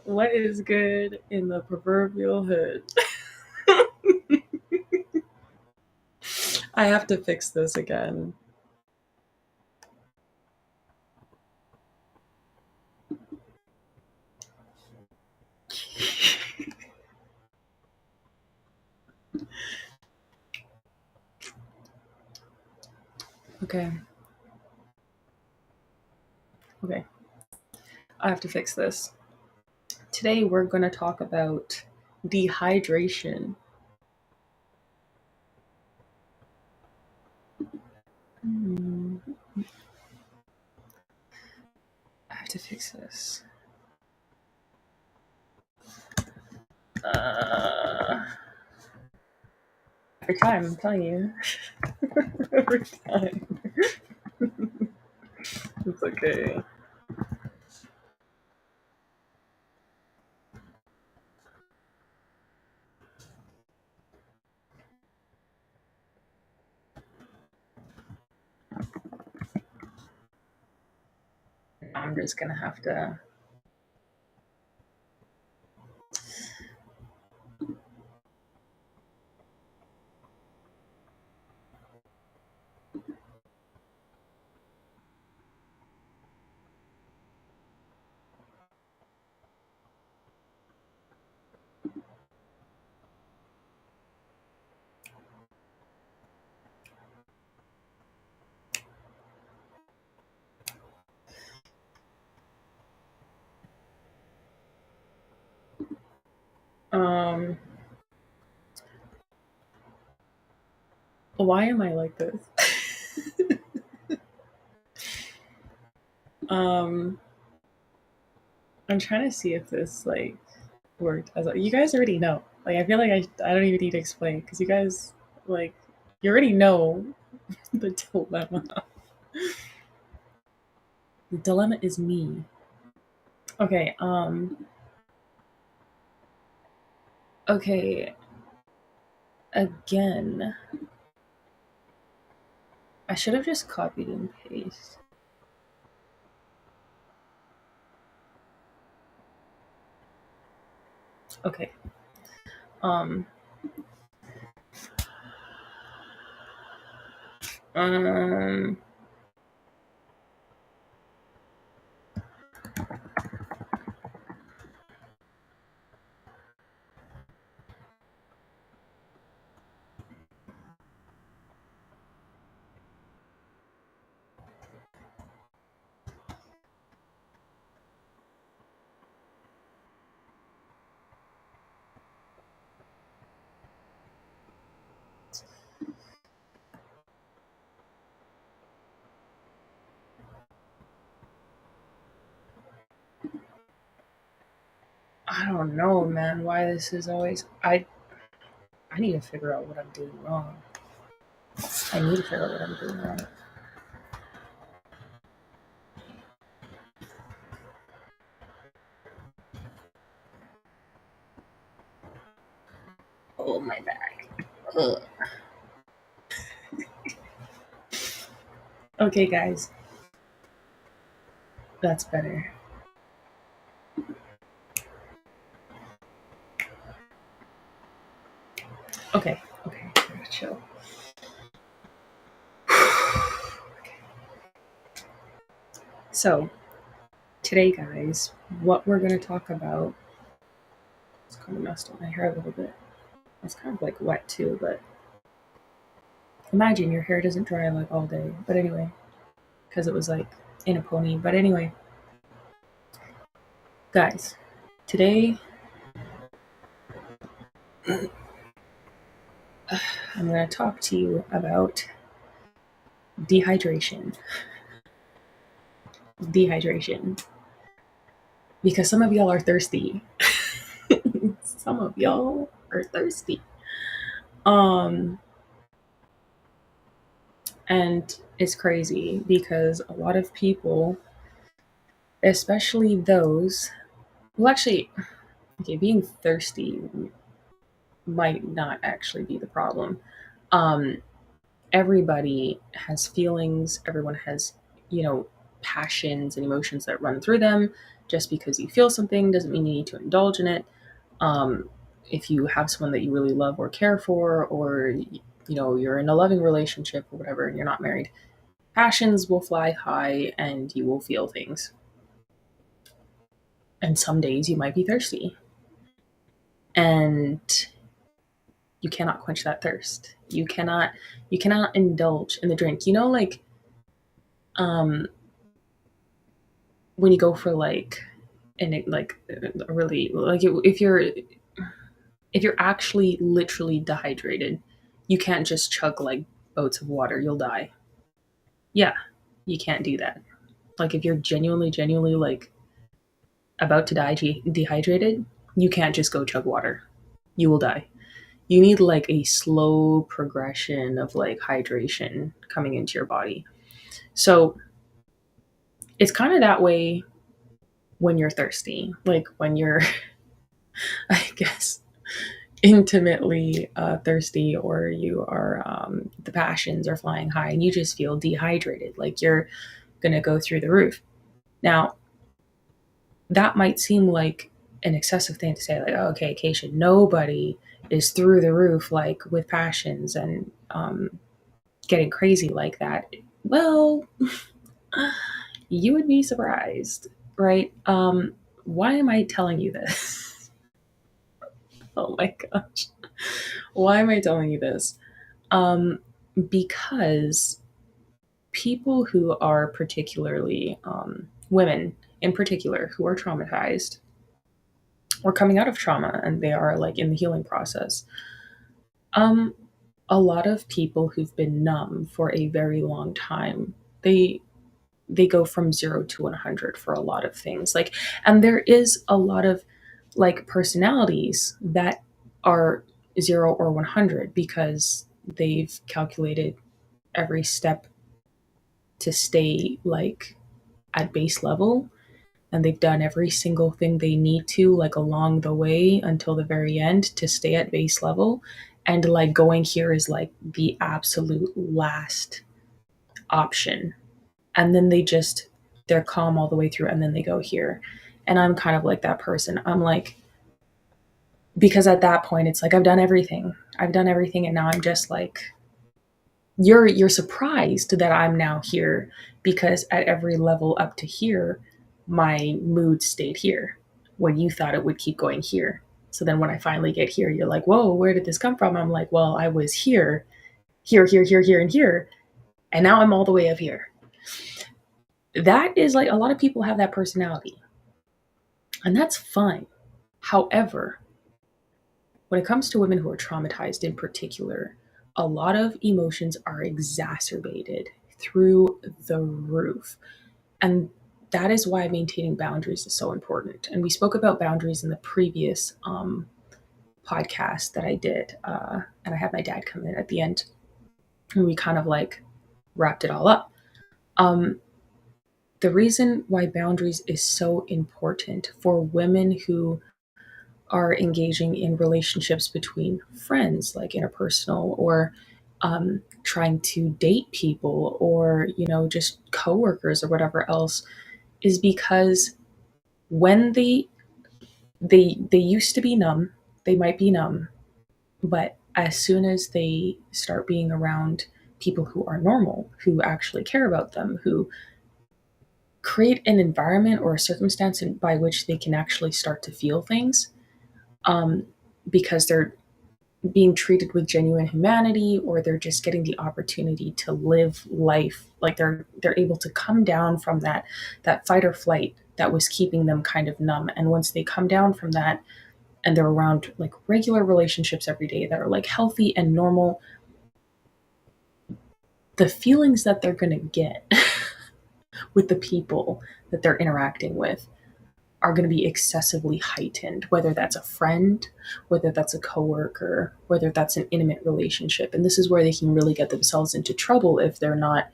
What is good in the proverbial hood? I have to fix this again. Okay. Okay. I have to fix this. Today we're going to talk about dehydration. I have to fix this. Every time, I'm telling you. Every time. It's okay. I'm just going to have to. Why am I like this? um, I'm trying to see if this worked. As you guys already know. I feel like I don't even need to explain because you guys you already know the dilemma. The dilemma is me. Okay. Okay. Again, I should have just copied and pasted. Okay. Um. Um. I don't know, man. Why this is always I need to figure out what I'm doing wrong. I need to figure out what I'm doing wrong. Oh, my back. Ugh. Okay, guys. That's better. Okay. Chill. So, today, guys, what we're going to talk about. It's kind of messed up my hair a little bit. It's kind of wet too, but imagine your hair doesn't dry all day. But anyway, because it was in a pony. But anyway, guys, today I'm going to talk to you about dehydration. Dehydration. Because some of y'all are thirsty. Some of y'all are thirsty. And it's crazy because a lot of people, especially those, well, actually, okay, being thirsty might not actually be the problem. Everybody has feelings. Everyone has, passions and emotions that run through them. Just because you feel something doesn't mean you need to indulge in it. Um, if you have someone that you really love or care for, or you're in a loving relationship or whatever, and you're not married, passions will fly high and you will feel things. And some days you might be thirsty, and you cannot quench that thirst. You cannot indulge in the drink. Like um when you go for like a really like if you're actually literally dehydrated, you can't just chug like boats of water. You'll die. Yeah, you can't do that. Like if you're genuinely like about to die dehydrated, you can't just go chug water. You will die. You need like a slow progression of like hydration coming into your body. So it's kind of that way when you're thirsty, like when you're, I guess, intimately thirsty, or you are, the passions are flying high and you just feel dehydrated, like you're going to go through the roof. Now, that might seem like an excessive thing to say, like, oh, okay, Kaysha, nobody is through the roof, like with passions and getting crazy like that. Well, you would be surprised, right? Why am I telling you this? Oh my gosh. Why am I telling you this? Um, because people who are particularly, women in particular, who are traumatized or coming out of trauma and they are like in the healing process, um, a lot of people who've been numb for a very long time, they go from 0 to 100 for a lot of things. Like, and there is a lot of like personalities that are 0 or 100 because they've calculated every step to stay like at base level, and they've done every single thing they need to like along the way until the very end to stay at base level, and like going here is like the absolute last option, and then they're calm all the way through and then they go here. And I'm kind of like that person. I'm like, because at that point it's like I've done everything and now I'm just like, you're surprised that I'm now here, because at every level up to here my mood stayed here when you thought it would keep going here. So then when I finally get here, you're like, whoa, where did this come from? I'm like, well, I was here, and here, and now I'm all the way up here. That is like, a lot of people have that personality, and that's fine. However, when it comes to women who are traumatized in particular, a lot of emotions are exacerbated through the roof. And that is why maintaining boundaries is so important. And we spoke about boundaries in the previous podcast that I did. And I had my dad come in at the end, and we kind of like wrapped it all up. The reason why boundaries is so important for women who are engaging in relationships between friends, like interpersonal, or trying to date people, or just coworkers or whatever else, is because when they used to be numb, they might be numb, but as soon as they start being around people who are normal, who actually care about them, who create an environment or a circumstance by which they can actually start to feel things, um, because they're being treated with genuine humanity, or they're just getting the opportunity to live life, like they're able to come down from that fight or flight that was keeping them kind of numb. And once they come down from that and they're around like regular relationships every day that are like healthy and normal, the feelings that they're going to get with the people that they're interacting with are going to be excessively heightened, whether that's a friend, whether that's a coworker, whether that's an intimate relationship. And this is where they can really get themselves into trouble if they're not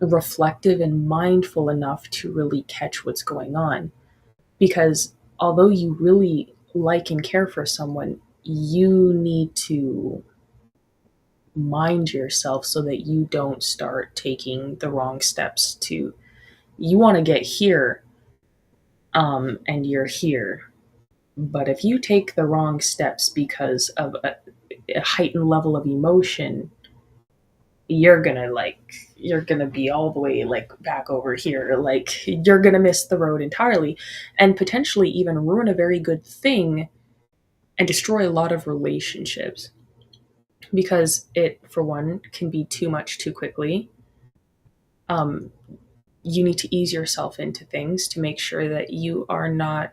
reflective and mindful enough to really catch what's going on. Because although you really like and care for someone, you need to mind yourself so that you don't start taking the wrong steps to You want to get here, and you're here. But if you take the wrong steps because of a heightened level of emotion, you're gonna be all the way like back over here. Like you're gonna miss the road entirely, and potentially even ruin a very good thing and destroy a lot of relationships because it, for one, can be too much too quickly. Um, you need to ease yourself into things to make sure that you are not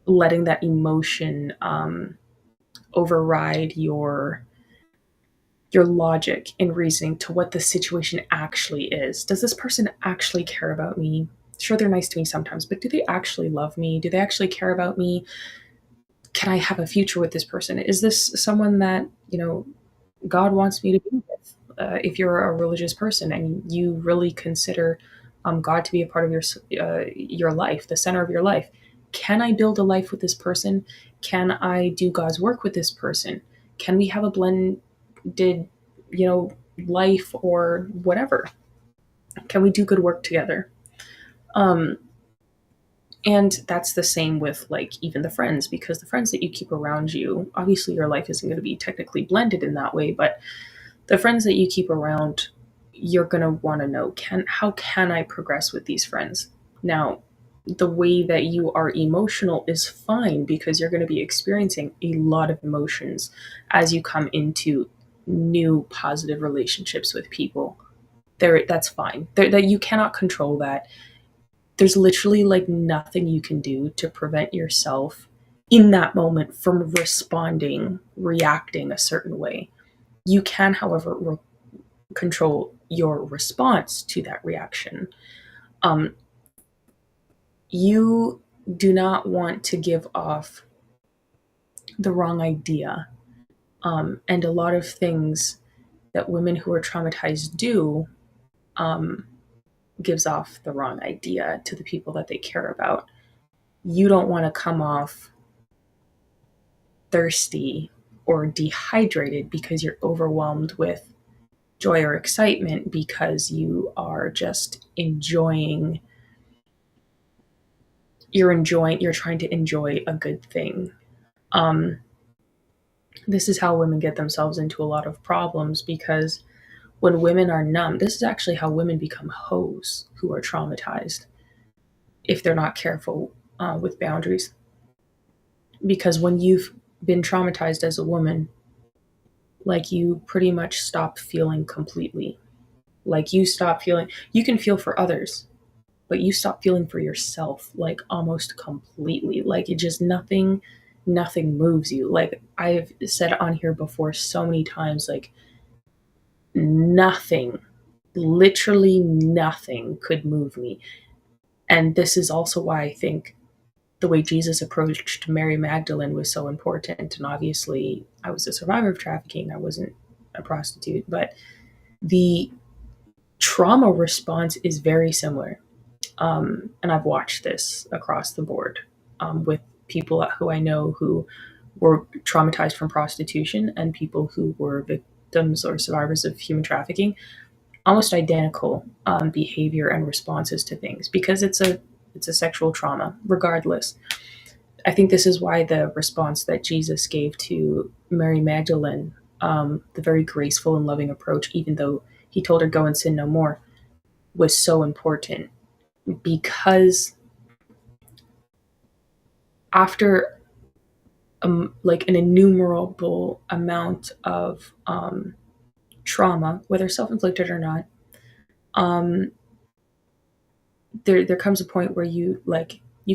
letting that emotion override your logic and reasoning to what the situation actually is. Does this person actually care about me? Sure, they're nice to me sometimes, but do they actually love me? Do they actually care about me? Can I have a future with this person? Is this someone that, God wants me to be with? If you're a religious person and you really consider God to be a part of your life, the center of your life, can I build a life with this person? Can I do God's work with this person? Can we have a blended, life or whatever? Can we do good work together? Um, and that's the same with like even the friends, because the friends that you keep around you, obviously your life isn't going to be technically blended in that way, but the friends that you keep around, you're going to want to know, how can I progress with these friends? Now, the way that you are emotional is fine because you're going to be experiencing a lot of emotions as you come into new positive relationships with people. That's fine. That you cannot control that. There's literally like nothing you can do to prevent yourself in that moment from reacting a certain way. You can, however, control your response to that reaction. Um, you do not want to give off the wrong idea. And a lot of things that women who are traumatized do um, gives off the wrong idea to the people that they care about. You don't want to come off thirsty or dehydrated because you're overwhelmed with joy or excitement because you are just you're trying to enjoy a good thing. um this is how women get themselves into a lot of problems, because when women are numb, this is actually how women become hoes who are traumatized if they're not careful with boundaries. Because when you've been traumatized as a woman, like you pretty much stop feeling completely. Like you stop feeling, you can feel for others, but you stop feeling for yourself, like almost completely. Like it just nothing moves you. Like I've said on here before so many times, like nothing, literally nothing could move me. And this is also why I think the way Jesus approached Mary Magdalene was so important. And obviously, I was a survivor of trafficking. I wasn't a prostitute, but the trauma response is very similar. And I've watched this across the board with people who I know who were traumatized from prostitution and people who were victims or survivors of human trafficking. Almost identical behavior and responses to things because it's a sexual trauma, regardless. I think this is why the response that Jesus gave to Mary Magdalene, the very graceful and loving approach, even though he told her, "Go and sin no more," was so important, because after like an innumerable amount of trauma, whether self-inflicted or not, um, there comes a point where you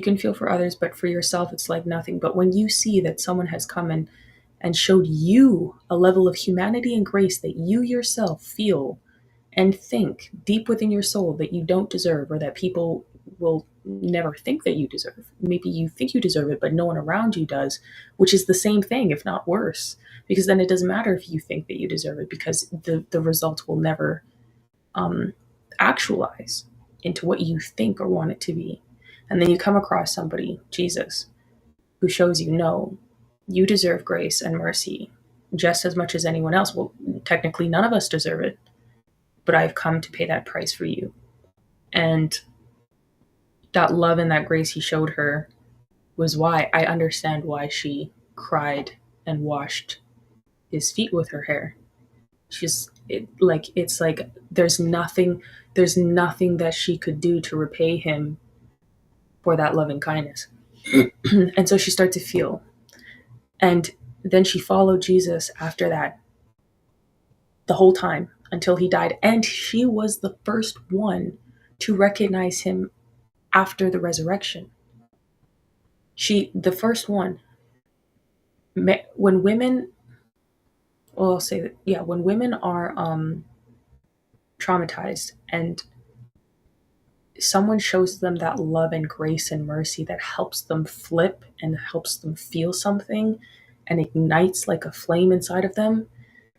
can feel for others, but for yourself it's like nothing. But when you see that someone has come and showed you a level of humanity and grace that you yourself feel and think deep within your soul that you don't deserve, or that people will never think that you deserve. Maybe you think you deserve it, but no one around you does, which is the same thing, if not worse, because then it doesn't matter if you think that you deserve it, because the results will never um, actualize into what you think or want it to be. And then you come across somebody, Jesus, who shows you, no, you deserve grace and mercy just as much as anyone else. Well, technically, none of us deserve it. but I've come to pay that price for you. And that love and that grace he showed her was why I understand why she cried and washed his feet with her hair. It's like there's nothing that she could do to repay him for that loving kindness. And so she started to feel. And then she followed Jesus after that the whole time until he died. And she was the first one to recognize him after the resurrection. The first one. When women, well, I'll say that, yeah, when women are traumatized and someone shows them that love and grace and mercy that helps them flip and helps them feel something and ignites like a flame inside of them,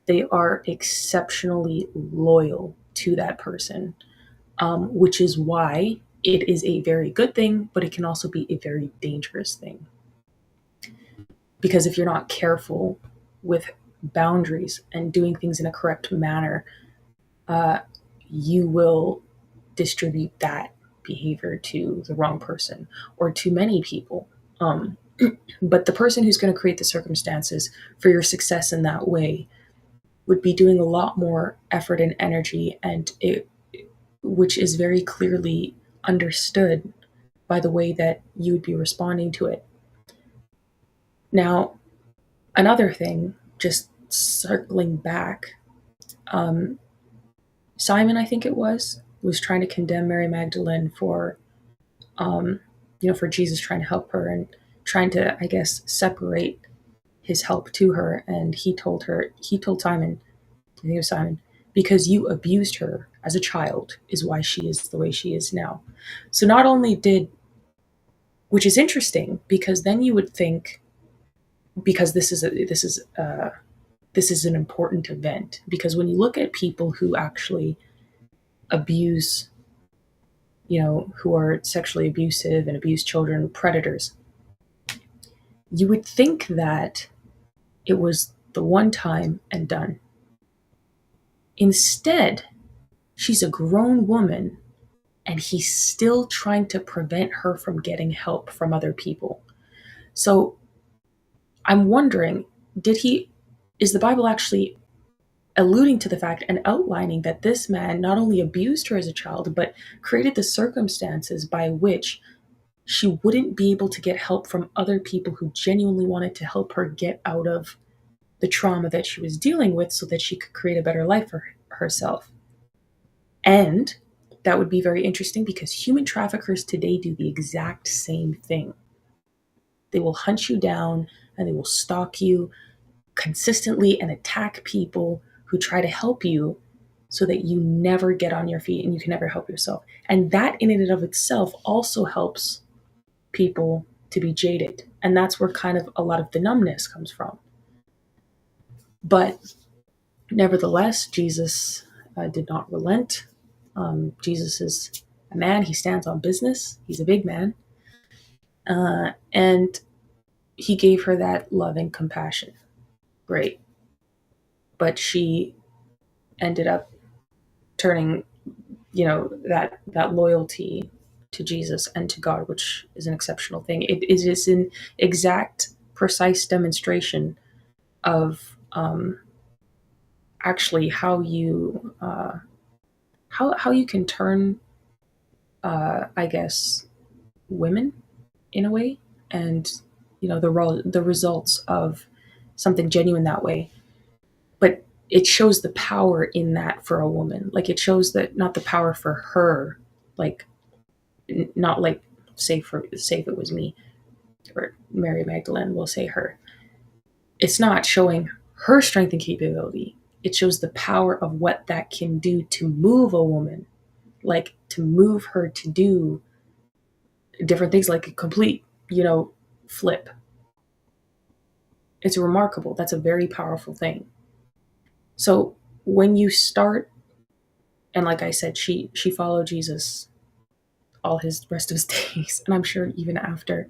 they are exceptionally loyal to that person, which is why it is a very good thing, but it can also be a very dangerous thing. Because if you're not careful with boundaries and doing things in a correct manner, you will distribute that behavior to the wrong person or to many people. But the person who's going to create the circumstances for your success in that way would be doing a lot more effort and energy, which is very clearly understood by the way that you would be responding to it. Now, another thing, just circling back, Simon, I think it was trying to condemn Mary Magdalene for, for Jesus trying to help her and trying to, I guess, separate his help to her. And he told Simon, I think it was Simon, because you abused her as a child is why she is the way she is now. So not only which is interesting, because then you would think, because this is an important event, because when you look at people who actually abuse, who are sexually abusive and abuse children, predators, you would think that it was the one time and done. Instead, she's a grown woman and he's still trying to prevent her from getting help from other people. So I'm wondering, is the Bible actually alluding to the fact and outlining that this man not only abused her as a child, but created the circumstances by which she wouldn't be able to get help from other people who genuinely wanted to help her get out of the trauma that she was dealing with so that she could create a better life for herself? And that would be very interesting because human traffickers today do the exact same thing. They will hunt you down and they will stalk you consistently and attack people who try to help you so that you never get on your feet and you can never help yourself. And that in and of itself also helps people to be jaded. And that's where kind of a lot of the numbness comes from. But nevertheless, Jesus did not relent. Jesus is a man. He stands on business. He's a big man. And he gave her that love and compassion. Great. But she ended up turning, that loyalty to Jesus and to God, which is an exceptional thing. It is an exact, precise demonstration of actually how you how you can turn, I guess, women in a way, and the results of something genuine that way. But it shows the power in that for a woman. Like, it shows that not the power for her, like, not like, say if it was me or Mary Magdalene, we'll say her. It's not showing her strength and capability. It shows the power of what that can do to move a woman, like to move her to do different things, like a complete, flip. It's remarkable. That's a very powerful thing. So when you start, and like I said, she followed Jesus all his rest of his days, and I'm sure even after,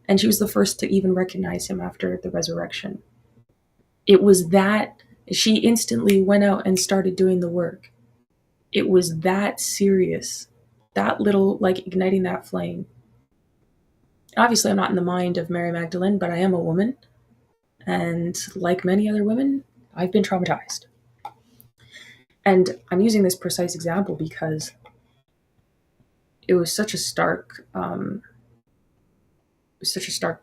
and she was the first to even recognize him after the resurrection. It was that she instantly went out and started doing the work. it was that serious, that little, like, igniting that flame. Obviously, I'm not in the mind of Mary Magdalene, but I am a woman. And like many other women, I've been traumatized. And I'm using this precise example because it was such a stark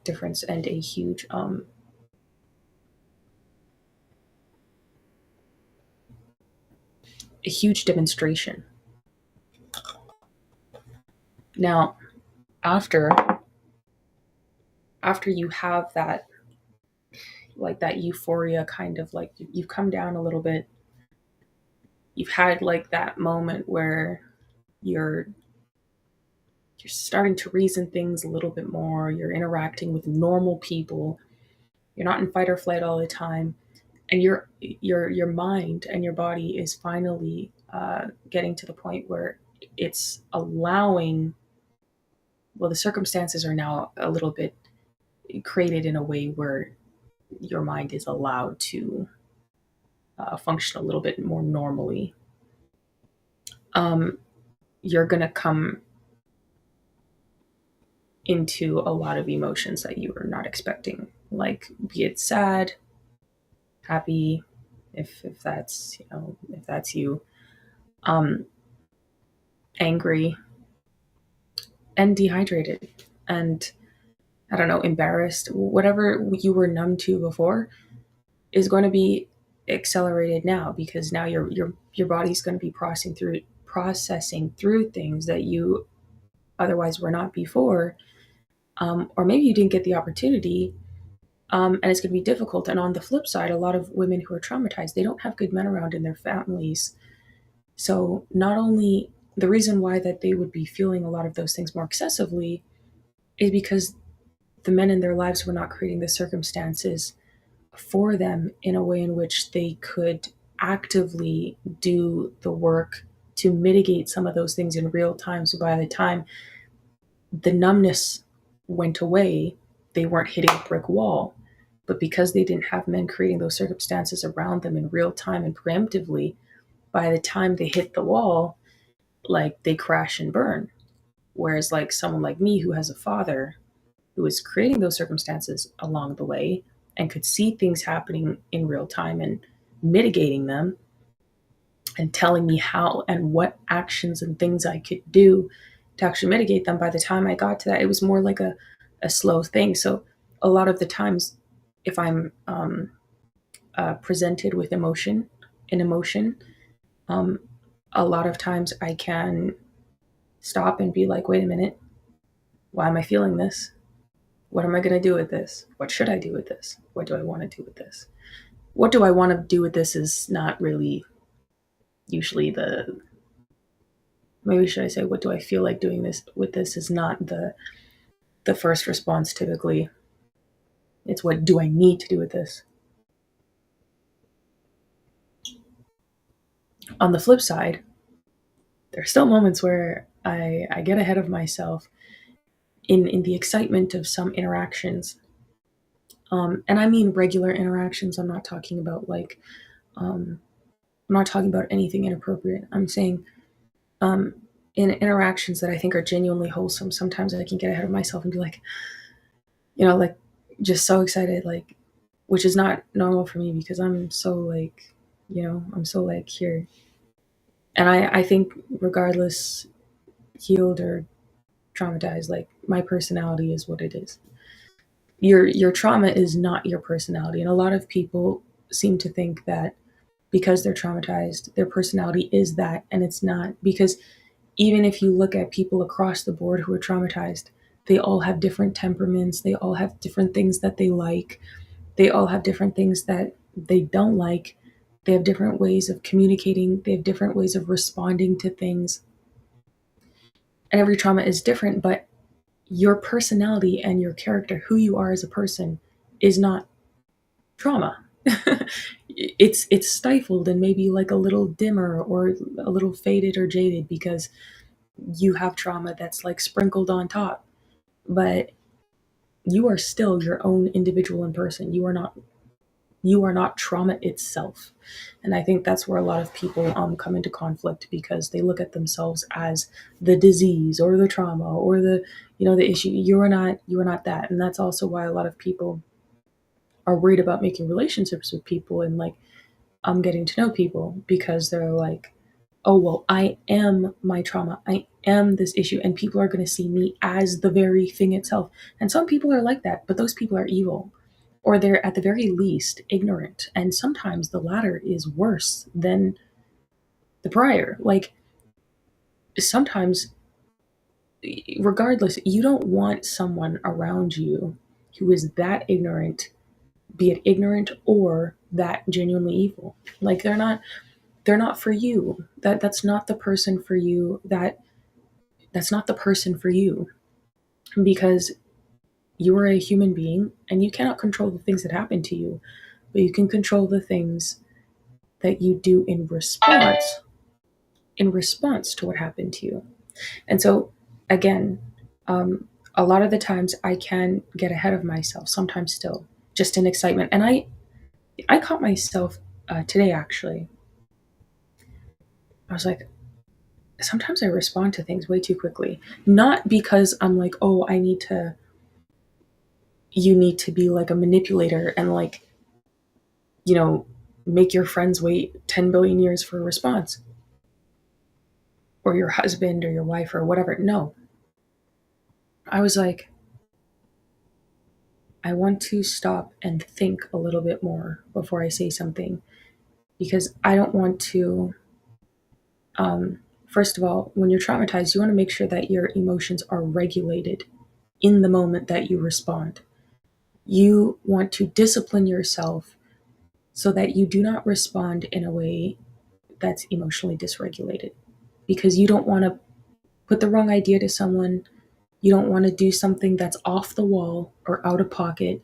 difference and a huge demonstration. Now, after you have that, like, that euphoria, kind of like you've come down a little bit, you've had like that moment where you're you're starting to reason things a little bit more, you're interacting with normal people, you're not in fight or flight all the time, and your mind and your body is finally getting to the point where it's allowing, well, the circumstances are now a little bit created in a way where your mind is allowed to function a little bit more normally. You're going to come into a lot of emotions that you were not expecting, like, be it sad, happy, if that's, if that's you, um, angry, and dehydrated, and I don't know, embarrassed. Whatever you were numb to before is going to be accelerated now, because now your body's going to be processing through things that you otherwise were not before, or maybe you didn't get the opportunity, and it's going to be difficult. And on the flip side, a lot of women who are traumatized, they don't have good men around in their families. So not only the reason why that they would be feeling a lot of those things more excessively is because the men in their lives were not creating the circumstances for them in a way in which they could actively do the work to mitigate some of those things in real time. So by the time the numbness went away, they weren't hitting a brick wall. But because they didn't have men creating those circumstances around them in real time and preemptively, by the time they hit the wall, like, they crash and burn. Whereas, like, someone like me who has a father who is creating those circumstances along the way and could see things happening in real time and mitigating them and telling me how and what actions and things I could do to actually mitigate them, by the time I got to that, it was more like a slow thing. So a lot of the times, if I'm presented with emotion, um, a lot of times I can stop and be like, wait a minute, why am I feeling this? What am I going to do with this? What should I do with this? What do I want to do with this? What do I want to do with this is not really usually maybe should I say, what do I feel like doing this with this is not the first response typically. It's, what do I need to do with this? On the flip side, there are still moments where I get ahead of myself in the excitement of some interactions. And I mean regular interactions. I'm not talking about I'm not talking about anything inappropriate. I'm saying um, in interactions that I think are genuinely wholesome, sometimes I can get ahead of myself and be like, like, just so excited, like, which is not normal for me because I'm so, like, I'm so, like, here. And I think regardless, healed or traumatized, like, my personality is what it is. Your trauma is not your personality. And a lot of people seem to think that because they're traumatized, their personality is that, and it's not. Because even if you look at people across the board who are traumatized, they all have different temperaments, they all have different things that they like, they all have different things that they don't like, they have different ways of communicating, they have different ways of responding to things. And every trauma is different, but your personality and your character, who you are as a person, is not trauma. It's stifled and maybe like a little dimmer or a little faded or jaded because you have trauma that's like sprinkled on top. But you are still your own individual in person. You are not You are not trauma itself. And I think that's where a lot of people come into conflict, because they look at themselves as the disease or the trauma or the, the issue. You are not that. And that's also why a lot of people are worried about making relationships with people and like getting to know people, because they're like, oh, well, I am my trauma. I am this issue. And people are going to see me as the very thing itself. And some people are like that, but those people are evil, or they're at the very least ignorant. And sometimes the latter is worse than the prior. Like, sometimes, regardless, you don't want someone around you who is that ignorant, be it ignorant or that genuinely evil. Like, they're not for you. That's not the person for you. That's not the person for you, because you are a human being and you cannot control the things that happen to you, but you can control the things that you do in response to what happened to you. And so, again, a lot of the times I can get ahead of myself, sometimes still, just in excitement. And I caught myself today, actually. I was like, sometimes I respond to things way too quickly. Not because I'm like, oh, you need to be like a manipulator and like, you know, make your friends wait 10 billion years for a response, or your husband or your wife or whatever. No. I was like, I want to stop and think a little bit more before I say something, because I don't want to. First of all, when you're traumatized, you want to make sure that your emotions are regulated in the moment that you respond. You want to discipline yourself so that you do not respond in a way that's emotionally dysregulated, because you don't want to put the wrong idea to someone. You don't want to do something that's off the wall or out of pocket.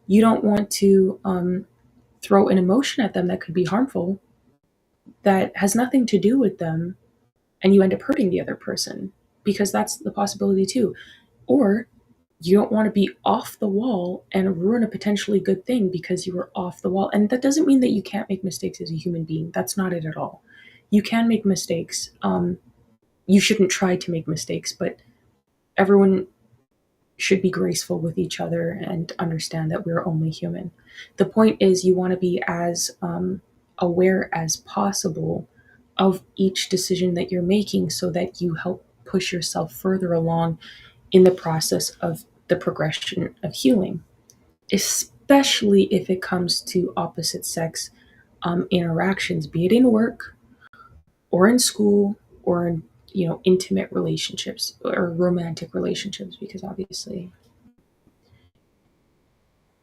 You don't want to throw an emotion at them that could be harmful, that has nothing to do with them, and you end up hurting the other person, because that's the possibility too. Or you don't want to be off the wall and ruin a potentially good thing because you were off the wall. And that doesn't mean that you can't make mistakes as a human being. That's not it at all. You can make mistakes. You shouldn't try to make mistakes, but everyone should be graceful with each other and understand that we're only human. The point is, you want to be as aware as possible of each decision that you're making, so that you help push yourself further along in the process of the progression of healing, especially if it comes to opposite sex interactions, be it in work or in school or in, intimate relationships or romantic relationships,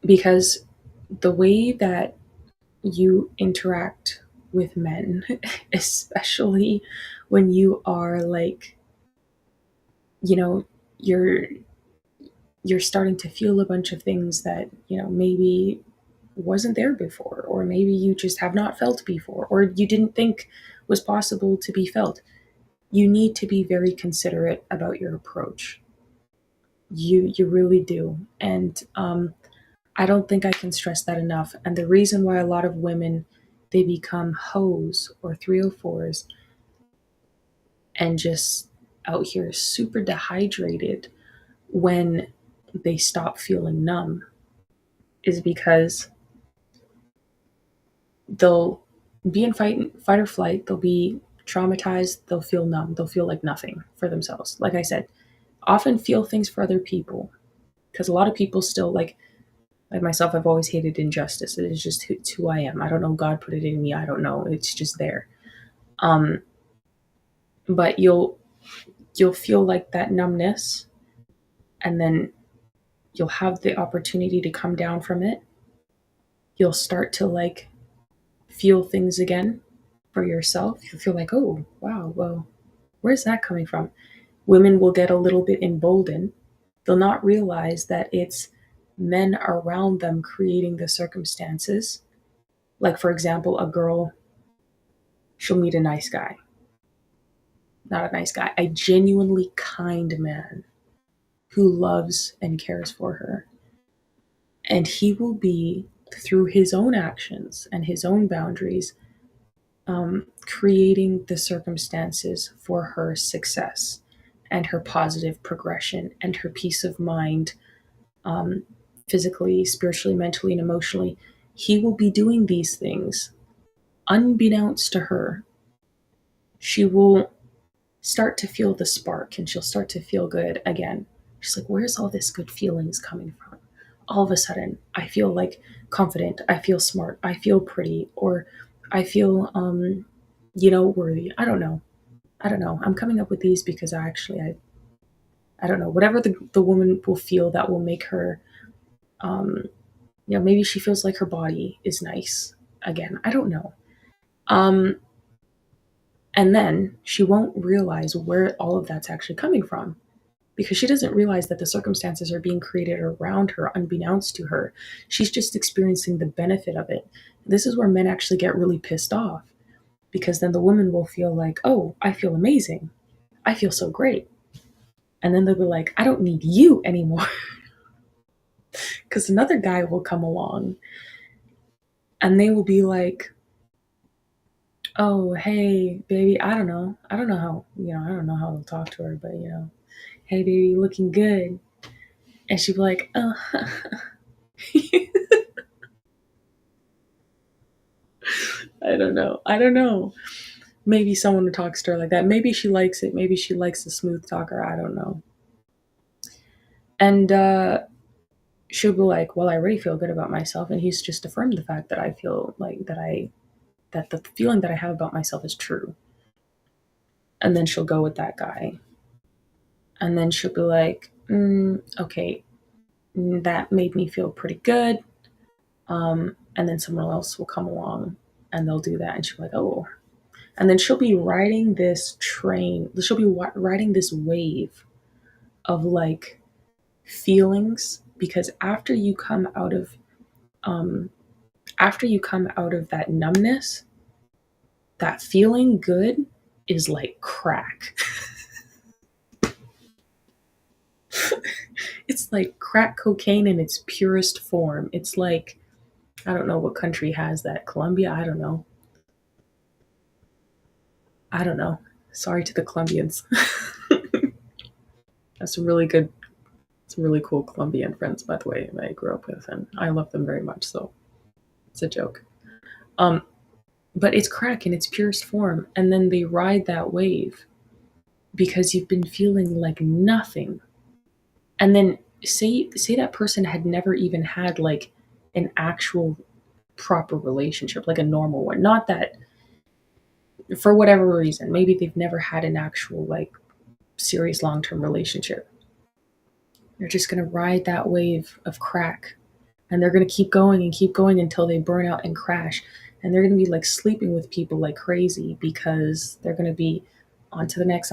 because the way that you interact with men, especially when you are like, you know, you're you're starting to feel a bunch of things that, maybe wasn't there before, or maybe you just have not felt before, or you didn't think was possible to be felt. You need to be very considerate about your approach. You really do. And I don't think I can stress that enough. And the reason why a lot of women, they become hoes or 304s and just out here super dehydrated when they stop feeling numb, is because they'll be in fight or flight. They'll be traumatized. They'll feel numb. They'll feel like nothing for themselves. Like I said, often feel things for other people, because a lot of people still like myself. I've always hated injustice. It is just who I am. I don't know. God put it in me. I don't know. It's just there. Um, but you'll feel like that numbness, and then you'll have the opportunity to come down from it. You'll start to like feel things again for yourself. You'll feel like, oh wow, well, where's that coming from? Women will get a little bit emboldened. They'll not realize that it's men around them creating the circumstances. Like, for example, a girl, she'll meet a nice guy. Not a nice guy, a genuinely kind man who loves and cares for her. And he will be through his own actions and his own boundaries, creating the circumstances for her success and her positive progression and her peace of mind, um, physically, spiritually, mentally, and emotionally. He will be doing these things unbeknownst to her. She will start to feel the spark and she'll start to feel good again. She's like, where's all this good feelings coming from? All of a sudden, I feel like confident, I feel smart, I feel pretty, or I feel, worthy. I don't know. I don't know. I'm coming up with these because I don't know. Whatever the woman will feel that will make her, um, maybe she feels like her body is nice again. I don't know. Um, and then she won't realize where all of that's actually coming from because she doesn't realize that the circumstances are being created around her unbeknownst to her. She's just experiencing the benefit of it. This is where men actually get really pissed off because then the woman will feel like, oh, I feel amazing. I feel so great. And then they'll be like, I don't need you anymore. Because another guy will come along and they will be like, oh, hey, baby, I don't know. I don't know how, I don't know how to talk to her, but, hey, baby, you looking good. And she'd be like, oh, I don't know. I don't know. Maybe someone talks to her like that. Maybe she likes it. Maybe she likes the smooth talker. I don't know. And she'll be like, well, I already feel good about myself. And he's just affirmed the fact that I feel like that the feeling that I have about myself is true. And then she'll go with that guy. And then she'll be like, okay, that made me feel pretty good. And then someone else will come along and they'll do that. And she'll be like, oh. And then she'll be riding this train. She'll be riding this wave of like feelings because after you come out of that numbness, that feeling good is like crack. It's like crack cocaine in its purest form. It's like, I don't know what country has that. Colombia? I don't know. I don't know. Sorry to the Colombians. That's some really cool Colombian friends, by the way, that I grew up with, and I love them very much, so it's a joke. But it's crack in its purest form, and then they ride that wave because you've been feeling like nothing. And then say that person had never even had like an actual proper relationship, like a normal one. Not that for whatever reason, maybe they've never had an actual like serious long-term relationship. They're just going to ride that wave of crack and they're going to keep going until they burn out and crash. And they're going to be like sleeping with people like crazy because they're going to be on to the next.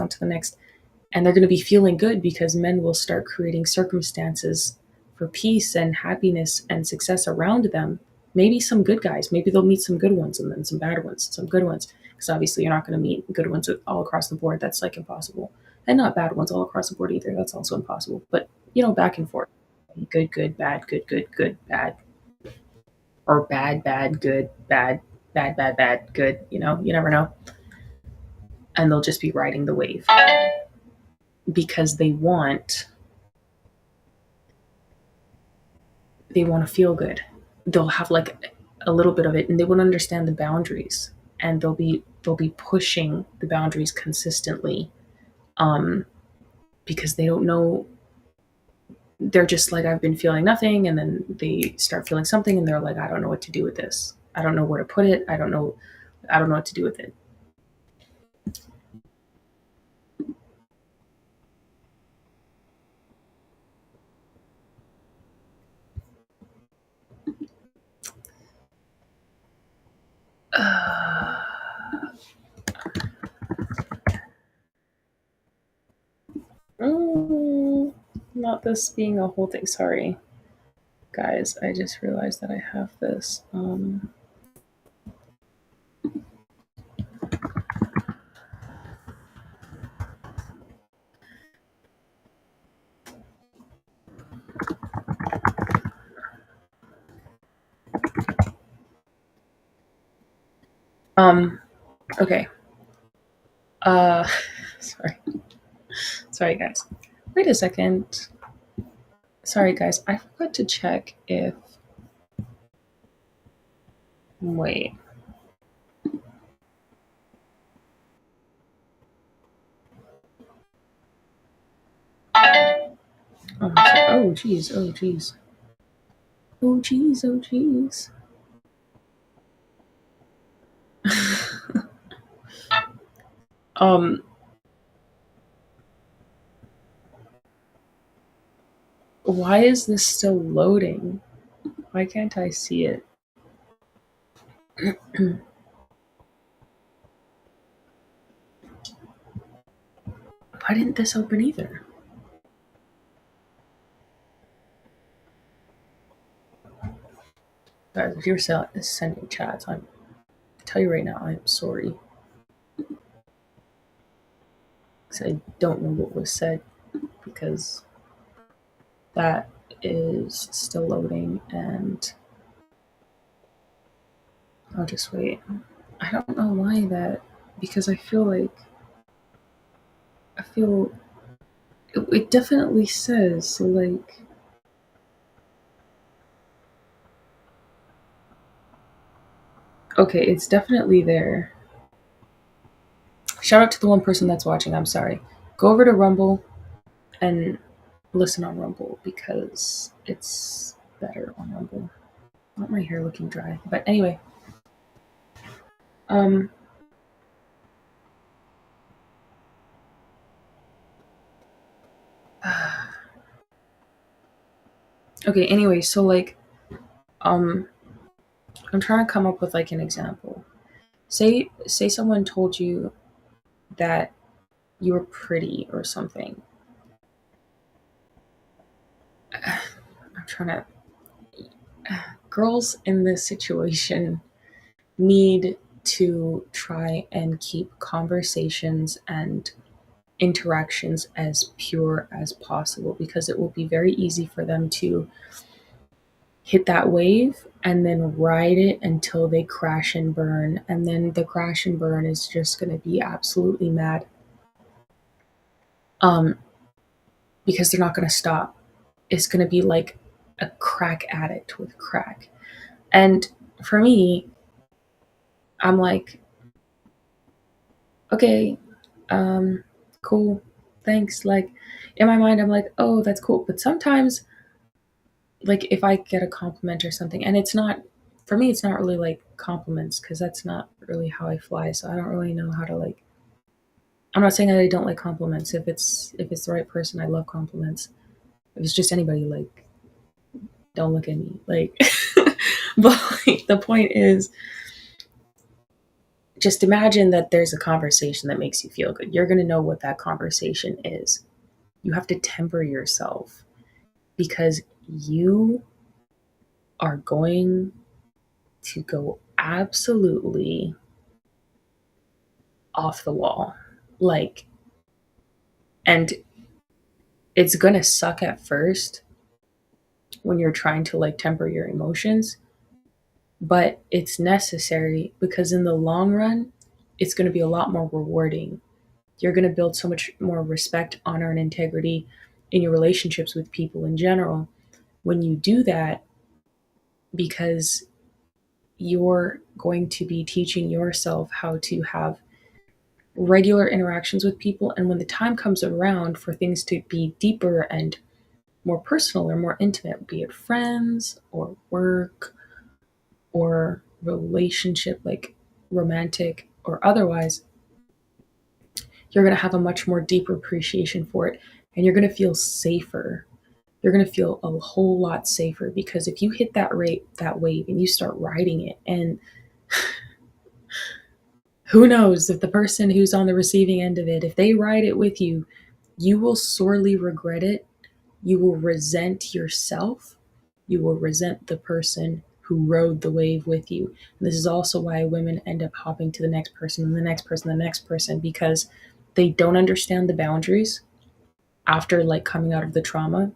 And they're going to be feeling good because men will start creating circumstances for peace and happiness and success around them. Maybe some good guys, maybe they'll meet some good ones and then some bad ones, some good ones. Because obviously you're not going to meet good ones all across the board. That's like impossible. And not bad ones all across the board either. That's also impossible. But, back and forth. Good, bad, good, bad. Or bad, good, bad, good. You never know. And they'll just be riding the wave because they want to feel good. They'll have like a little bit of it and they won't understand the boundaries and they'll be pushing the boundaries consistently because they don't know. They're just like, I've been feeling nothing, and then they start feeling something and they're like, I don't know what to do with this. I don't know where to put it. I don't know what to do with it. Not this being a whole thing. Sorry, guys. I just realized that I have this. Um, okay. Uh, sorry. Sorry, guys. Wait a second. Sorry, guys. I forgot to check if. Wait. Oh, oh, jeez. Oh, jeez. Oh, jeez. Oh, jeez. um, why is this still loading? Why can't I see it? Why didn't this open either? Guys, if you're sending chats, I tell you right now, I'm sorry. Because I don't know what was said, because that is still loading, and I'll just wait. I don't know why that, because I feel it definitely says, like, okay, it's definitely there. Shout out to the one person that's watching. I'm sorry. Go over to Rumble and listen on Rumble because it's better on Rumble. Not my hair looking dry, but anyway. Um. Okay. Anyway, so like, um, I'm trying to come up with like an example. Say someone told you that you were pretty or something. I'm trying to. Girls in this situation need to try and keep conversations and interactions as pure as possible, because it will be very easy for them to hit that wave and then ride it until they crash and burn. And then the crash and burn is just going to be absolutely mad. Um, because they're not going to stop. It's going to be like a crack addict with crack. And for me, I'm like, okay, cool, thanks. Like, in my mind, I'm like, oh, that's cool. But sometimes, like, if I get a compliment or something, and it's not, for me, it's not really like compliments, because that's not really how I fly. So I don't really know how to like. I'm not saying that I don't like compliments. If it's the right person, I love compliments. If it's just anybody, like, don't look at me, like. But like, the point is, just imagine that there's a conversation that makes you feel good. You're going to know what that conversation is. You have to temper yourself, because you are going to go absolutely off the wall. Like, and it's going to suck at first when you're trying to like temper your emotions, but it's necessary, because in the long run, it's going to be a lot more rewarding. You're going to build so much more respect, honor, and integrity in your relationships with people in general when you do that, because you're going to be teaching yourself how to have regular interactions with people. And when the time comes around for things to be deeper and more personal or more intimate, be it friends or work or relationship, like romantic or otherwise, you're going to have a much more deeper appreciation for it, and you're going to feel safer. You're going to feel a whole lot safer, because if you hit that wave and you start riding it, and who knows, if the person who's on the receiving end of it, if they ride it with you, you will sorely regret it. You will resent yourself. You will resent the person who rode the wave with you. And this is also why women end up hopping to the next person and the next person, the next person, because they don't understand the boundaries after like coming out of the trauma.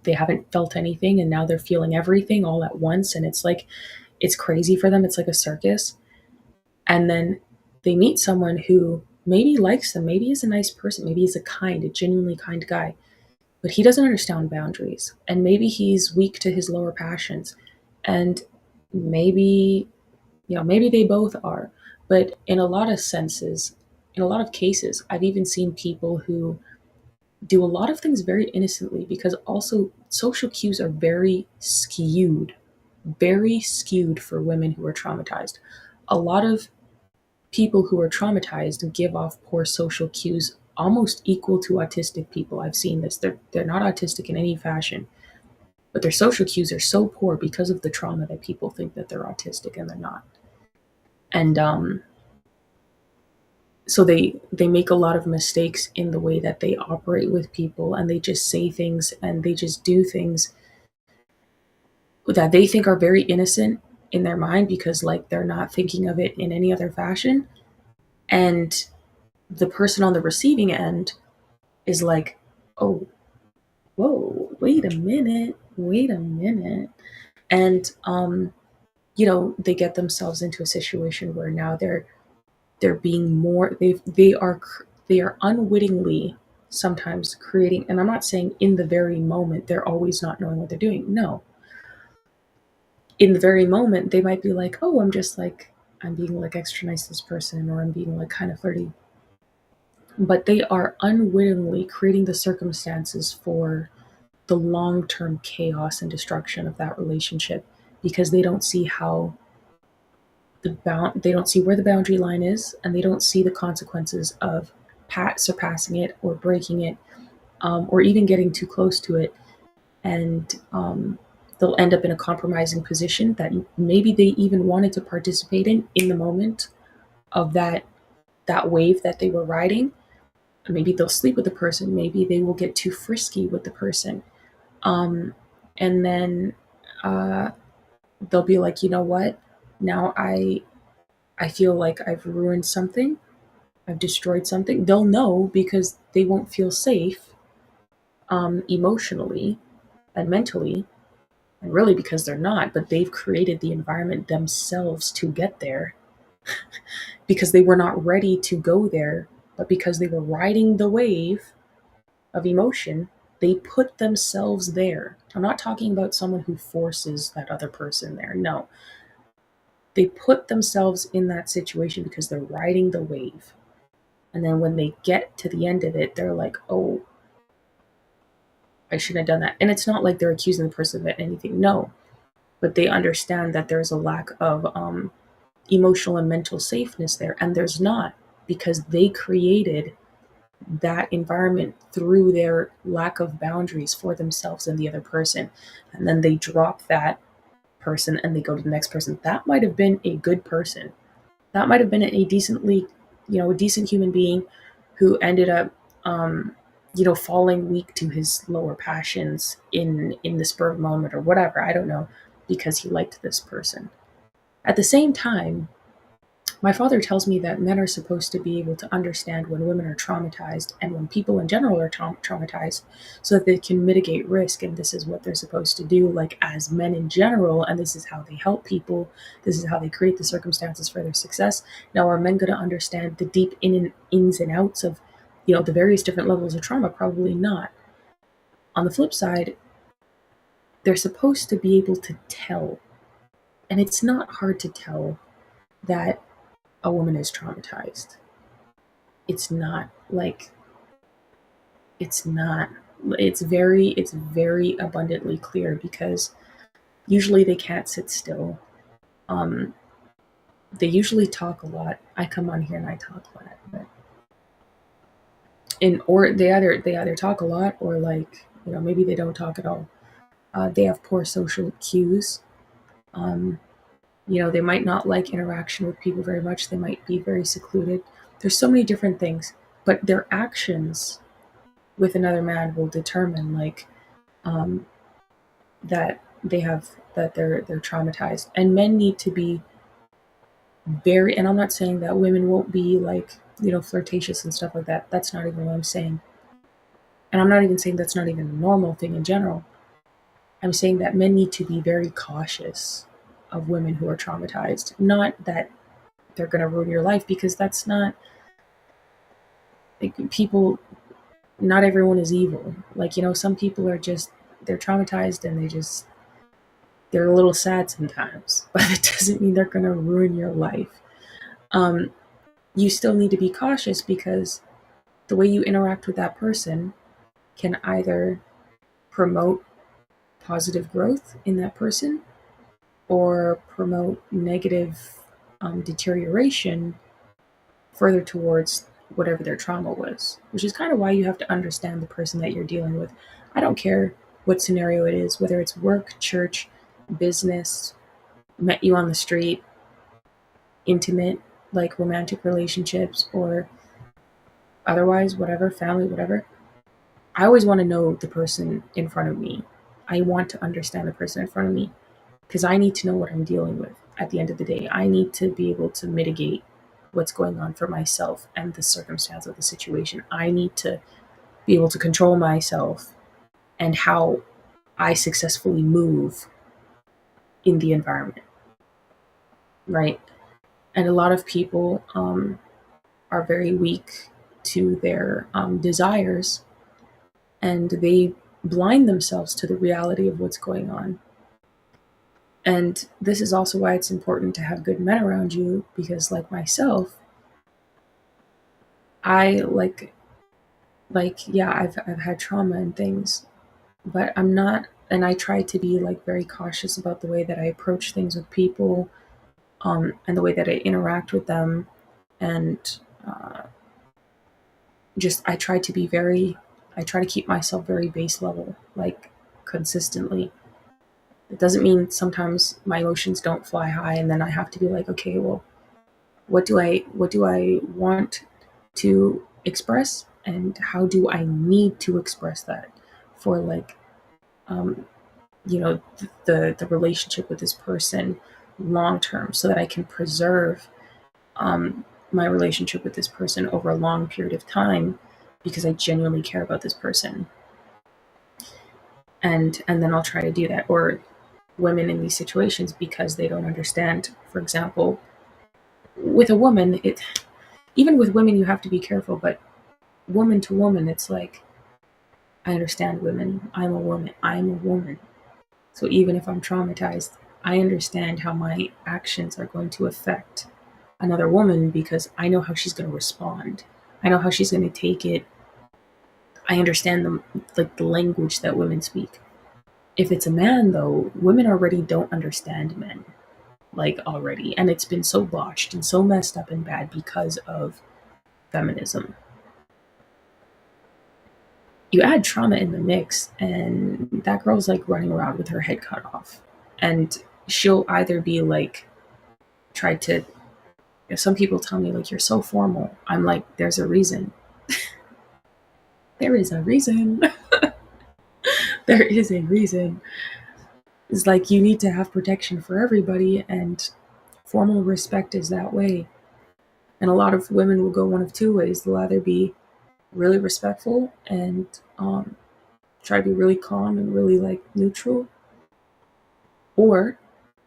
They haven't felt anything, and now they're feeling everything all at once. And it's like, it's crazy for them. It's like a circus. And then they meet someone who maybe likes them, maybe is a nice person, maybe is a genuinely kind guy, but he doesn't understand boundaries. And maybe he's weak to his lower passions. And maybe, maybe they both are. But in a lot of senses, in a lot of cases, I've even seen people who do a lot of things very innocently, because also social cues are very skewed for women who are traumatized. A lot of people who are traumatized give off poor social cues almost equal to autistic people. I've seen this. They're not autistic in any fashion, but their social cues are so poor because of the trauma that people think that they're autistic and they're not. And so they make a lot of mistakes in the way that they operate with people, and they just say things and they just do things that they think are very innocent in their mind, because like they're not thinking of it in any other fashion. And the person on the receiving end is like, oh, whoa, wait a minute. And they get themselves into a situation where now they're being more, they are unwittingly sometimes creating, and I'm not saying in the very moment they're always not knowing what they're doing. No. In the very moment they might be like, oh, I'm being like extra nice to this person, or I'm being like kind of flirty. But they are unwittingly creating the circumstances for the long-term chaos and destruction of that relationship, because they don't see how they don't see where the boundary line is, and they don't see the consequences of surpassing it or breaking it, or even getting too close to it. And they'll end up in a compromising position that maybe they even wanted to participate in the moment of that wave that they were riding. Maybe they'll sleep with the person, maybe they will get too frisky with the person, and then they'll be like, you know what, now I feel like I've ruined something, I've destroyed something. They'll know because they won't feel safe, emotionally and mentally, and really because they're not, but they've created the environment themselves to get there, because they were not ready to go there, but because they were riding the wave of emotion, they put themselves there. I'm not talking about someone who forces that other person there. No. They put themselves in that situation because they're riding the wave. And then when they get to the end of it, they're like, oh, I shouldn't have done that. And it's not like they're accusing the person of anything. No. But they understand that there's a lack of emotional and mental safeness there. And there's not, because they created that environment through their lack of boundaries for themselves and the other person. And then they drop that person and they go to the next person. That might have been a good person. That might have been a decent human being who ended up, falling weak to his lower passions in the spur of the moment or whatever. I don't know, because he liked this person. At the same time, my father tells me that men are supposed to be able to understand when women are traumatized and when people in general are traumatized, so that they can mitigate risk. And this is what they're supposed to do, like as men in general. And this is how they help people. This is how they create the circumstances for their success. Now, are men going to understand the deep ins and outs of, the various different levels of trauma? Probably not. On the flip side, they're supposed to be able to tell. And it's not hard to tell that a woman is traumatized. It's not like, it's not, it's very abundantly clear, because usually they can't sit still. They usually talk a lot. I come on here and I talk a lot, but or they either talk a lot, or like, maybe they don't talk at all. They have poor social cues. They might not like interaction with people very much. They might be very secluded. There's so many different things, but their actions with another man will determine, like, that they're traumatized. And men need to be very, and I'm not saying that women won't be like, flirtatious and stuff like that. That's not even what I'm saying. And I'm not even saying that's not even a normal thing in general. I'm saying that men need to be very cautious of women who are traumatized. Not that they're going to ruin your life, because that's not like, people, not everyone is evil. Like, some people are just, they're traumatized and they're a little sad sometimes, but it doesn't mean they're going to ruin your life. You still need to be cautious, because the way you interact with that person can either promote positive growth in that person or promote negative deterioration further towards whatever their trauma was, which is kind of why you have to understand the person that you're dealing with. I don't care what scenario it is, whether it's work, church, business, met you on the street, intimate, like romantic relationships, or otherwise, whatever, family, whatever. I always want to know the person in front of me. I want to understand the person in front of me, because I need to know what I'm dealing with at the end of the day. I need to be able to mitigate what's going on for myself and the circumstance of the situation. I need to be able to control myself and how I successfully move in the environment, right? And a lot of people are very weak to their desires, and they blind themselves to the reality of what's going on. And this is also why it's important to have good men around you, because like myself, I yeah, I've had trauma and things, but I'm not, and I try to be like very cautious about the way that I approach things with people, and the way that I interact with them, and uh, just I try to keep myself very base level, like consistently. It doesn't mean sometimes my emotions don't fly high, and then I have to be like, okay, well, what do I want to express, and how do I need to express that for like um, the relationship with this person long term, so that I can preserve my relationship with this person over a long period of time, because I genuinely care about this person. And then I'll try to do that. Or women in these situations, because they don't understand, for example, with a woman, it even with women you have to be careful, but woman to woman, it's like, I understand women. I'm a woman. So even if I'm traumatized, I understand how my actions are going to affect another woman, because I know how she's going to respond. I know how she's going to take it. I understand the language that women speak. If it's a man, though, women already don't understand men, like already, and it's been so botched and so messed up and bad because of feminism. You add trauma in the mix, and that girl's like running around with her head cut off, and she'll either be like, try to, some people tell me like, you're so formal. I'm like, there's a reason. There is a reason. There is a reason. It's like, you need to have protection for everybody, and formal respect is that way. And a lot of women will go one of two ways. They'll either be really respectful and try to be really calm and really like neutral, or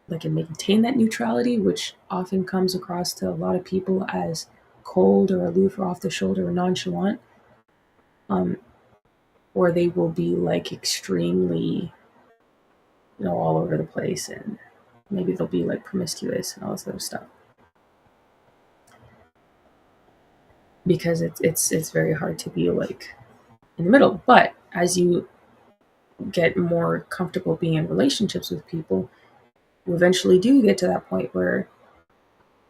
like, and maintain that neutrality, which often comes across to a lot of people as cold or aloof or off the shoulder or nonchalant. Um, or they will be like extremely, all over the place, and maybe they'll be like promiscuous and all this other stuff. Because it's very hard to be like in the middle. But as you get more comfortable being in relationships with people, you eventually do get to that point where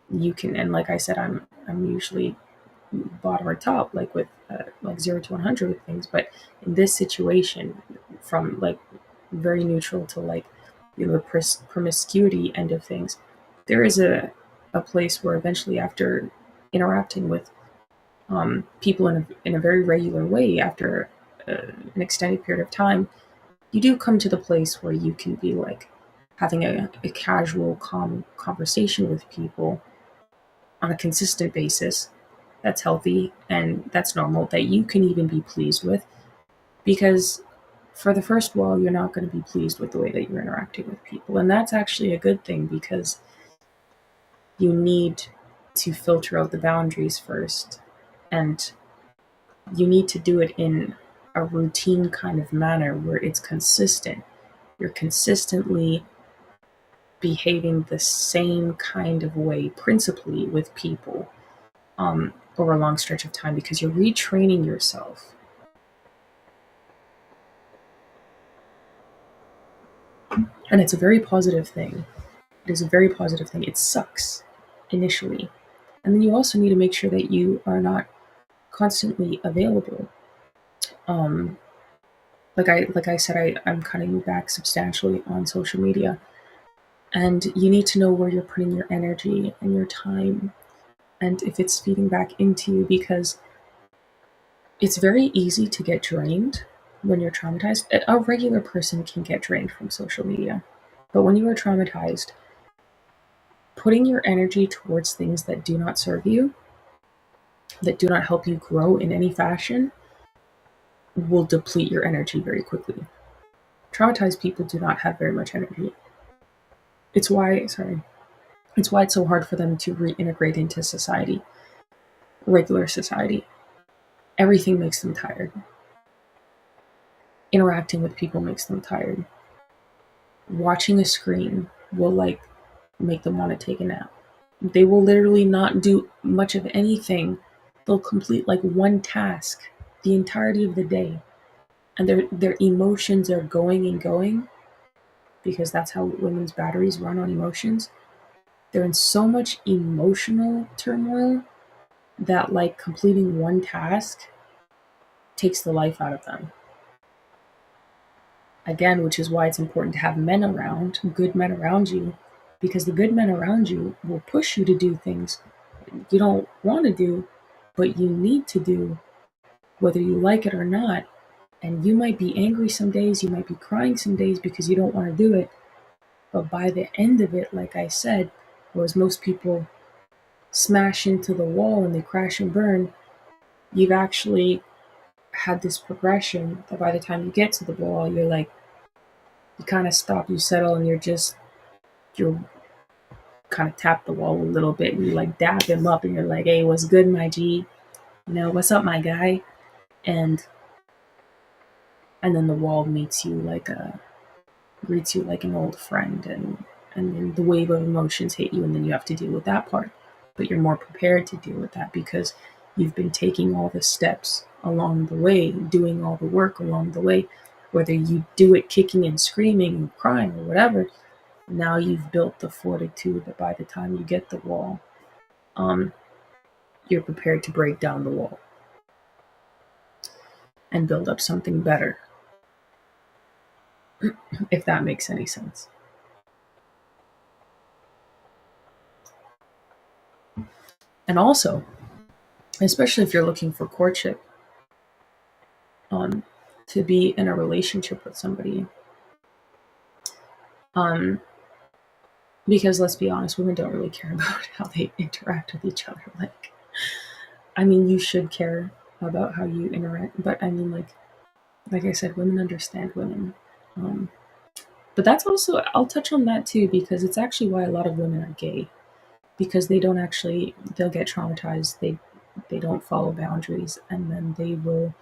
you can, and like I said, I'm usually bottom or top, like with like 0 to 100 with things. But in this situation, from like very neutral to like the promiscuity end of things, there is a place where eventually, after interacting with people in a very regular way, after an extended period of time, you do come to the place where you can be like having a casual, calm conversation with people on a consistent basis. That's healthy and that's normal, that you can even be pleased with, because for the first while you're not going to be pleased with the way that you're interacting with people, and that's actually a good thing, because you need to filter out the boundaries first, and you need to do it in a routine kind of manner where it's consistent. You're consistently behaving the same kind of way, principally with people, over a long stretch of time, because you're retraining yourself. And it's a very positive thing. It is a very positive thing. It sucks initially. And then you also need to make sure that you are not constantly available. Um, like I said, I'm cutting back substantially on social media. And you need to know where you're putting your energy and your time, and if it's feeding back into you, because it's very easy to get drained when you're traumatized. A regular person can get drained from social media. But when you are traumatized, putting your energy towards things that do not serve you, that do not help you grow in any fashion, will deplete your energy very quickly. Traumatized people do not have very much energy. It's why it's so hard for them to reintegrate into society, regular society. Everything makes them tired. Interacting with people makes them tired. Watching a screen will make them want to take a nap. They will literally not do much of anything. They'll complete like one task the entirety of the day. And their emotions are going and going, because that's how women's batteries run, on emotions. They're in so much emotional turmoil that like completing one task takes the life out of them. Again, which is why it's important to have men around, good men around you, because the good men around you will push you to do things you don't want to do, but you need to do, whether you like it or not. And you might be angry some days, you might be crying some days because you don't want to do it. But by the end of it, like I said, whereas most people smash into the wall and they crash and burn, you've actually had this progression that by the time you get to the wall, you're like, you kind of stop, you settle, and you're kind of tap the wall a little bit, and you like dab him up, and you're like, hey, what's good, my G? What's up, my guy? And then the wall greets you like an old friend, and then the wave of emotions hit you, and then you have to deal with that part. But you're more prepared to deal with that because you've been taking all the steps along the way, doing all the work along the way, whether you do it kicking and screaming and crying or whatever. Now you've built the fortitude that by the time you get the wall, you're prepared to break down the wall and build up something better, if that makes any sense. And also, especially if you're looking for courtship, to be in a relationship with somebody, because let's be honest, women don't really care about how they interact with each other. Like, I mean, you should care about how you interact, but I mean, like I said, women understand women. But that's also, I'll touch on that too, because it's actually why a lot of women are gay, because they'll get traumatized, they don't follow boundaries, and then they will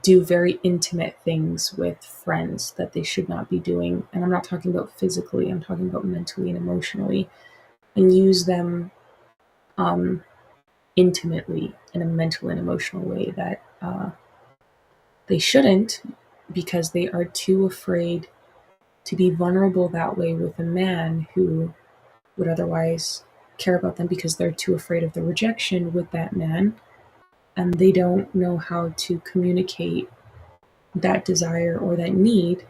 do very intimate things with friends that they should not be doing. And I'm not talking about physically, I'm talking about mentally and emotionally, and use them intimately in a mental and emotional way that they shouldn't, because they are too afraid to be vulnerable that way with a man who would otherwise care about them, because they're too afraid of the rejection with that man, and they don't know how to communicate that desire or that need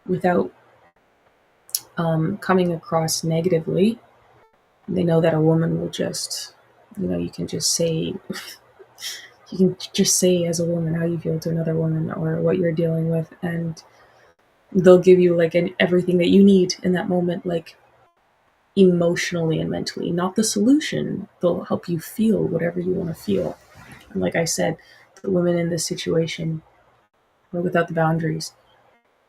without coming across negatively. They know that a woman will just, you can just say as a woman how you feel to another woman or what you're dealing with, and they'll give you everything that you need in that moment, like emotionally and mentally, not the solution. They'll help you feel whatever you want to feel. And like I said, the women in this situation are without the boundaries,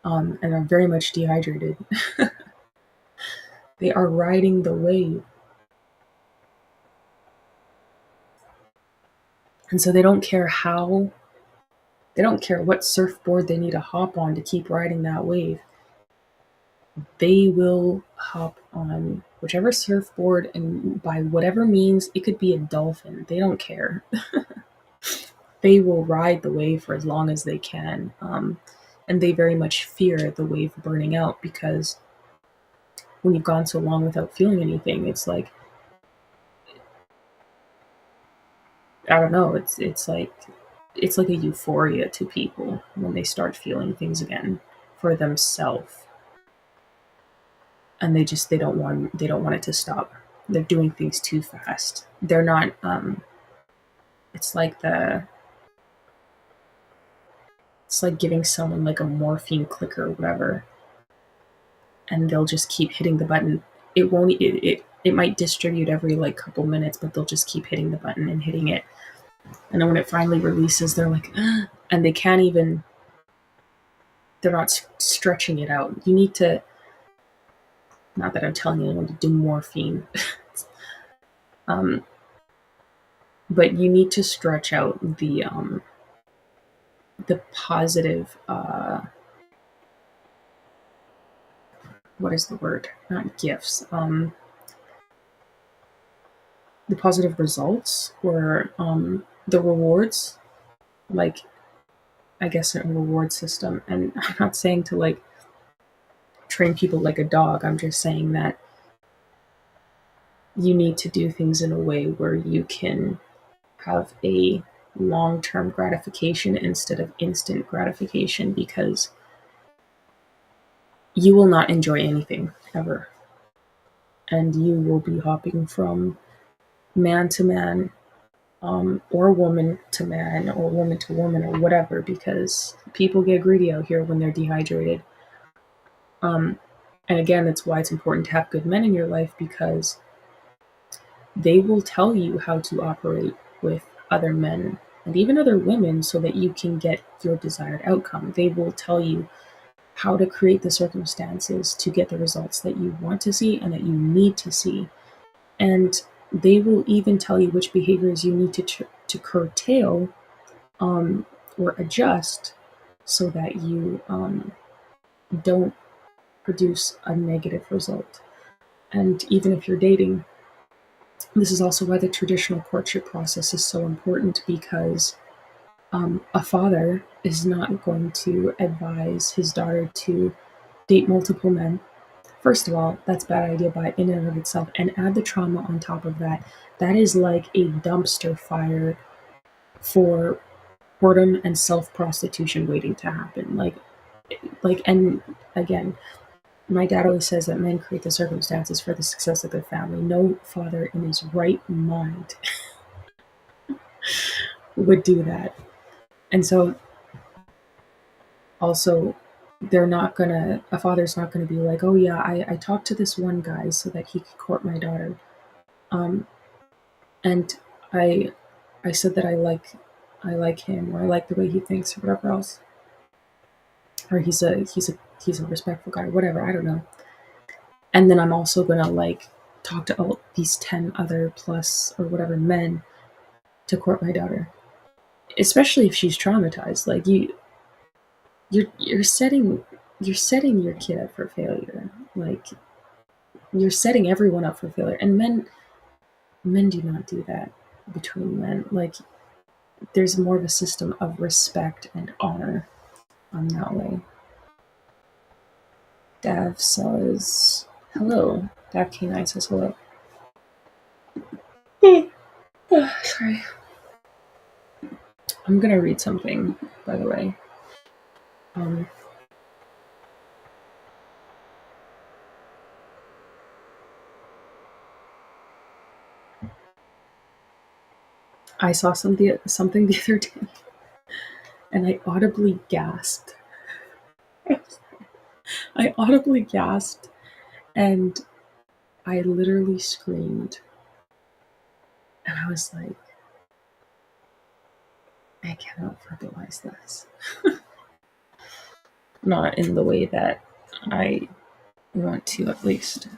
and are very much dehydrated. They are riding the wave. And so they don't care what surfboard they need to hop on to keep riding that wave. They will hop on whichever surfboard, and by whatever means, it could be a dolphin. They don't care. They will ride the wave for as long as they can. And they very much fear the wave burning out, because when you've gone so long without feeling anything, it's like, I don't know, it's like a euphoria to people when they start feeling things again for themselves. And they don't want it to stop. They're doing things too fast. They're not it's like giving someone like a morphine clicker or whatever, and they'll just keep hitting the button. It might distribute every like couple minutes, but they'll just keep hitting the button and hitting it. And then when it finally releases, they're like, ah, and they're not stretching it out. You need to, not that I'm telling anyone to do morphine, but you need to stretch out the positive, what is the word? Not gifts. The positive results, or the rewards, like, I guess, a reward system. And I'm not saying to like train people like a dog. I'm just saying that you need to do things in a way where you can have a long-term gratification instead of instant gratification, because you will not enjoy anything ever. And you will be hopping from man to man, or woman to man, or woman to woman, or whatever, because people get greedy out here when they're dehydrated. And again, that's why it's important to have good men in your life, because they will tell you how to operate with other men and even other women so that you can get your desired outcome. They will tell you how to create the circumstances to get the results that you want to see and that you need to see. And they will even tell you which behaviors you need to curtail, or adjust, so that you don't produce a negative result. And even if you're dating, this is also why the traditional courtship process is so important, because a father is not going to advise his daughter to date multiple men. First of all, that's a bad idea by in and of itself. And add the trauma on top of that. That is like a dumpster fire for boredom and self-prostitution waiting to happen. And again, my dad always says that men create the circumstances for the success of their family. No father in his right mind would do that. And so also, a father's not gonna be like, oh yeah, I talked to this one guy so that he could court my daughter. And I said that I like him, or I like the way he thinks, or whatever else. Or he's a respectful guy, whatever, I don't know. And then I'm also gonna like talk to all these 10 other plus or whatever men to court my daughter. Especially if she's traumatized. Like you're setting your kid up for failure. Like, you're setting everyone up for failure. And men do not do that between men. Like, there's more of a system of respect and honor on that way. Dav says hello. Dav K9 says hello. Sorry. I'm gonna read something, by the way. I saw something the other day, and I audibly gasped. I audibly gasped, and I literally screamed. And I was like, I cannot verbalize this. Not in the way that I want to, at least.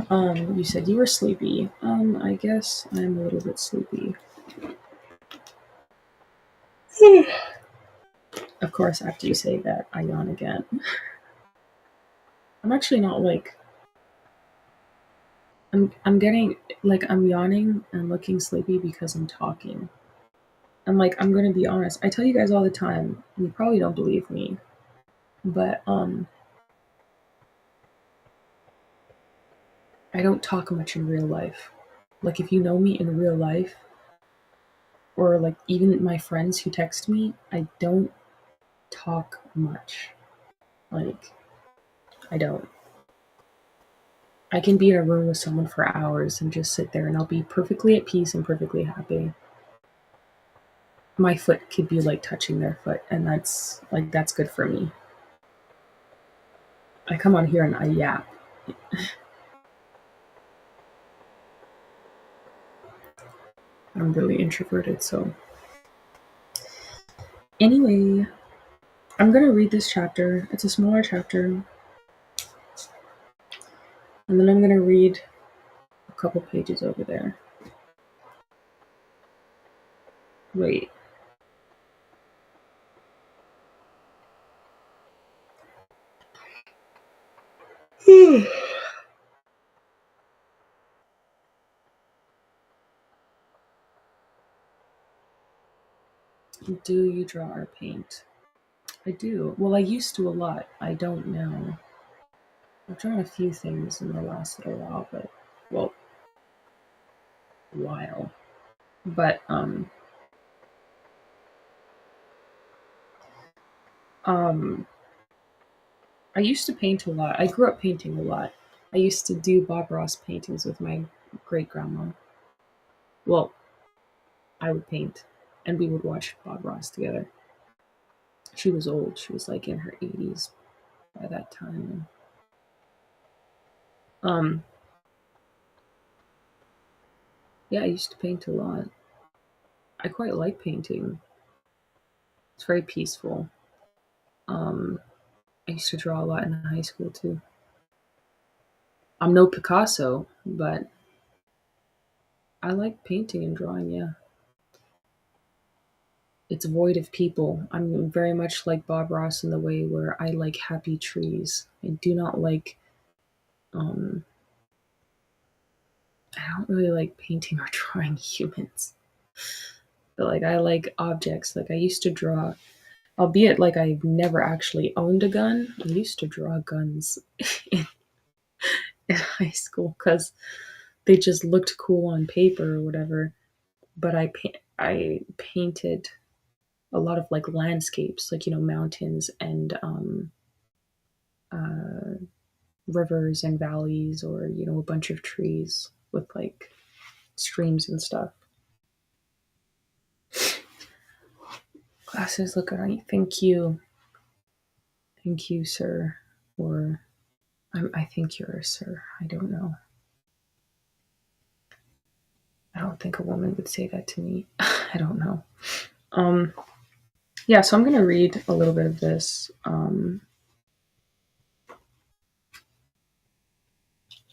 You said you were sleepy. I guess I'm a little bit sleepy. Of course, after you say that, I yawn again. I'm actually not like I'm getting like I'm yawning and looking sleepy because I'm talking. And like I'm gonna be honest, I tell you guys all the time, and you probably don't believe me, but I don't talk much in real life. Like if you know me in real life, or like even my friends who text me, I don't talk much. Like I don't. I can be in a room with someone for hours and just sit there and I'll be perfectly at peace and perfectly happy. My foot could be like touching their foot, and that's good for me. I come on here and I yap. I'm really introverted, so anyway, I'm gonna read this chapter. It's a smaller chapter, and then I'm gonna read a couple pages over there. Wait. Do you draw or paint? I do. Well, I used to a lot. I don't now. I've drawn a few things in the last little while, but well, while. But um I used to paint a lot. I grew up painting a lot. I used to do Bob Ross paintings with my great grandma. Well, I would paint and we would watch Bob Ross together. She was old. She was like in her 80s by that time. Um yeah, I used to paint a lot. I quite like painting. It's very peaceful. Um I used to draw a lot in high school too. I'm no Picasso, but I like painting and drawing, yeah. It's void of people. I'm very much like Bob Ross in the way where I like happy trees. I do not like um I don't really like painting or drawing humans. But like I like objects. Like I used to draw, albeit like I've never actually owned a gun. I used to draw guns in, in high school because they just looked cool on paper or whatever. But I painted a lot of like landscapes, like mountains and uh, rivers and valleys, or a bunch of trees with like streams and stuff. Glasses look good on you. Thank you, sir. Or I think you're a sir. I don't know. I don't think a woman would say that to me. I don't know. Um, yeah, so I'm gonna read a little bit of this.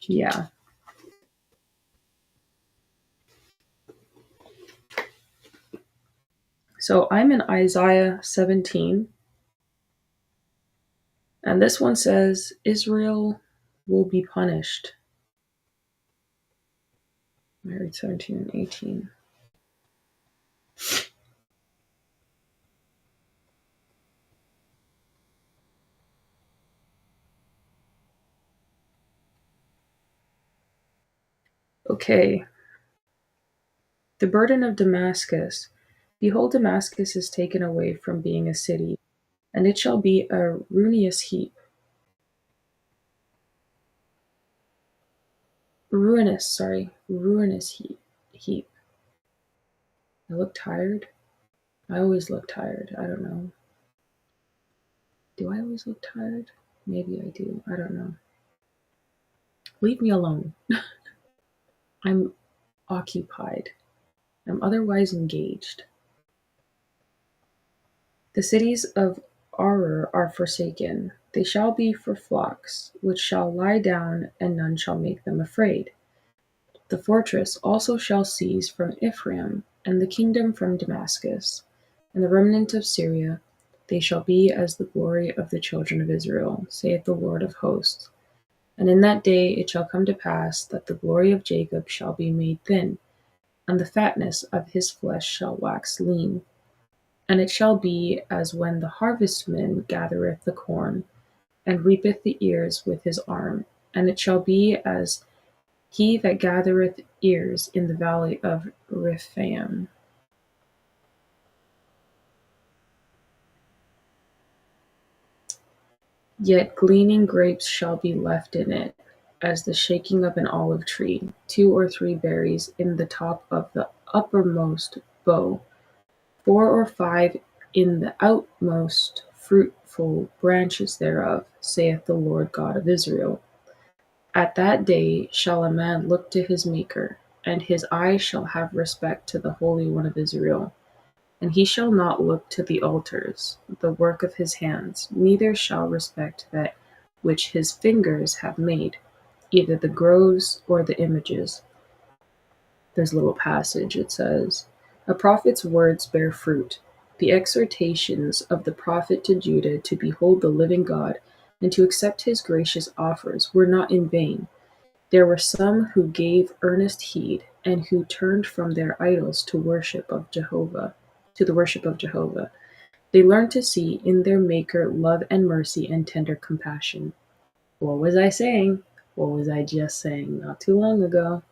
Yeah. So I'm in Isaiah 17, and this one says, Israel will be punished. I read 17 and 18. Okay. The burden of Damascus. Behold, Damascus is taken away from being a city, and it shall be a ruinous heap. Ruinous heap. I look tired. I always look tired. I don't know. Do I always look tired? Maybe I do. I don't know. Leave me alone. I'm occupied. I'm otherwise engaged. The cities of Arur are forsaken. They shall be for flocks, which shall lie down, and none shall make them afraid. The fortress also shall cease from Ephraim, and the kingdom from Damascus, and the remnant of Syria. They shall be as the glory of the children of Israel, saith the Lord of hosts. And in that day it shall come to pass that the glory of Jacob shall be made thin, and the fatness of his flesh shall wax lean. And it shall be as when the harvestman gathereth the corn, and reapeth the ears with his arm. And it shall be as he that gathereth ears in the valley of Rephaim. Yet gleaning grapes shall be left in it, as the shaking of an olive tree, 2 or 3 berries in the top of the uppermost bough, 4 or 5 in the outmost fruitful branches thereof, saith the Lord God of Israel. At that day shall a man look to his Maker, and his eye shall have respect to the Holy One of Israel. And he shall not look to the altars, the work of his hands, neither shall respect that which his fingers have made, either the groves or the images. There's a little passage, it says, a prophet's words bear fruit. The exhortations of the prophet to Judah to behold the living God and to accept his gracious offers were not in vain. There were some who gave earnest heed, and who turned from their idols to the worship of Jehovah. They learned to see in their Maker love and mercy and tender compassion. What was I saying? What was I just saying not too long ago?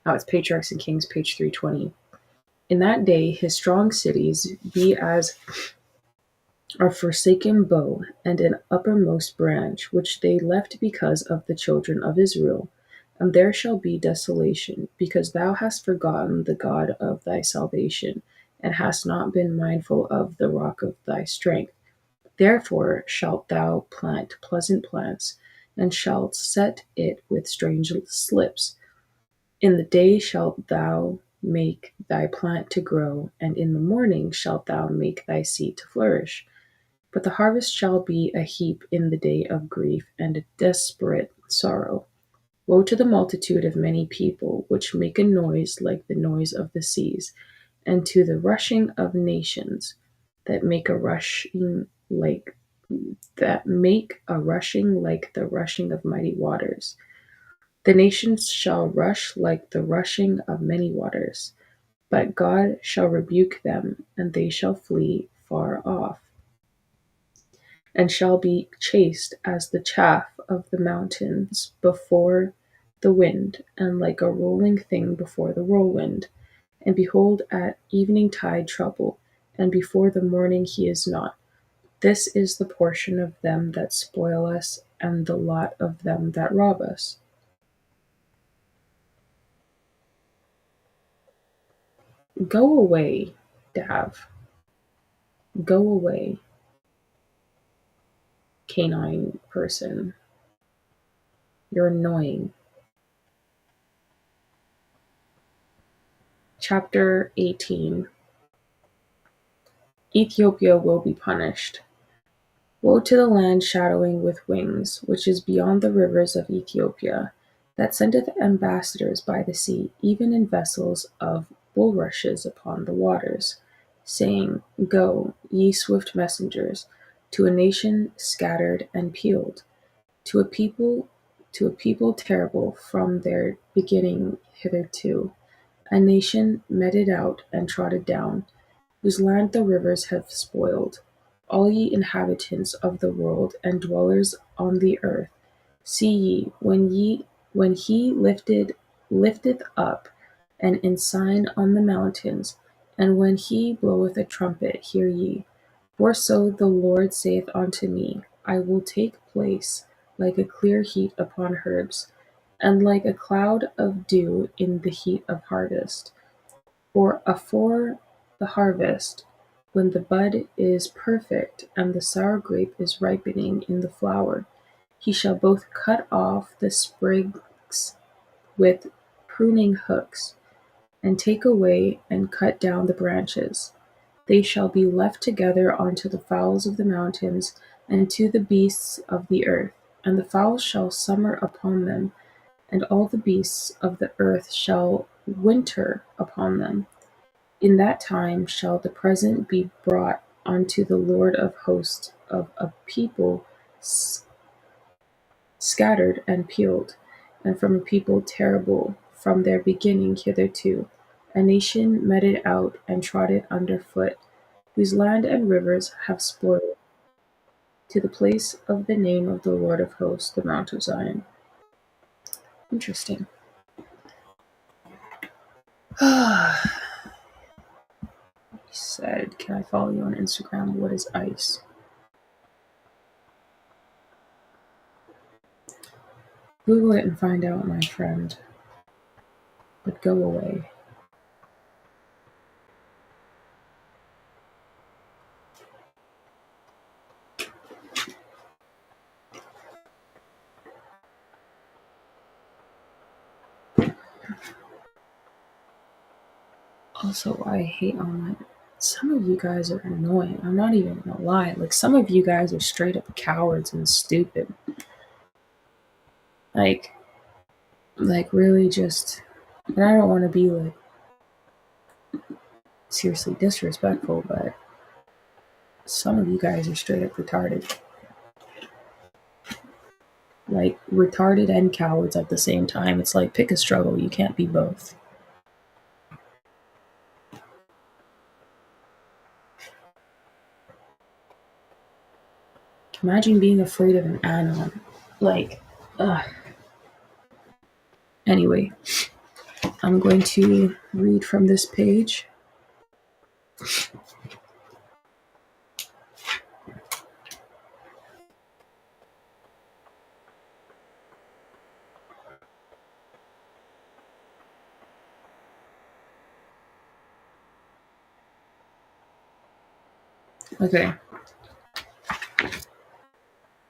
It's Patriarchs and Kings, page 320. In that day his strong cities be as a forsaken bough and an uppermost branch, which they left because of the children of Israel. And there shall be desolation, because thou hast forgotten the God of thy salvation, and hast not been mindful of the rock of thy strength. Therefore shalt thou plant pleasant plants, and shalt set it with strange slips. In the day shalt thou make thy plant to grow, and in the morning shalt thou make thy seed to flourish. But the harvest shall be a heap in the day of grief and a desperate sorrow. Woe to the multitude of many people, which make a noise like the noise of the seas, and to the rushing of nations that make a rushing like the rushing of mighty waters. The nations shall rush like the rushing of many waters, but God shall rebuke them, and they shall flee far off, and shall be chased as the chaff of the mountains before the wind, and like a rolling thing before the whirlwind. And behold, at evening tide trouble, and before the morning he is not. This is the portion of them that spoil us, and the lot of them that rob us. Go away, Dav. Go away, canine person. You're annoying. Chapter 18. Ethiopia will be punished. Woe to the land shadowing with wings, which is beyond the rivers of Ethiopia, that sendeth ambassadors by the sea, even in vessels of bulrushes upon the waters, saying, Go, ye swift messengers, to a nation scattered and peeled, to a people terrible from their beginning hitherto, a nation meted out and trodden down, whose land the rivers have spoiled. All ye inhabitants of the world and dwellers on the earth, see ye, when he lifteth up an ensign on the mountains, and when he bloweth a trumpet, hear ye. For so the Lord saith unto me, I will take place like a clear heat upon herbs, and like a cloud of dew in the heat of harvest. For afore the harvest, when the bud is perfect, and the sour grape is ripening in the flower, he shall both cut off the sprigs with pruning hooks, and take away and cut down the branches. They shall be left together unto the fowls of the mountains, and to the beasts of the earth. And the fowls shall summer upon them, and all the beasts of the earth shall winter upon them. In that time shall the present be brought unto the Lord of hosts of a people scattered and peeled, and from a people terrible from their beginning hitherto, a nation meted out and trodden under foot, whose land and rivers have spoiled, to the place of the name of the Lord of hosts, the Mount of Zion. Interesting. He said, can I follow you on Instagram? What is ICE? Google it and find out, my friend. But go away. Also, I hate online. Some of you guys are annoying. I'm not even gonna lie. Like, some of you guys are straight up cowards and stupid. Like really just. And I don't want to be, like, seriously disrespectful, but some of you guys are straight up retarded. Like, retarded and cowards at the same time. It's like, pick a struggle. You can't be both. Imagine being afraid of an anon. Like, ugh. Anyway, I'm going to read from this page. Okay.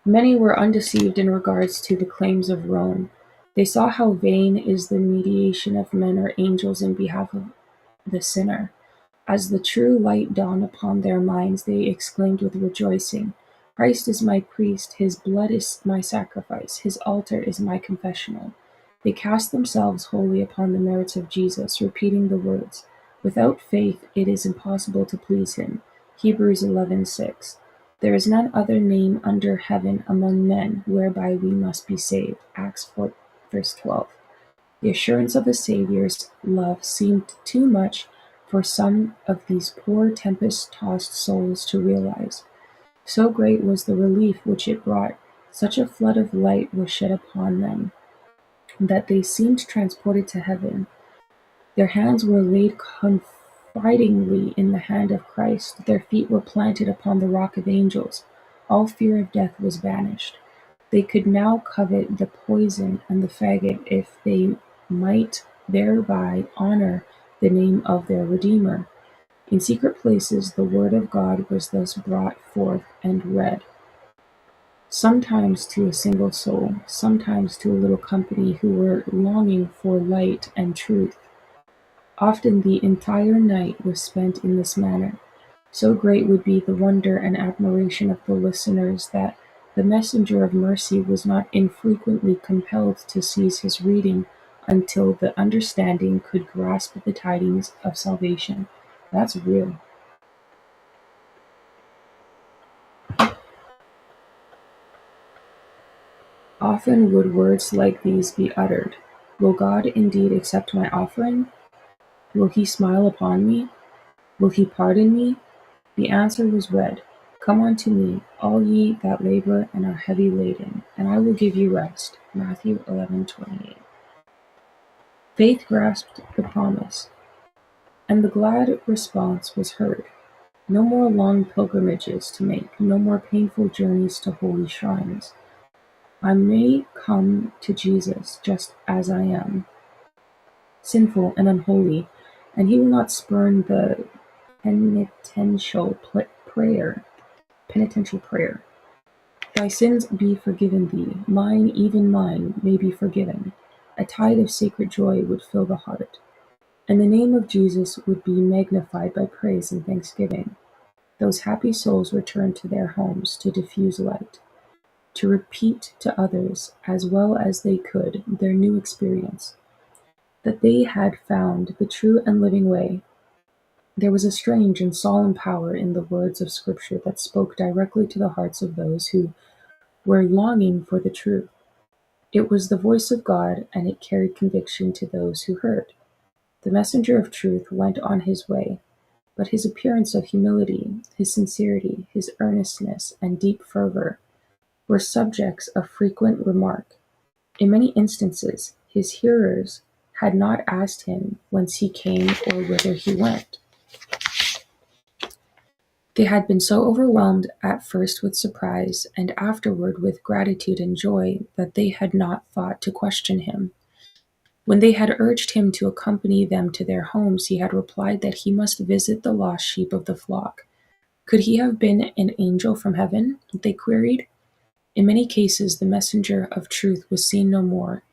Many were undeceived in regards to the claims of Rome. They saw how vain is the mediation of men or angels in behalf of the sinner. As the true light dawned upon their minds, they exclaimed with rejoicing, Christ is my priest, his blood is my sacrifice, his altar is my confessional. They cast themselves wholly upon the merits of Jesus, repeating the words, without faith it is impossible to please him. Hebrews 11:6. There is none other name under heaven among men whereby we must be saved. Acts 4, verse 12. The assurance of the Saviour's love seemed too much for some of these poor tempest-tossed souls to realize. So great was the relief which it brought, such a flood of light was shed upon them, that they seemed transported to heaven. Their hands were laid confidingly in the hand of Christ. Their feet were planted upon the rock of angels. All fear of death was banished. They could now covet the poison and the faggot if they might thereby honor the name of their Redeemer. In secret places the word of God was thus brought forth and read, sometimes to a single soul, sometimes to a little company who were longing for light and truth. Often the entire night was spent in this manner. So great would be the wonder and admiration of the listeners that the messenger of mercy was not infrequently compelled to cease his reading until the understanding could grasp the tidings of salvation. That's real. Often would words like these be uttered. Will God indeed accept my offering? Will he smile upon me? Will he pardon me? The answer was read, Come unto me, all ye that labor and are heavy laden, and I will give you rest. Matthew 11:28. Faith grasped the promise, and the glad response was heard. No more long pilgrimages to make, no more painful journeys to holy shrines. I may come to Jesus just as I am, sinful and unholy, and he will not spurn the penitential prayer. Thy sins be forgiven thee, mine, even mine, may be forgiven. A tide of sacred joy would fill the heart. and the name of Jesus would be magnified by praise and thanksgiving. Those happy souls returned to their homes to diffuse light, to repeat to others, as well as they could, their new experience, that they had found the true and living way. There was a strange and solemn power in the words of Scripture that spoke directly to the hearts of those who were longing for the truth. It was the voice of God, and it carried conviction to those who heard. The messenger of truth went on his way, but his appearance of humility, his sincerity, his earnestness, and deep fervor were subjects of frequent remark. In many instances, his hearers had not asked him whence he came or whither he went. They had been so overwhelmed at first with surprise, and afterward with gratitude and joy, that they had not thought to question him. When they had urged him to accompany them to their homes, he had replied that he must visit the lost sheep of the flock. Could he have been an angel from heaven? They queried. In many cases, the messenger of truth was seen no more.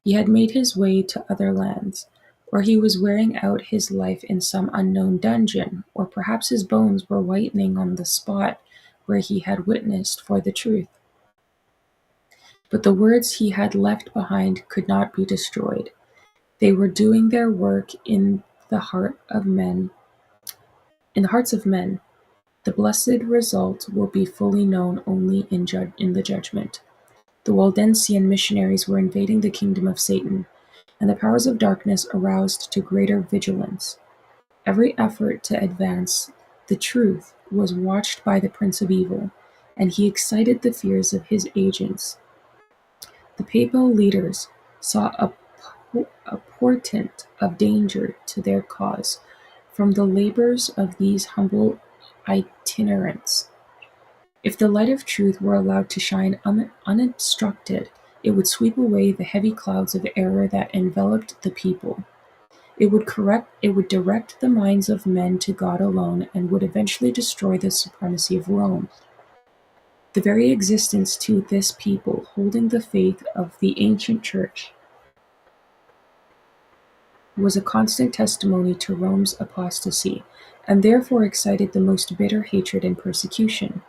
He had made his way to other lands, or he was wearing out his life in some unknown dungeon, or perhaps his bones were whitening on the spot where he had witnessed for the truth. But the words he had left behind could not be destroyed. They were doing their work in the hearts of men. The blessed result will be fully known only in the judgment. The Waldensian missionaries were invading the kingdom of Satan, and the powers of darkness aroused to greater vigilance. Every effort to advance the truth was watched by the Prince of Evil, and he excited the fears of his agents. The papal leaders saw a portent of danger to their cause from the labors of these humble itinerants. If the light of truth were allowed to shine unobstructed, it would sweep away the heavy clouds of error that enveloped the people. It would direct the minds of men to God alone, and would eventually destroy the supremacy of Rome. The very existence to this people, holding the faith of the ancient church, was a constant testimony to Rome's apostasy, and therefore excited the most bitter hatred and persecution.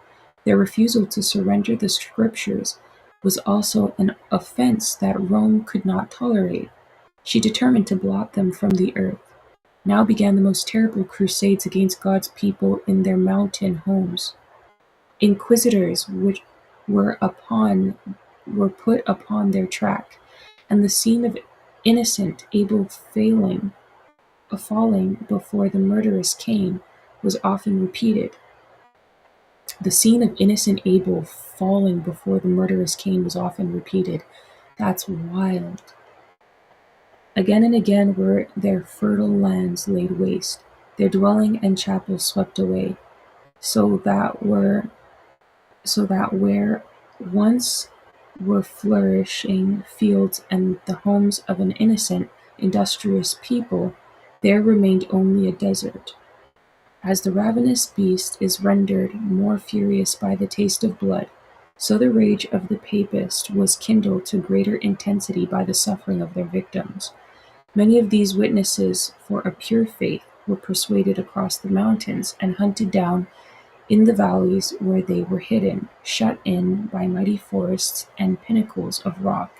Their refusal to surrender the Scriptures was also an offense that Rome could not tolerate. She determined to blot them from the earth. Now began the most terrible crusades against God's people in their mountain homes. Inquisitors which were put upon their track, and the scene of innocent Abel falling before the murderous Cain was often repeated. The scene of innocent Abel falling before the murderous Cain was often repeated. That's wild. Again and again were their fertile lands laid waste, their dwelling and chapels swept away, so that where once were flourishing fields and the homes of an innocent, industrious people, there remained only a desert. As the ravenous beast is rendered more furious by the taste of blood, so the rage of the Papist was kindled to greater intensity by the suffering of their victims. Many of these witnesses for a pure faith were persuaded across the mountains and hunted down in the valleys where they were hidden, shut in by mighty forests and pinnacles of rock.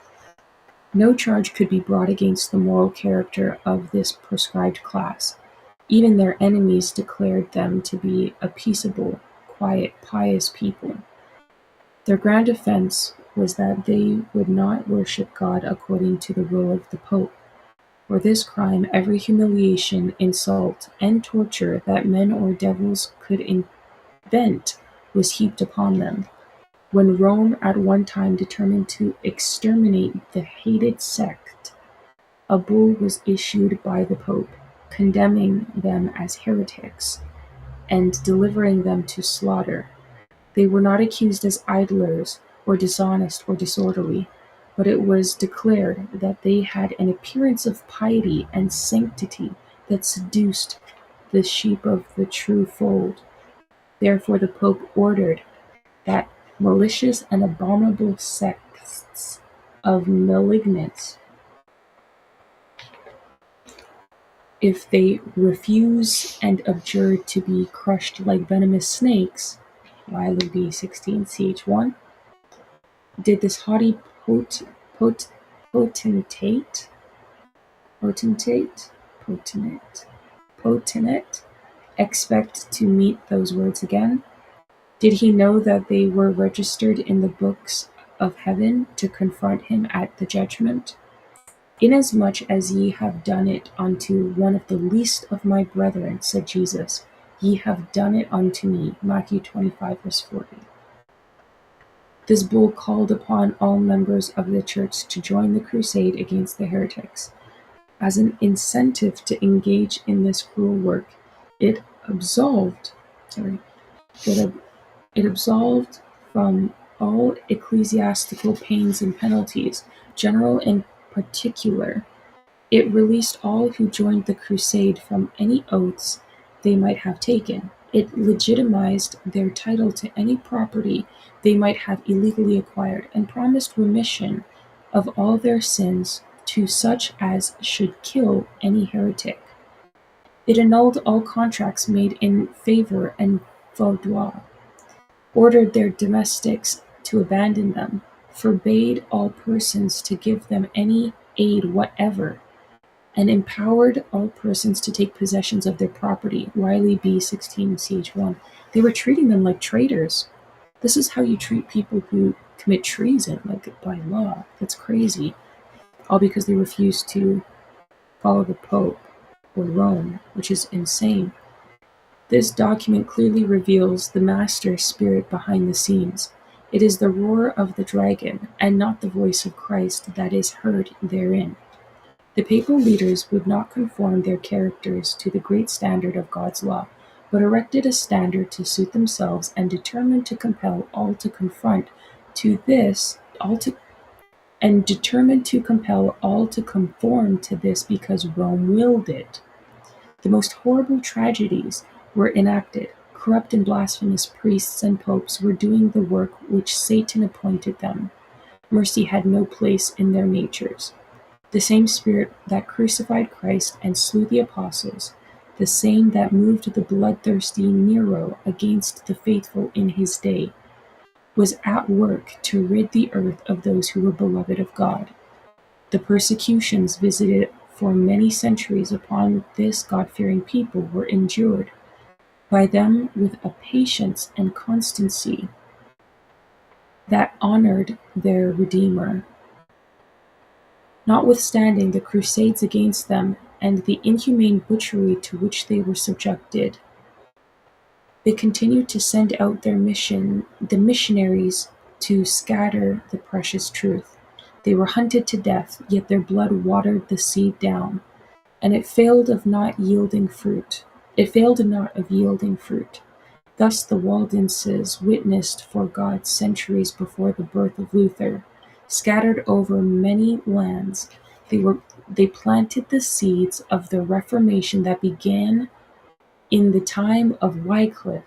No charge could be brought against the moral character of this proscribed class. Even their enemies declared them to be a peaceable, quiet, pious people. Their grand offense was that they would not worship God according to the rule of the Pope. For this crime, every humiliation, insult, and torture that men or devils could invent was heaped upon them. When Rome at one time determined to exterminate the hated sect, a bull was issued by the Pope, condemning them as heretics and delivering them to slaughter. They were not accused as idlers or dishonest or disorderly, but it was declared that they had an appearance of piety and sanctity that seduced the sheep of the true fold. Therefore the Pope ordered that malicious and abominable sects of malignants If they refuse and abjure to be crushed like venomous snakes, Wiley B16CH1, did this haughty potentate expect to meet those words again? Did he know that they were registered in the books of heaven to confront him at the judgment? Inasmuch as ye have done it unto one of the least of my brethren, said Jesus, ye have done it unto me. Matthew 25, verse 40. This bull called upon all members of the church to join the crusade against the heretics. As an incentive to engage in this cruel work, it absolved from all ecclesiastical pains and penalties, general and particular. It released all who joined the crusade from any oaths they might have taken. It legitimized their title to any property they might have illegally acquired, and promised remission of all their sins to such as should kill any heretic. It annulled all contracts made in favor and vaudois, ordered their domestics to abandon them, forbade all persons to give them any aid whatever, and empowered all persons to take possessions of their property. Wiley B16CH1. They were treating them like traitors. This is how you treat people who commit treason, like by law. That's crazy. All because they refuse to follow the Pope or Rome, which is insane. This document clearly reveals the master spirit behind the scenes. It is the roar of the dragon, and not the voice of Christ, that is heard therein. The papal leaders would not conform their characters to the great standard of God's law, but erected a standard to suit themselves, and determined to compel all to conform to this because Rome willed it. The most horrible tragedies were enacted. Corrupt and blasphemous priests and popes were doing the work which Satan appointed them. Mercy had no place in their natures. The same spirit that crucified Christ and slew the apostles, the same that moved the bloodthirsty Nero against the faithful in his day, was at work to rid the earth of those who were beloved of God. The persecutions visited for many centuries upon this God-fearing people were endured by them with a patience and constancy that honored their Redeemer. Notwithstanding the crusades against them and the inhumane butchery to which they were subjected, they continued to send out the missionaries to scatter the precious truth. They were hunted to death, yet their blood watered the seed down, and it failed not of yielding fruit. Thus the Waldenses witnessed for God centuries before the birth of Luther. Scattered over many lands, they planted the seeds of the Reformation that began in the time of Wycliffe,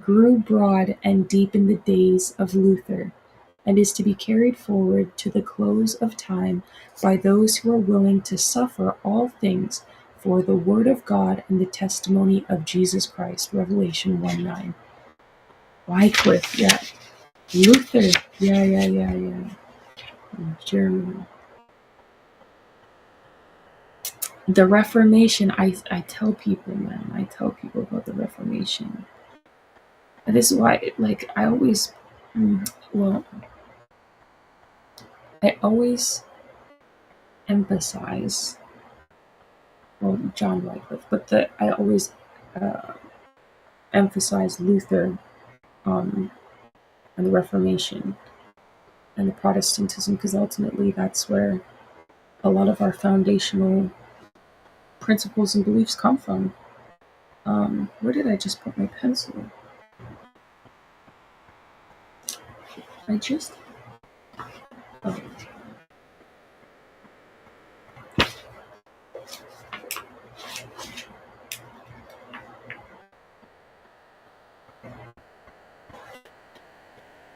grew broad and deep in the days of Luther, and is to be carried forward to the close of time by those who are willing to suffer all things for the word of God and the testimony of Jesus Christ. Revelation 1:9. Wycliffe, yeah. Luther, yeah. Germany. The Reformation, I tell people, man, I tell people about the Reformation. And this is why, like, I always emphasize, John Wycliffe, but I always emphasize Luther and the Reformation and the Protestantism, because ultimately that's where a lot of our foundational principles and beliefs come from. Where did I just put my pencil?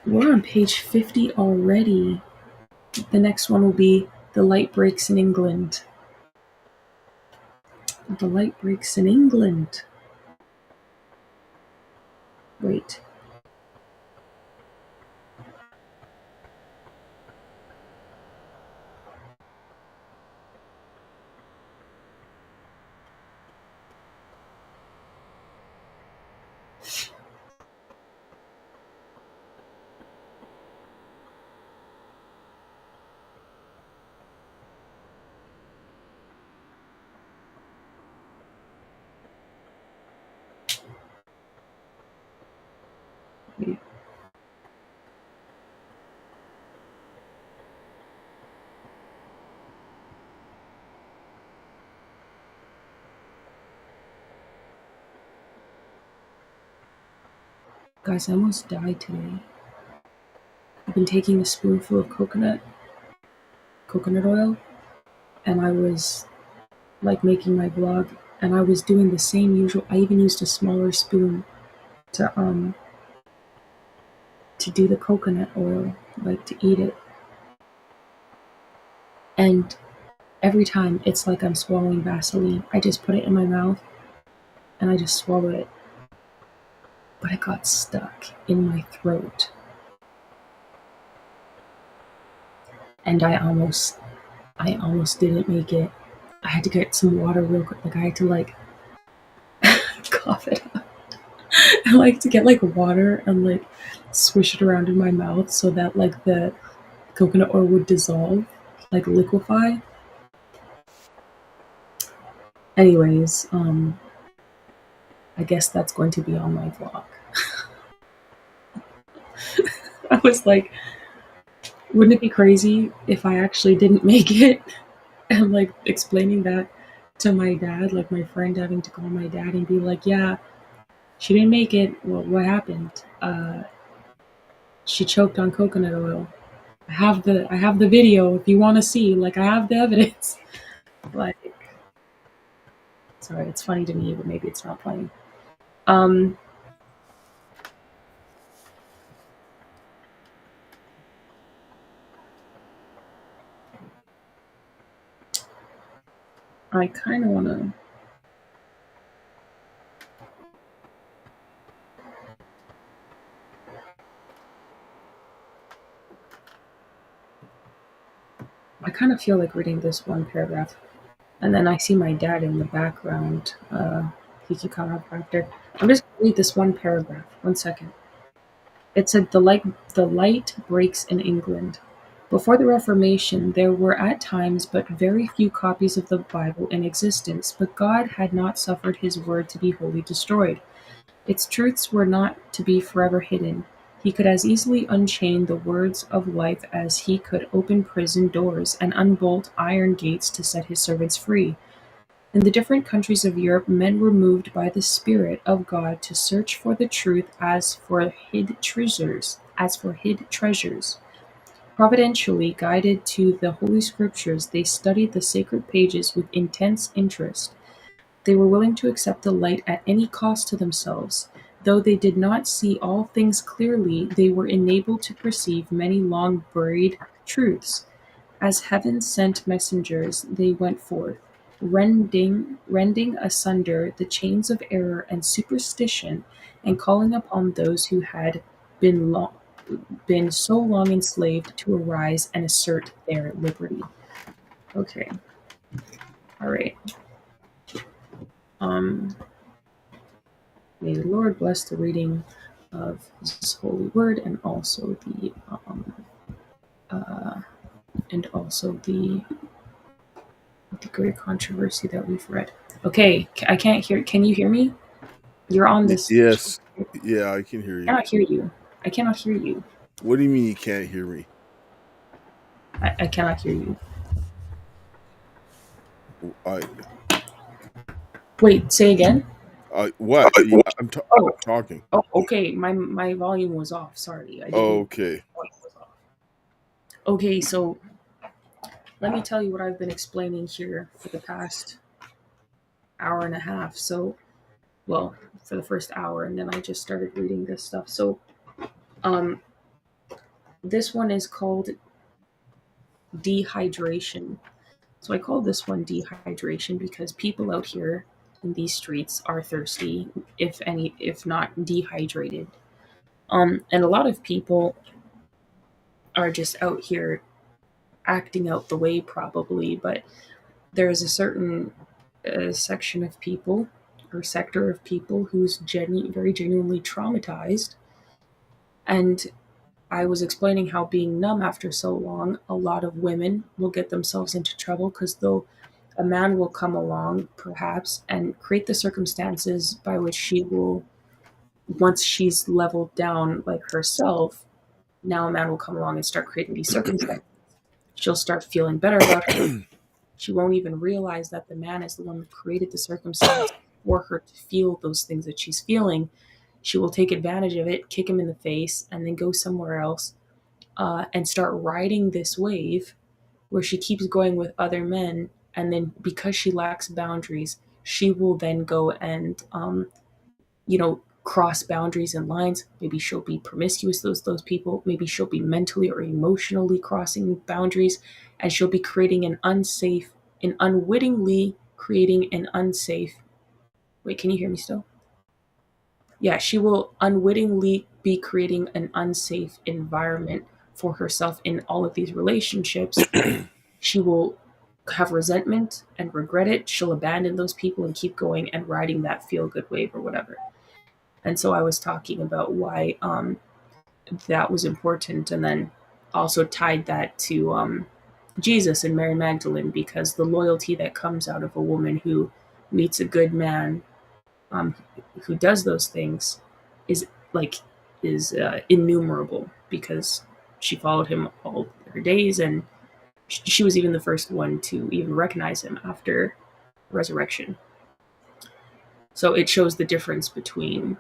We're on page 50 already. The next one will be The Light Breaks in England. The light breaks in England. Wait. Wait. Guys, I almost died today. I've been taking a spoonful of coconut oil, and I was like making my vlog, and I was doing the same usual. I even used a smaller spoon to do the coconut oil, like to eat it. And every time it's like I'm swallowing Vaseline. I just put it in my mouth and I just swallow it. But it got stuck in my throat. And I almost didn't make it. I had to get some water real quick. Like I had to like cough it up. I like to get like water and like swish it around in my mouth so that like the coconut oil would dissolve, like liquefy. Anyways, I guess that's going to be on my vlog. I was like, wouldn't it be crazy if I actually didn't make it? And like explaining that to my dad, like my friend having to call my dad and be like, yeah, she didn't make it. Well, what happened? She choked on coconut oil. I have the video if you want to see. Like I have the evidence. Like, sorry, it's funny to me, but maybe it's not funny. I kind of want to. I kind of feel like reading this one paragraph, and then I see my dad in the background. He can come up right there. I'm just gonna read this one paragraph. 1 second. It said the light breaks in England. Before the Reformation, there were at times but very few copies of the Bible in existence, but God had not suffered his word to be wholly destroyed. Its truths were not to be forever hidden. He could as easily unchain the words of life as he could open prison doors and unbolt iron gates to set his servants free. In the different countries of Europe, men were moved by the Spirit of God to search for the truth as for hid treasures. Providentially guided to the Holy Scriptures, they studied the sacred pages with intense interest. They were willing to accept the light at any cost to themselves. Though they did not see all things clearly, they were enabled to perceive many long buried truths. As heaven sent messengers, they went forth, rending asunder the chains of error and superstition, and calling upon those who had been been so long enslaved to arise and assert their liberty. Okay. All right. May the Lord bless the reading of His holy word, and also the great controversy that we've read. Okay, I can't hear. Can you hear me? You're on this. Yes. Yeah, I can hear you. I cannot hear you. I cannot hear you. What do you mean you can't hear me? I cannot hear you. Wait, say again. What? Yeah, I'm talking. Oh, okay. My volume was off. Sorry, I didn't. Okay. Okay, so let me tell you what I've been explaining here for the past hour and a half. So, well, for the first hour, and then I just started reading this stuff. So, this one is called Dehydration. So I call this one dehydration because people out here in these streets are thirsty, if not dehydrated. And a lot of people are just out here acting out the way, probably, but there is a certain section of people or sector of people who's very genuinely traumatized. And I was explaining how being numb after so long, a lot of women will get themselves into trouble because though a man will come along, perhaps, and create the circumstances by which she will, once she's leveled down like herself, now a man will come along and start creating these circumstances. She'll start feeling better about her. She won't even realize that the man is the one that created the circumstance for her to feel those things that she's feeling. She will take advantage of it, kick him in the face, and then go somewhere else and start riding this wave where she keeps going with other men. And then because she lacks boundaries, she will then go and, cross boundaries and lines. Maybe she'll be promiscuous with those people. Maybe she'll be mentally or emotionally crossing boundaries, and she'll be creating an unsafe, and unwittingly creating an unsafe. Wait, can you hear me still? Yeah, she will unwittingly be creating an unsafe environment for herself in all of these relationships. She will have resentment and regret it. She'll abandon those people and keep going and riding that feel good wave or whatever. And so I was talking about why that was important, and then also tied that to Jesus and Mary Magdalene, because the loyalty that comes out of a woman who meets a good man um, who does those things is like is innumerable, because she followed him all her days, and she was even the first one to even recognize him after resurrection. So it shows the difference between,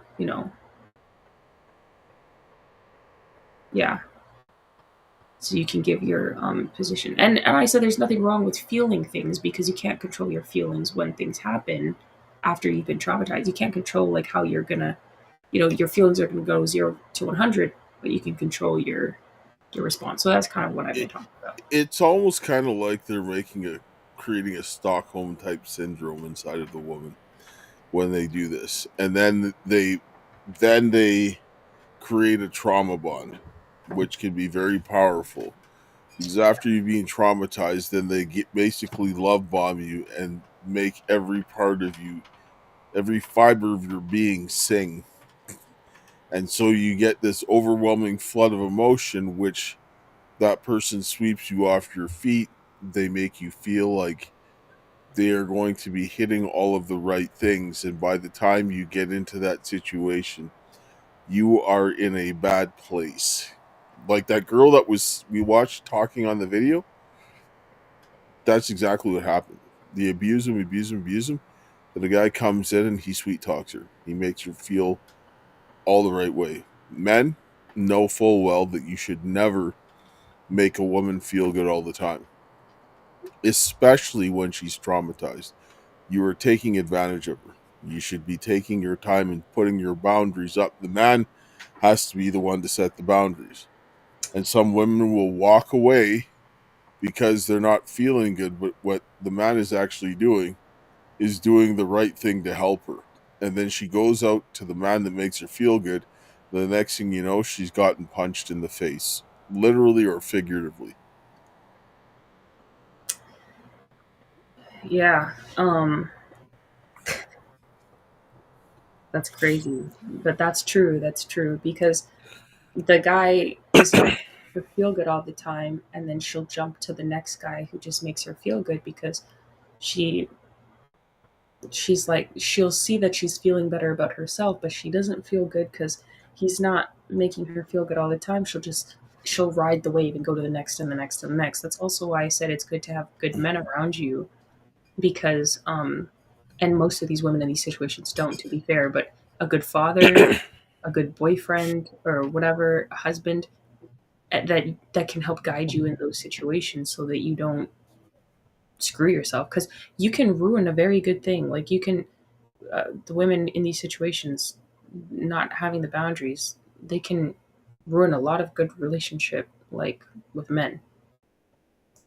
yeah. So you can give your position, and I said there's nothing wrong with feeling things, because you can't control your feelings when things happen after you've been traumatized. You can't control like how you're gonna, your feelings are gonna go 0 to 100, but you can control your response. So that's kind of what I've been It, talking about. it's almost kind of like they're creating a Stockholm type syndrome inside of the woman when they do this, and then they create a trauma bond, which can be very powerful. Because after you've been traumatized, then they basically love bomb you and make every part of you, every fiber of your being sing. And so you get this overwhelming flood of emotion, which that person sweeps you off your feet. They make you feel like they are going to be hitting all of the right things. And by the time you get into that situation, you are in a bad place. Like that girl that we watched talking on the video, that's exactly what happened. They abuse him, abuse him, abuse him. But the guy comes in and he sweet talks her. He makes her feel all the right way. Men know full well that you should never make a woman feel good all the time, especially when she's traumatized. You are taking advantage of her. You should be taking your time and putting your boundaries up. The man has to be the one to set the boundaries. And some women will walk away because they're not feeling good, but what the man is actually doing is doing the right thing to help her. And then she goes out to the man that makes her feel good. The next thing you know, she's gotten punched in the face, literally or figuratively. Yeah, that's crazy, but that's true. That's true, because the guy is trying to make her feel good all the time, and then she'll jump to the next guy who just makes her feel good because she she's like, she'll see that she's feeling better about herself, but she doesn't feel good because he's not making her feel good all the time. She'll ride the wave and go to the next and the next and the next. That's also why I said it's good to have good men around you, because and most of these women in these situations don't, to be fair, but a good father, a good boyfriend, or whatever, a husband, that can help guide you in those situations so that you don't screw yourself, because you can ruin a very good thing. Like you can, the women in these situations not having the boundaries, they can ruin a lot of good relationship, like with men.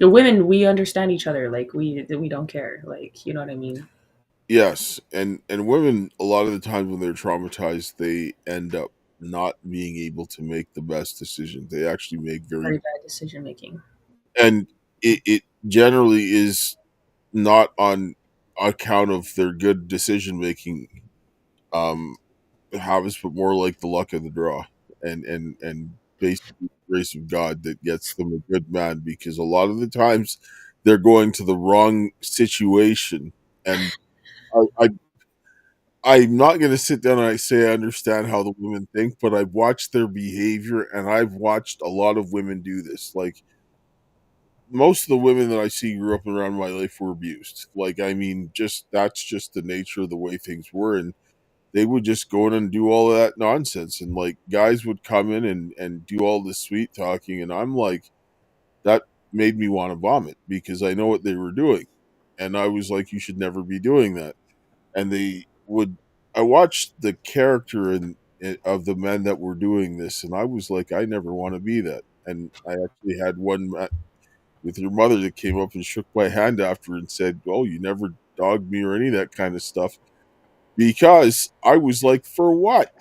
The women, we understand each other. Like we don't care. Like you know what I mean? Yes, and women a lot of the times when they're traumatized, they end up not being able to make the best decisions. They actually make Very very bad decision making. and it generally is not on account of their good decision making um habits, but more like the luck of the draw and basically the grace of God that gets them a good man because a lot of the times they're going to the wrong situation and I I'm not going to sit down and I say I understand how the women think, but I've watched their behavior and I've watched a lot of women do this. Like most of the women that I see grew up around my life were abused. Like I mean, just that's just the nature of the way things were, and they would just go in and do all of that nonsense, and like guys would come in and do all this sweet talking, and I'm like, that made me want to vomit because I know what they were doing, and I was like, you should never be doing that, and they would. I watched the character of the men that were doing this, and I was like, I never want to be that. And I actually had one with your mother that came up and shook my hand after and said, "Oh, you never dogged me or any of that kind of stuff." Because I was like, "For what?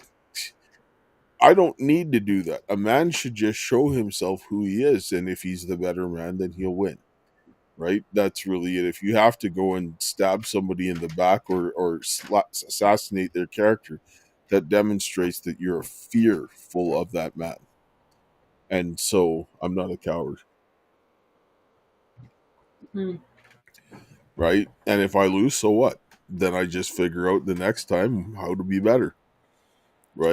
I don't need to do that. A man should just show himself who he is, and if he's the better man, then he'll win." Right? That's really it. If you have to go and stab somebody in the back or assassinate their character, that demonstrates that you're fearful of that man. And so I'm not a coward. Hmm. Right? And if I lose, so what? Then I just figure out the next time how to be better.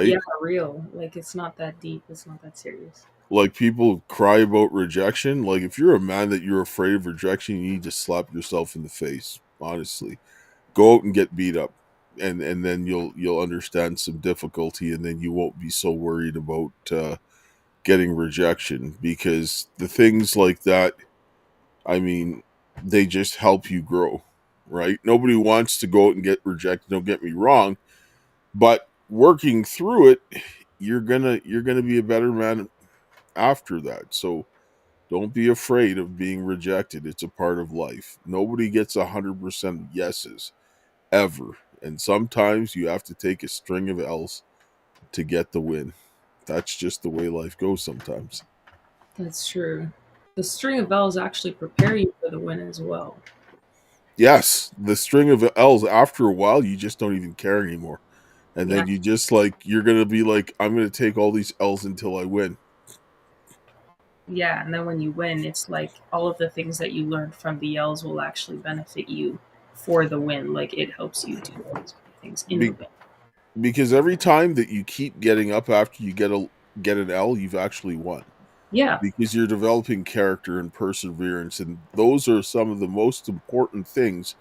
Yeah, Right? real. Like it's not that deep. It's not that serious. Like people cry about rejection. Like if you're a man that you're afraid of rejection, you need to slap yourself in the face. Honestly, go out and get beat up, and then you'll understand some difficulty, and then you won't be so worried about getting rejection because the things like that. I mean, they just help you grow, right? Nobody wants to go out and get rejected. Don't get me wrong, but working through it, you're gonna be a better man after that. So don't be afraid of being rejected. It's a part of life. Nobody gets 100% yeses ever. And sometimes you have to take a string of L's to get the win. That's just the way life goes sometimes. That's true. The string of bells actually prepare you for the win as well. Yes, the string of L's after a while, you just don't even care anymore. And Yeah, then you just like, you're going to be like, I'm going to take all these L's until I win. yeah. And then when you win, it's like all of the things that you learned from the yells will actually benefit you for the win. Like it helps you do all these things in the Be- win. because every time that you keep getting up after you get an L, you've actually won. Yeah, Because you're developing character and perseverance, and those are some of the most important things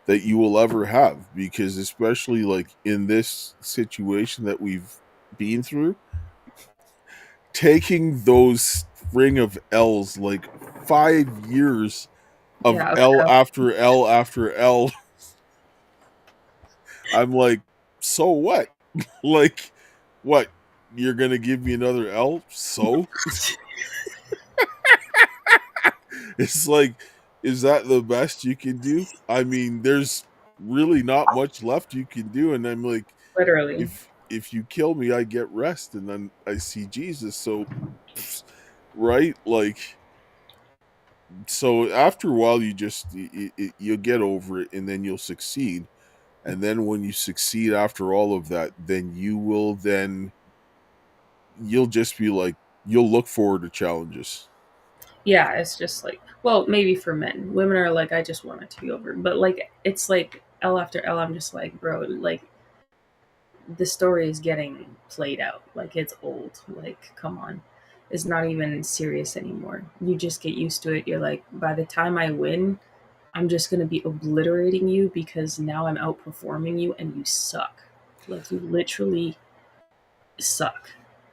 that you will ever have, because especially like in this situation that we've been through, taking those string of L's, like 5 years of yeah. L after L after L, I'm like, so what? Like, what, you're gonna give me another L? So it's like, is that the best you can do? I mean, there's really not much left you can do. And I'm like, Literally. if you kill me, I get rest and then I see Jesus. So right? Like, so after a while you just you'll get over it and then you'll succeed. And then when you succeed after all of that, then you'll just be like, you'll look forward to challenges. Yeah, it's just like, well, maybe for men. Women are like, I just want it to be over. But like, it's like L after L. I'm just like, bro, like the story is getting played out. Like it's old. Like, come on. It's not even serious anymore. You just get used to it. You're like, by the time I win, I'm just gonna be obliterating you because now I'm outperforming you and you suck. Like you literally suck.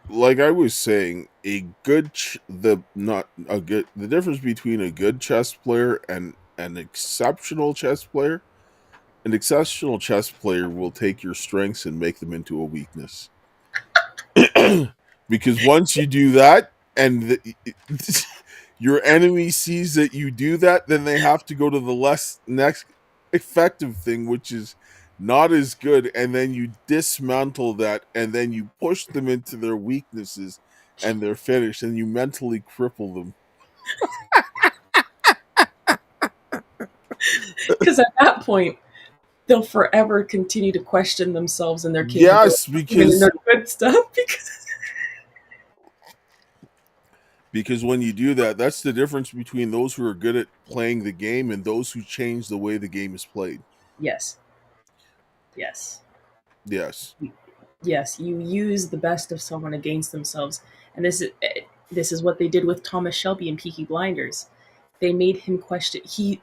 Like I was saying, a good the not a good the difference between a good chess player and an exceptional chess player. An exceptional chess player will take your strengths and make them into a weakness. Because once you do that, and your enemy sees that you do that, then they have to go to the less next effective thing, which is not as good, and then you dismantle that, and then you push them into their weaknesses, and they're finished, and you mentally cripple them. Because at that point, they'll forever continue to question themselves and their capabilities, Yes, even in because their good stuff. because when you do that, that's the difference between those who are good at playing the game and those who change the way the game is played. Yes, yes, Yes. yes. You use the best of someone against themselves, and this is what they did with Thomas Shelby in Peaky Blinders. They made him question. He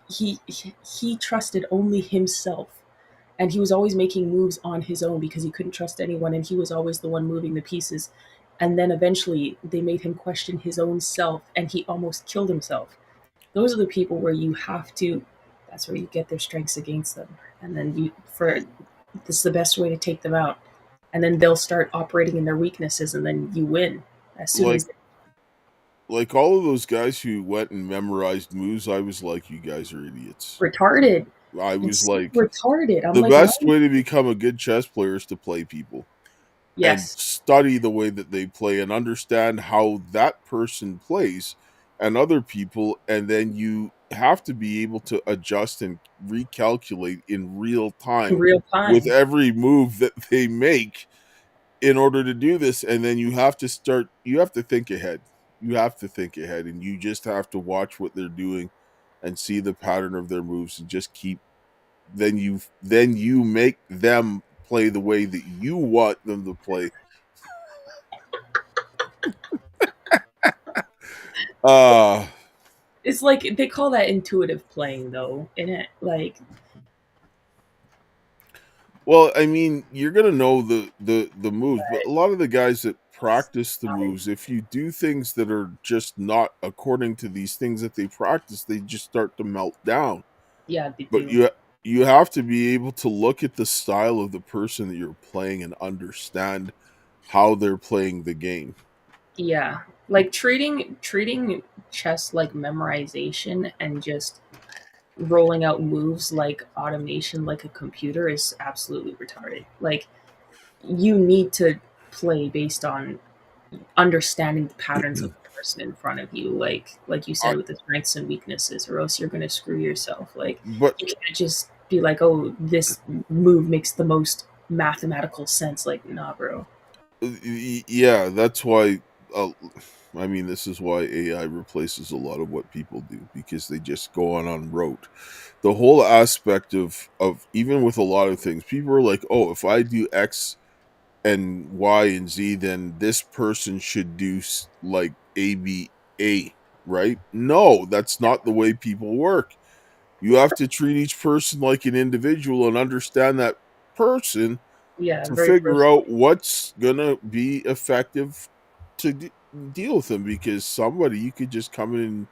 trusted only himself, and he was always making moves on his own because he couldn't trust anyone, and he was always the one moving the pieces. And then eventually, they made him question his own self, and he almost killed himself. Those are the people where you have to. That's where you get their strengths against them, and then you for this is the best way to take them out. And then they'll start operating in their weaknesses, and then you win as soon Like as like all of those guys who went and memorized moves, I was like, you guys are idiots. retarded. I was It's so like, retarded. I'm the like, why? best way to become a good chess player is to play people and Yes, study the way that they play and understand how that person plays and other people, and then you have to be able to adjust and recalculate in real in time real with time. every move that they make in order to do this. And then you have to think ahead. You have to think ahead, and you just have to watch what they're doing and see the pattern of their moves and just keep then you make them play the way that you want them to play. uh It's like they call that intuitive playing, though, in it. Like, well, I mean, you're gonna know the moves, but a lot of the guys that it's practice the not. moves, if you do things that are just not according to these things that they practice, they just start to melt down. Yeah, they But do. you have to be able to look at the style of the person that you're playing and understand how they're playing the game. Yeah, like treating chess like memorization and just rolling out moves like automation, like a computer, is absolutely retarded. Like, you need to play based on understanding the patterns of the person in front of you, like you I, said, with the strengths and weaknesses, or else you're gonna screw yourself. Like, but you can't just be like, oh, this move makes the most mathematical sense. Like, nah, bro. yeah, that's why. I mean, this is why AI replaces a lot of what people do because they just go on rote. The whole aspect of even with a lot of things, people are like, "Oh, if I do X and Y and Z, then this person should do like ABA, right?" No, that's not the way people work. You have to treat each person like an individual and understand that person Yeah, to very figure personal. out what's gonna be effective to deal with them. Because somebody you could just come in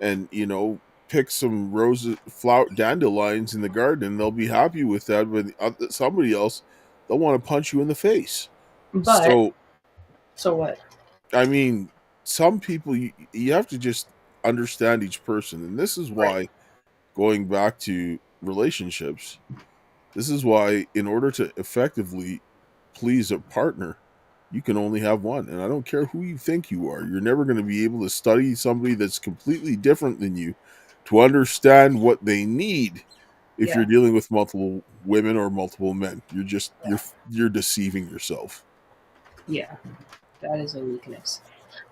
and pick some roses, flower, dandelions in the garden, and they'll be happy with that. But somebody else, they'll want to punch you in the face. But So so what? I mean, some people you have to just understand each person, and this is Right. why going back to relationships, this is why, in order to effectively please a partner, you can only have one. And I don't care who you think you are, you're never going to be able to study somebody that's completely different than you to understand what they need if you're Yeah. dealing with multiple women or multiple men. You're deceiving yourself. Yeah. That is a weakness.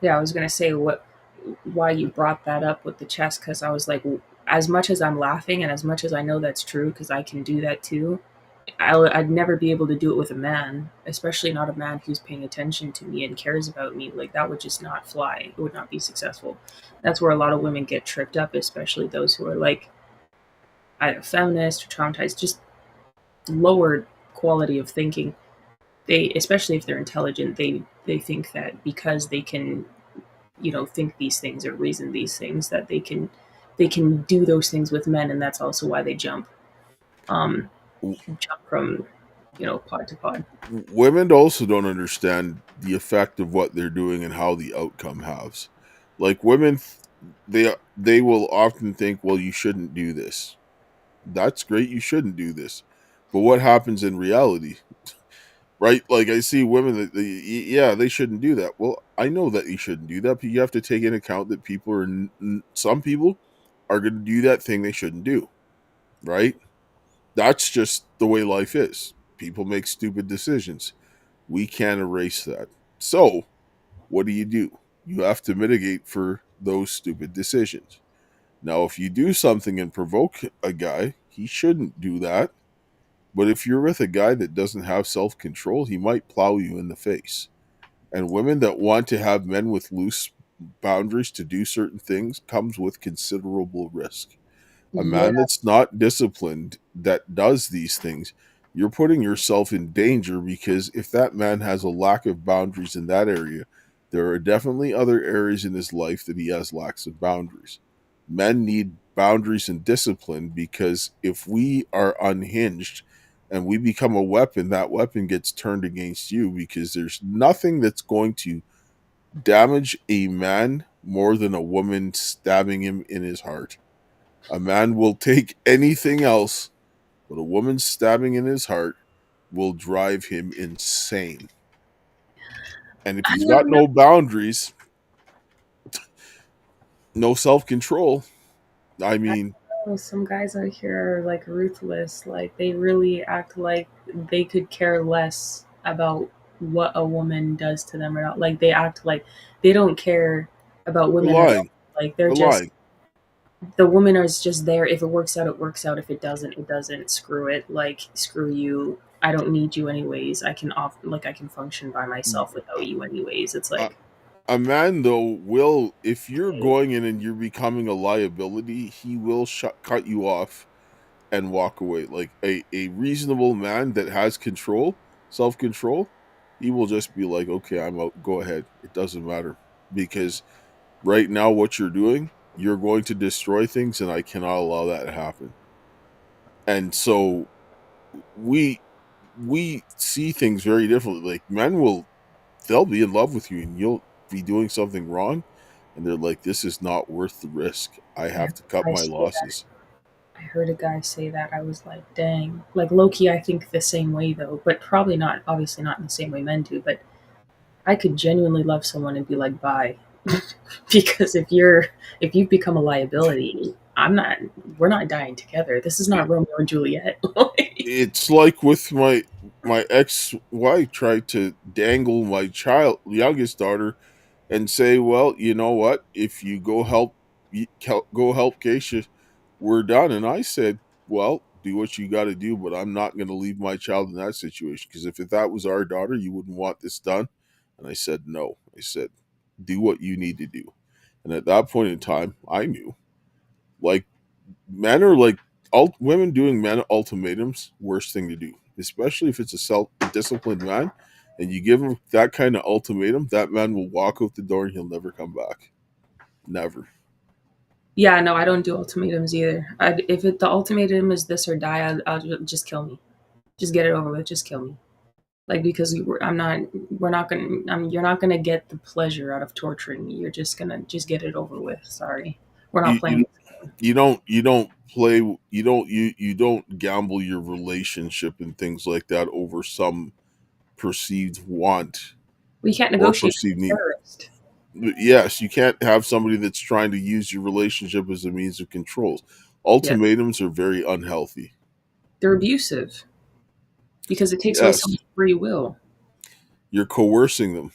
Yeah, I was gonna say why you brought that up with the chess, because I was like, as much as I'm laughing and as much as I know that's true, because I can do that too. I'd never be able to do it with a man, especially not a man who's paying attention to me and cares about me. Like, that would just not fly. It would not be successful. That's where a lot of women get tripped up, especially those who are like either feminist or traumatized, just lower quality of thinking. They, especially if they're intelligent, they think that because they can, think these things or reason these things, that they can do those things with men, and that's also why they um jump from pod to pod. Women also don't understand the effect of what they're doing and how the outcome has. Like women They will often think, well, you shouldn't do this. That's great, you shouldn't do this. But what happens in reality? Right? Like I see women that yeah, they shouldn't do that. Well, I know that you shouldn't do that, but you have to take into account that people are some people are going to do that thing they shouldn't do, right? That's just the way life is. People make stupid decisions. We can't erase that. So, what do? You have to mitigate for those stupid decisions. Now, if you do something and provoke a guy, he shouldn't do that. But if you're with a guy that doesn't have self control, he might plow you in the face. And women that want to have men with loose boundaries to do certain things comes with considerable risk. A Yeah. man that's not disciplined that does these things, you're putting yourself in danger because if that man has a lack of boundaries in that area, there are definitely other areas in his life that he has lacks of boundaries. Men need boundaries and discipline because if we are unhinged and we become a weapon, that weapon gets turned against you because there's nothing that's going to damage a man more than a woman stabbing him in his heart. A man will take anything else, but a woman stabbing in his heart will drive him insane. And if I he's got don't no boundaries, no self control, I mean, know. Some guys out here are like ruthless. Like they really act like they could care less about what a woman does to them or not. Like they act like they don't care about they're women at all. lying. Like they're They're just lying. the woman is just there. If it works out, it works out. If it doesn't, it doesn't. Screw it. Like screw you. I don't need you anyways. I can function by myself without you anyways. It's A, like a man, though, will, if you're going in and you're becoming a liability, he will cut you off and walk away. Like a reasonable man that has control, self control, he will just be like, okay, I'm out. Go ahead. It doesn't matter. Because right now, what you're doing, you're going to destroy things, and I cannot allow that to happen. And so we we see things very differently. Like men will, they'll be in love with you, and you'll be doing something wrong, and they're like, this is not worth the risk. I yeah, have to cut I my say that. losses. I heard a guy say that. I was like, dang. Like Loki, I think the same way though, but probably not. Obviously, not in the same way men do. But I could genuinely love someone and be like, bye, because if you've become a liability, I'm not. We're not dying together. This is not Romeo and Juliet. It's like with my ex-wife tried to dangle my child youngest daughter and say, well, you know what, if you go help Kaysha, we're done. And I said, well, do what you got to do, but I'm not going to leave my child in that situation, because if that was our daughter, you wouldn't want this done. And I said, no. I said, do what you need to do. And at that point in time, I knew, like, men are like, women doing men ultimatums, worst thing to do, especially if it's a self-disciplined man, and you give him that kind of ultimatum, that man will walk out the door and he'll never come back. Never. Yeah, no, I don't do ultimatums either. If the ultimatum is this or die, just kill me. Just get it over with. Just kill me. Like because I'm not. We're not gonna. You're not gonna get the pleasure out of torturing me. You're just gonna just get it over with. Sorry, we're not you playing. you, you don't play, you don't gamble your relationship and things like that over some perceived want We can't or negotiate perceived with a need. terrorist. Yes, you can't have somebody that's trying to use your relationship as a means of control. Yeah, Ultimatums are very unhealthy. they're abusive because it takes away Yes, someone's free will. you're coercing them.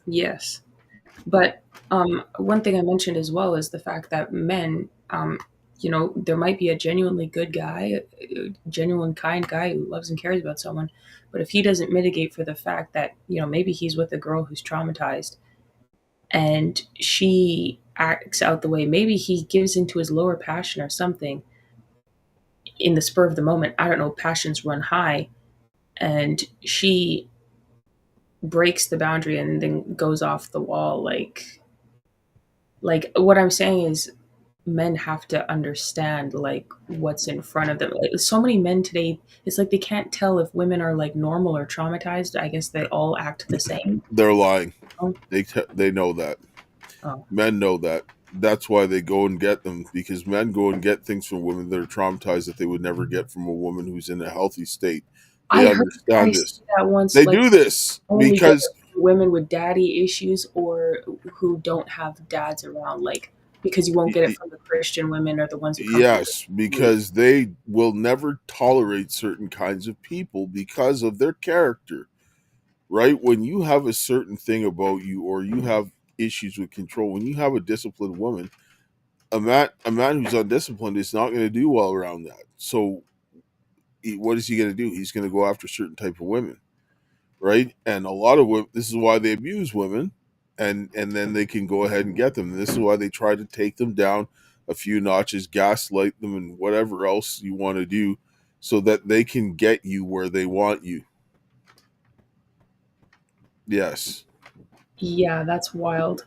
Yes, but one thing I mentioned as well is the fact that men, there might be a genuinely good guy, a genuine kind guy who loves and cares about someone, but if he doesn't mitigate for the fact that maybe he's with a girl who's traumatized and she acts out the way, maybe he gives into his lower passion or something in the spur of the moment. I don't know, passions run high, and she breaks the boundary and then goes off the wall. Like what I'm saying is men have to understand like what's in front of them. Like, so many men today, it's like they can't tell if women are like normal or traumatized. I guess they all act the same. They're lying. Oh, They know that. oh. Men know that. That's why they go and get them, because men go and get things from women that are traumatized that they would never get from a woman who's in a healthy state. They I heard a guy understand say this. that once, They like do this only get because it from women with daddy issues or who don't have dads around, like because you won't get it from the Christian women or the ones who come from yes, Christian families. because they will never tolerate certain kinds of people because of their character. Right? When you have a certain thing about you, or you have issues with control, when you have a disciplined woman, a man who's undisciplined is not going to do well around that. So what is he going to do? He's going to go after certain type of women, right? And a lot of women, this is why they abuse women, and then they can go ahead and get them. And this is why they try to take them down a few notches, gaslight them, and whatever else you want to do, so that they can get you where they want you. Yes. Yeah, that's wild.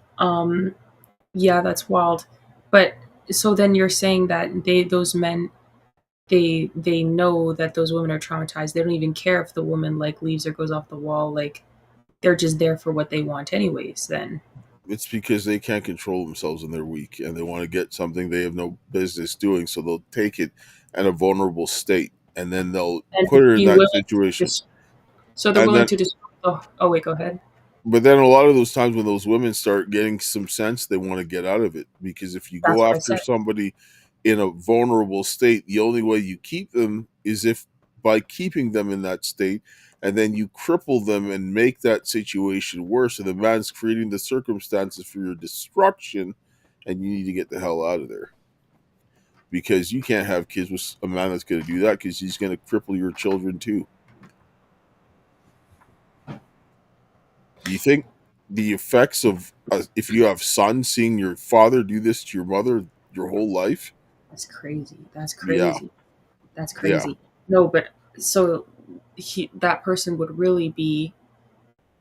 Yeah, that's wild. But so then you're saying that those men, they know that those women are traumatized. They don't even care if the woman like leaves or goes off the wall. Like they're just there for what they want anyways then. It's because they can't control themselves and they're weak, and they want to get something they have no business doing, so they'll take it in a vulnerable state, and then they'll And put her in be that willing to situation. so they're And willing then to destroy. Oh wait, go ahead. but then a lot of those times when those women start getting some sense, they want to get out of it, because if you That's go what I after said. somebody in a vulnerable state, the only way you keep them is if by keeping them in that state, and then you cripple them and make that situation worse, and the man's creating the circumstances for your destruction, and you need to get the hell out of there, because you can't have kids with a man that's going to do that, because he's going to cripple your children too. Do you think the effects of if you have sons seeing your father do this to your mother your whole life? That's crazy. That's Yeah, crazy. That's yeah. crazy. No, but so that person would really be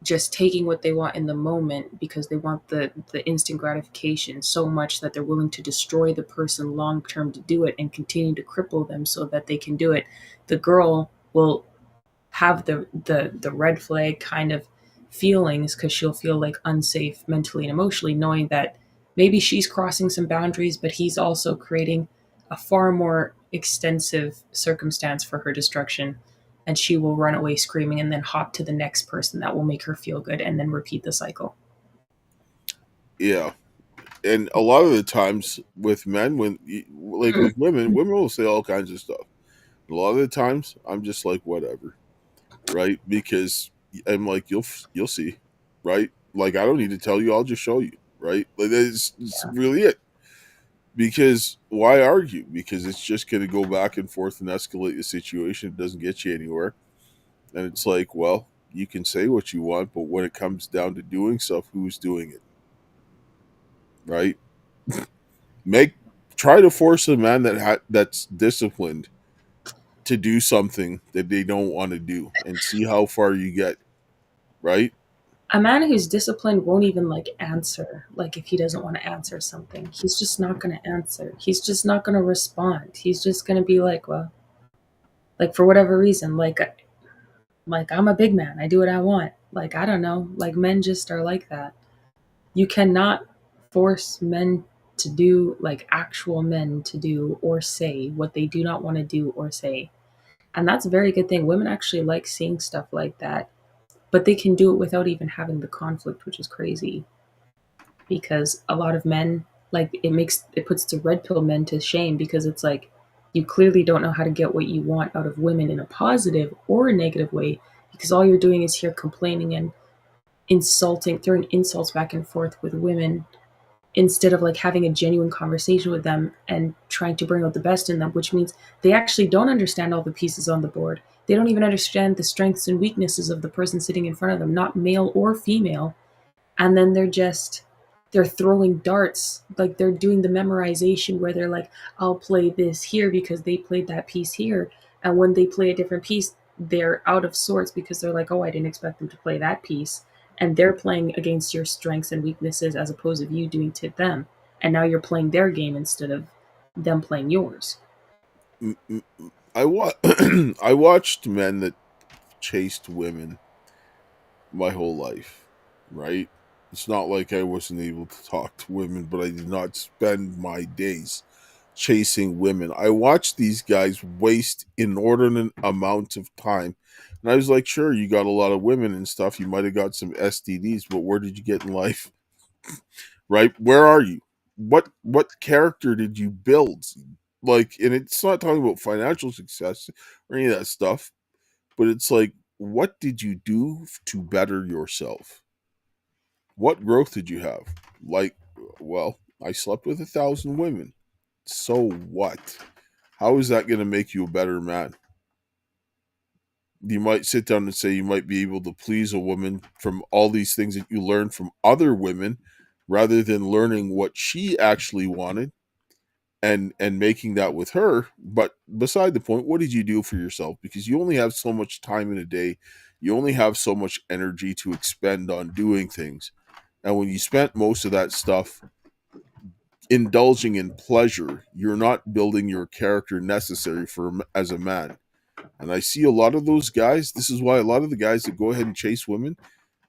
just taking what they want in the moment because they want the instant gratification so much that they're willing to destroy the person long term to do it and continue to cripple them so that they can do it. The girl will have the red flag kind of feelings because she'll feel like unsafe mentally and emotionally, knowing that maybe she's crossing some boundaries, but he's also creating a far more extensive circumstance for her destruction. And she will run away screaming and then hop to the next person that will make her feel good and then repeat the cycle. Yeah. And a lot of the times with men, like with women, women will say all kinds of stuff. A lot of the times, I'm just like, whatever, right? Because I'm like, you'll see, right? Like, I don't need to tell you, I'll just show you, right? Like, that's Yeah. really it. Because why argue? Because it's just going to go back and forth and escalate the situation. It doesn't get you anywhere. And it's like, well, you can say what you want, but when it comes down to doing stuff, who's doing it, right? Make Try to force a man that's disciplined to do something that they don't want to do, and see how far you get, right? A man who's disciplined won't even like answer. Like if he doesn't want to answer something, he's just not going to answer. He's just not going to respond. He's just going to be like, well, like for whatever reason, like I'm a big man. I do what I want. Like I don't know. Like men just are like that. You cannot force men to do like actual men to do or say what they do not want to do or say. And that's a very good thing. Women actually like seeing stuff like that, but they can do it without even having the conflict, which is crazy because a lot of men like it puts the red pill men to shame because it's like you clearly don't know how to get what you want out of women in a positive or a negative way because all you're doing is here complaining and insulting, throwing insults back and forth with women instead of like having a genuine conversation with them and trying to bring out the best in them, which means they actually don't understand all the pieces on the board. They don't even understand the strengths and weaknesses of the person sitting in front of them, not male or female. And then they're throwing darts, like they're doing the memorization where they're like, I'll play this here because they played that piece here. And when they play a different piece, they're out of sorts because they're like, oh, I didn't expect them to play that piece. And they're playing against your strengths and weaknesses as opposed to you doing to them. And now you're playing their game instead of them playing yours. I watched men that chased women my whole life, right? It's not like I wasn't able to talk to women, but I did not spend my days chasing women. I watched these guys waste inordinate amounts of time. And I was like, sure, you got a lot of women and stuff. You might have got some STDs, but where did you get in life? Right? Where are you? What character did you build? Like, and it's not talking about financial success or any of that stuff, but it's like, what did you do to better yourself? What growth did you have? Like, well, I slept with 1,000 women. So what? How is that going to make you a better man? You might sit down and say you might be able to please a woman from all these things that you learned from other women rather than learning what she actually wanted and making that with her. But beside the point, what did you do for yourself? Because you only have so much time in a day. You only have so much energy to expend on doing things. And when you spent most of that stuff indulging in pleasure, you're not building your character necessary for as a man. And I see a lot of those guys. This is why a lot of the guys that go ahead and chase women,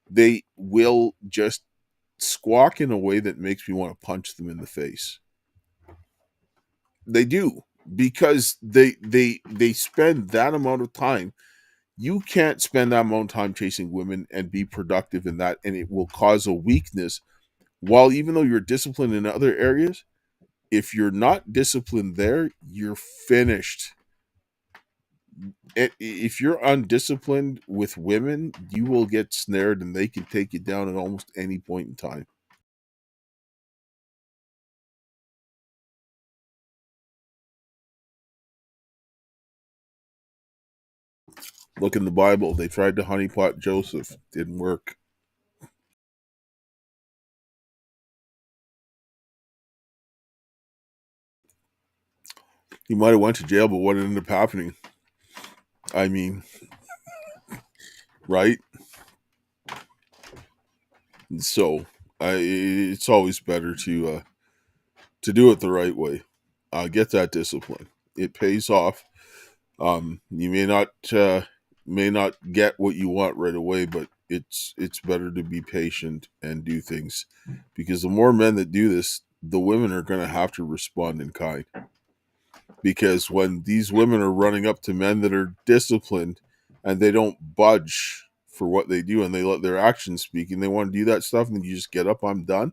they will just squawk in a way that makes me want to punch them in the face. They do, because they spend that amount of time. You can't spend that amount of time chasing women and be productive in that, and it will cause a weakness. While even though you're disciplined in other areas, if you're not disciplined there, you're finished. If you're undisciplined with women, you will get snared and they can take you down at almost any point in time. Look in the Bible. They tried to honeypot Joseph. Didn't work. He might have went to jail, but what ended up happening? I mean, right? So it's always better to do it the right way. Get that discipline. It pays off. You may not get what you want right away, but it's better to be patient and do things, because the more men that do this, the women are going to have to respond in kind. Because when these women are running up to men that are disciplined and they don't budge for what they do and they let their actions speak and they want to do that stuff and then you just get up, I'm done,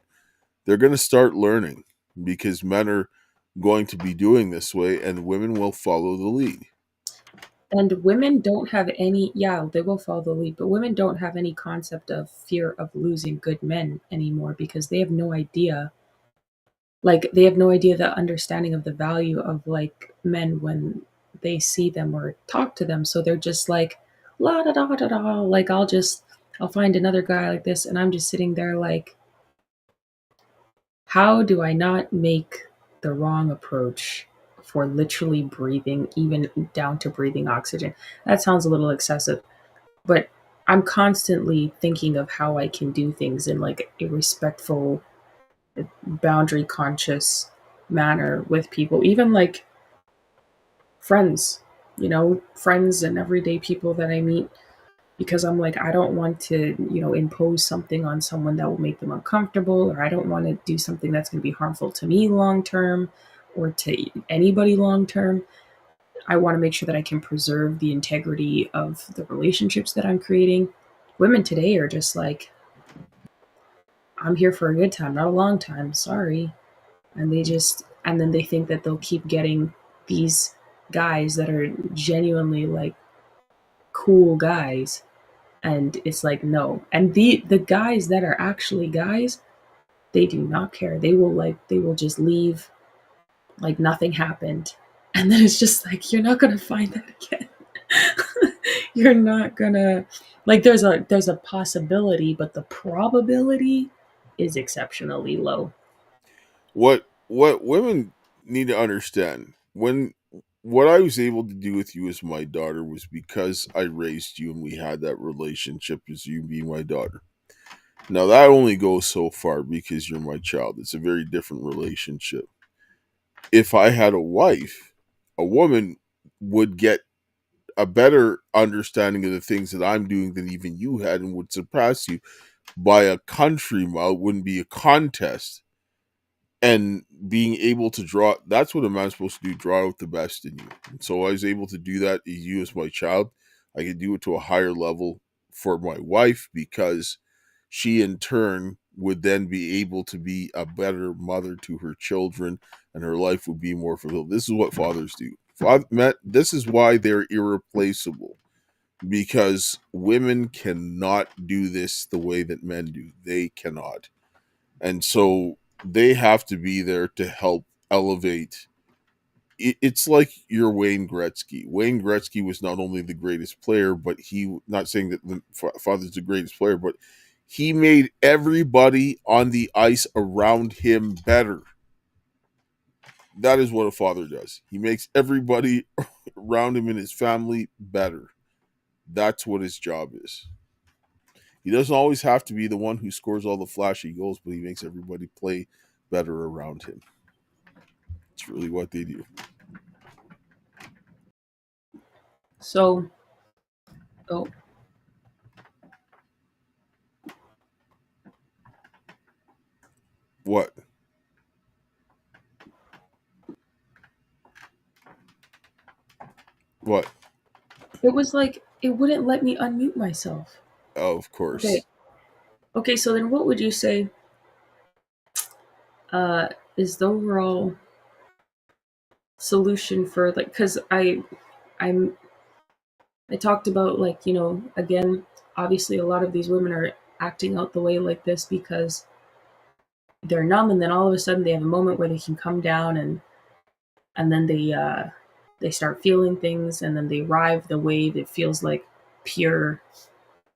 they're going to start learning, because men are going to be doing this way and women will follow the lead. And women don't have any, yeah, they will follow the lead, but women don't have any concept of fear of losing good men anymore because they have no idea. Like, they have no idea the understanding of the value of like men when they see them or talk to them. So they're just like, la da da da da. Like, I'll find another guy like this. And I'm just sitting there like, how do I not make the wrong approach for literally breathing, even down to breathing oxygen? That sounds a little excessive, but I'm constantly thinking of how I can do things in like a respectful, boundary conscious manner with people, even like friends, friends and everyday people that I meet, because I'm like, I don't want to, impose something on someone that will make them uncomfortable, or I don't want to do something that's going to be harmful to me long term or to anybody long term. I want to make sure that I can preserve the integrity of the relationships that I'm creating. Women today are just like, I'm here for a good time, not a long time. Sorry. And then they think that they'll keep getting these guys that are genuinely like cool guys. And it's like, no. And the guys that are actually guys, they do not care. They will just leave like nothing happened. And then it's just like, you're not gonna find that again. You're not gonna, like, there's a possibility, but the probability is exceptionally low. What women need to understand, when what I was able to do with you as my daughter was because I raised you and we had that relationship as you being my daughter. Now that only goes so far because you're my child. It's a very different relationship. If I had a wife, a woman would get a better understanding of the things that I'm doing than even you had and would surpass you, by a country mile wouldn't be a contest. And being able to draw, that's what a man's supposed to do, draw out the best in you. And so I was able to do that. You as my child, I could do it to a higher level for my wife, because she in turn would then be able to be a better mother to her children, and her life would be more fulfilled. This is what fathers do. This is why they're irreplaceable, because women cannot do this the way that men do. They cannot. And so they have to be there to help elevate. It's like your Wayne Gretzky. Wayne Gretzky was not only the greatest player, but he, not saying that the father's the greatest player, but he made everybody on the ice around him better. That is what a father does. He makes everybody around him and his family better. That's what his job is. He doesn't always have to be the one who scores all the flashy goals, but he makes everybody play better around him. It's really what they do. So, oh, What? What? it was like it wouldn't let me unmute myself. Oh, of Okay. course. Okay, so then what would you say uh is the overall solution for, like, cuz I'm I talked about, like, again, obviously a lot of these women are acting out the way like this because they're numb, and then all of a sudden they have a moment where they can come down, and then they start feeling things, and then they ride the wave. It feels like pure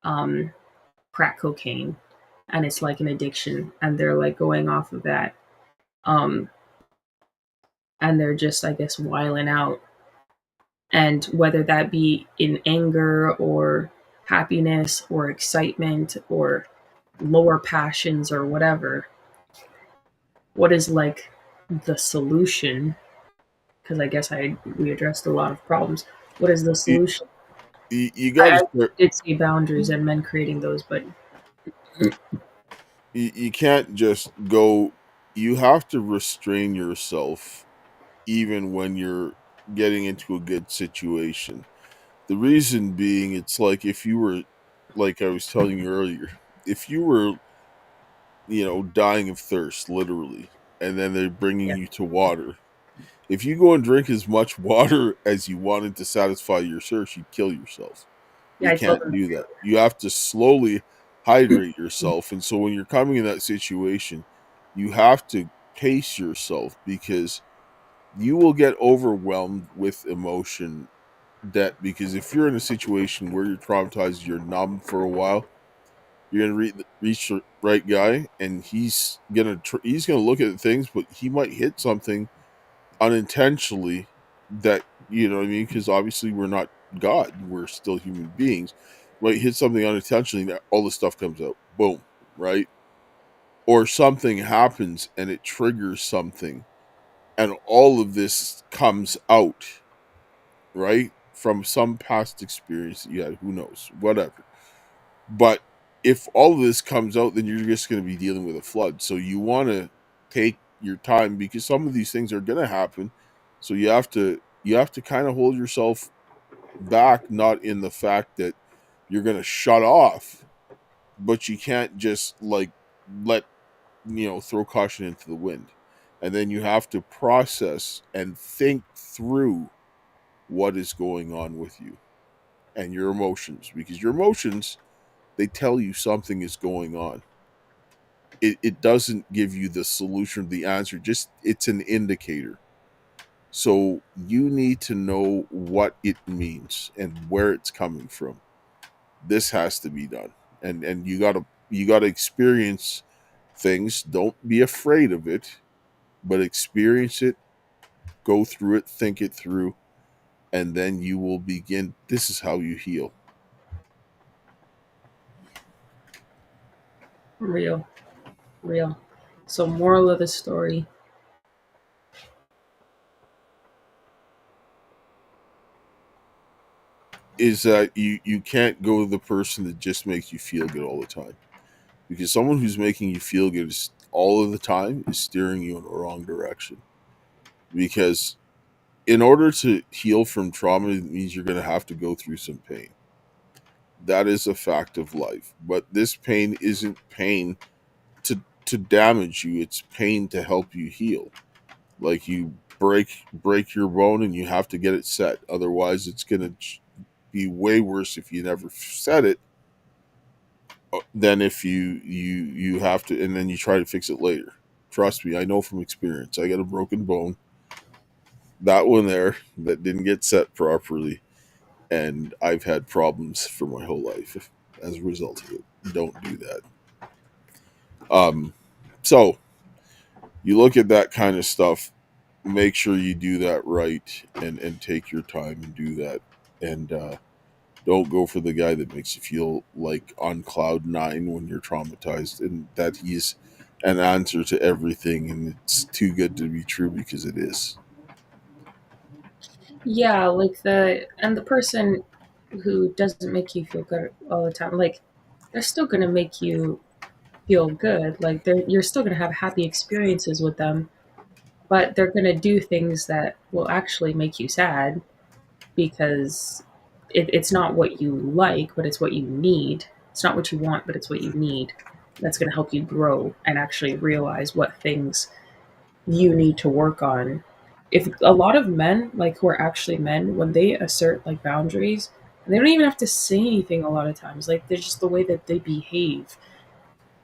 um crack cocaine, and it's like an addiction, and they're like going off of that, um and they're just, I guess, wiling out. And whether that be in anger or happiness or excitement or lower passions or whatever, what is like the solution? Because I guess we addressed a lot of problems. What is the You, solution? you got to I start. did see boundaries and men creating those, but You can't just go. You have to restrain yourself, even when you're getting into a good situation. The reason being, it's like if you were, like I was telling you earlier, if you were, dying of thirst, literally, and then they're bringing yeah, you to water. If you go and drink as much water as you wanted to satisfy your thirst, you'd kill yourself. yeah, You I told can't them. do that. You have to slowly hydrate yourself. And so when you're coming in that situation, you have to pace yourself, because you will get overwhelmed with emotion. Because if you're in a situation where you're traumatized, you're numb for a while, you're gonna reach the right guy, and he's gonna look at things, but he might hit something unintentionally, that, you know what I mean, because obviously we're not God, we're still human beings. Might hit something unintentionally, that all the stuff comes out, boom, right? Or something happens and it triggers something, and all of this comes out, right, from some past experience that you had, who knows, whatever. But if all of this comes out, then you're just going to be dealing with a flood. So you want to take your time, because some of these things are going to happen. So you have to kind of hold yourself back, not in the fact that you're going to shut off, but you can't just like let, throw caution into the wind. And then you have to process and think through what is going on with you and your emotions, because your emotions, they tell you something is going on. It doesn't give you the solution, the answer, just it's an indicator. So you need to know what it means and where it's coming from. This has to be done. And you gotta experience things. Don't be afraid of it, but experience it, go through it, think it through, and then you will begin. This is how you heal. Real, real. So, moral of the story: Is that you can't go to the person that just makes you feel good all the time. because someone who's making you feel good all of the time is steering you in the wrong direction. Because in order to heal from trauma, it means you're going to have to go through some pain. That is a fact of life. But this pain isn't pain to damage you, it's pain to help you heal. Like you break your bone and you have to get it set. Otherwise, it's going to be way worse if you never set it than if you have to, and then you try to fix it later. Trust me, I know from experience. I got a broken bone, that one there, that didn't get set properly, and I've had problems for my whole life as a result of it. Don't do that. So you look at that kind of stuff, make sure you do that right, and take your time and do that, and don't go for the guy that makes you feel like on cloud nine when you're traumatized and that he's an answer to everything and it's too good to be true, because it is. Yeah, like the person who doesn't make you feel good all the time, like they're still gonna make you feel good. Like you're still gonna have happy experiences with them, but they're gonna do things that will actually make you sad because it's not what you like, but it's what you need. It's not what you want, but it's what you need. That's gonna help you grow and actually realize what things you need to work on. If a lot of men, like who are actually men, when they assert like boundaries, they don't even have to say anything a lot of times. Like they're just the way that they behave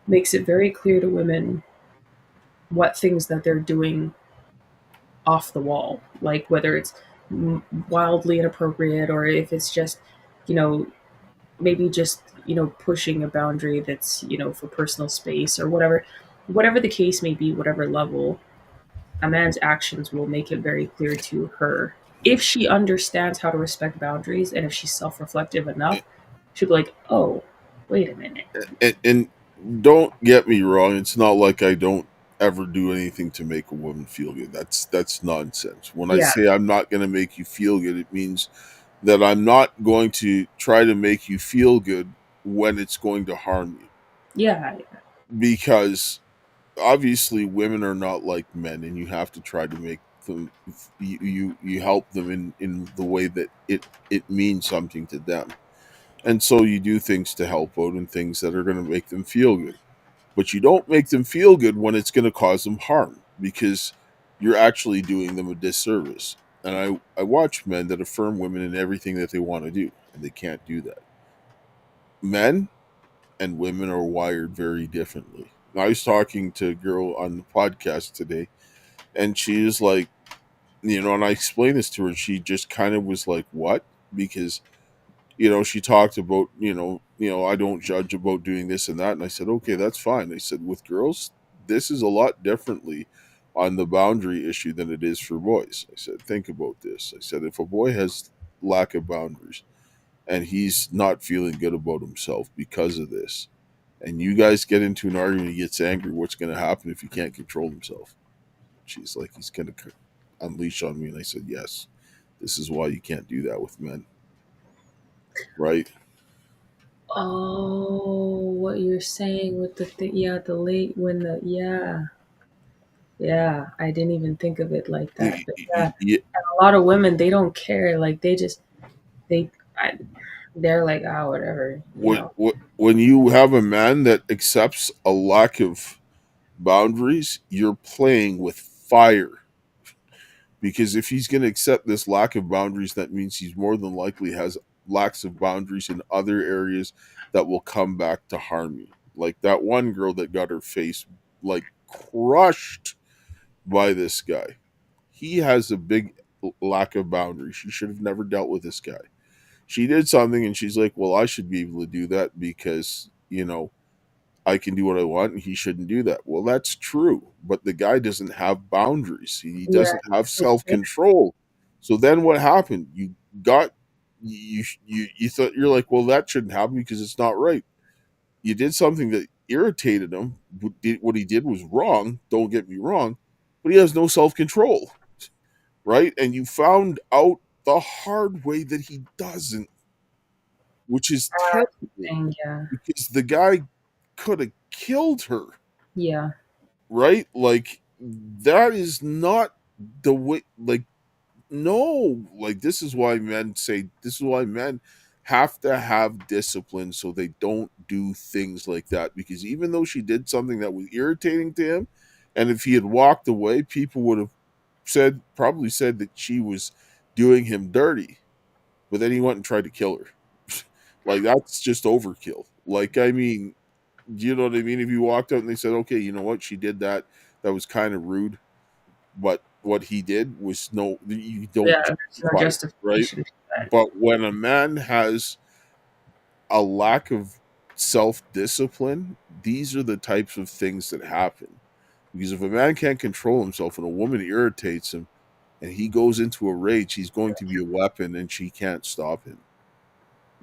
makes it very clear to women what things that they're doing off the wall, like whether it's wildly inappropriate or if it's just, you know, maybe just, pushing a boundary that's, for personal space or whatever the case may be, whatever level, a man's actions will make it very clear to her. If she understands how to respect boundaries and if she's self reflective enough, she'll be like, oh, wait a minute. And don't get me wrong, it's not like I don't ever do anything to make a woman feel good. That's nonsense. When I Yeah, say I'm not going to make you feel good, it means that I'm not going to try to make you feel good when it's going to harm you, yeah, because obviously women are not like men, and you have to try to make them, you help them in the way that it means something to them, and so you do things to help out and things that are going to make them feel good, but you don't make them feel good when it's going to cause them harm, because you're actually doing them a disservice. And I watch men that affirm women in everything that they want to do, and they can't do that. Men and women are wired very differently. I was talking to a girl on the podcast today, and she was like, and I explained this to her, and she just kind of was like, "What?" Because she talked about, I don't judge about doing this and that, and I said, okay, that's fine. I said, with girls, this is a lot differently on the boundary issue than it is for boys. I said, think about this. I said, if a boy has lack of boundaries and he's not feeling good about himself because of this, and you guys get into an argument, he gets angry, what's going to happen if he can't control himself? She's like, he's going to unleash on me. And I said, yes, this is why you can't do that with men, right? oh, what you're saying with the thing, yeah, the late when the, yeah, yeah, I didn't even think of it like that, but yeah, a lot of women, they don't care, like they just, they I, they're like, ah, whatever, when you have a man that accepts a lack of boundaries, you're playing with fire. Because if he's going to accept this lack of boundaries, that means he's more than likely has lacks of boundaries in other areas that will come back to harm you. Like that one girl that got her face like crushed by this guy. He has a big lack of boundaries. She should have never dealt with this guy. She did something and she's like, well, I should be able to do that because, I can do what I want and he shouldn't do that. Well, that's true, but the guy doesn't have boundaries. He yeah, doesn't have self-control. So then what happened? Got you thought, you're like, well, that shouldn't happen because it's not right. You did something that irritated him. What he did was wrong, don't get me wrong, but he has no self-control, right? And you found out the hard way that he doesn't, which is terrible, thing, yeah, because the guy could have killed her, Yeah. right? Like, that is not the way, like, no, like, this is why men have to have discipline so they don't do things like that. Because even though she did something that was irritating to him, and if he had walked away, people would have probably said that she was doing him dirty. But then he went and tried to kill her. Like, that's just overkill. Like, I mean, you know what I mean? If you walked out and they said, okay, you know what, she did that, that was kind of rude, but what he did was, no, you don't Yeah, there's no justify it, right? justification for that. But when a man has a lack of self discipline, these are the types of things that happen. Because if a man can't control himself and a woman irritates him and he goes into a rage, he's going to be a weapon and she can't stop him,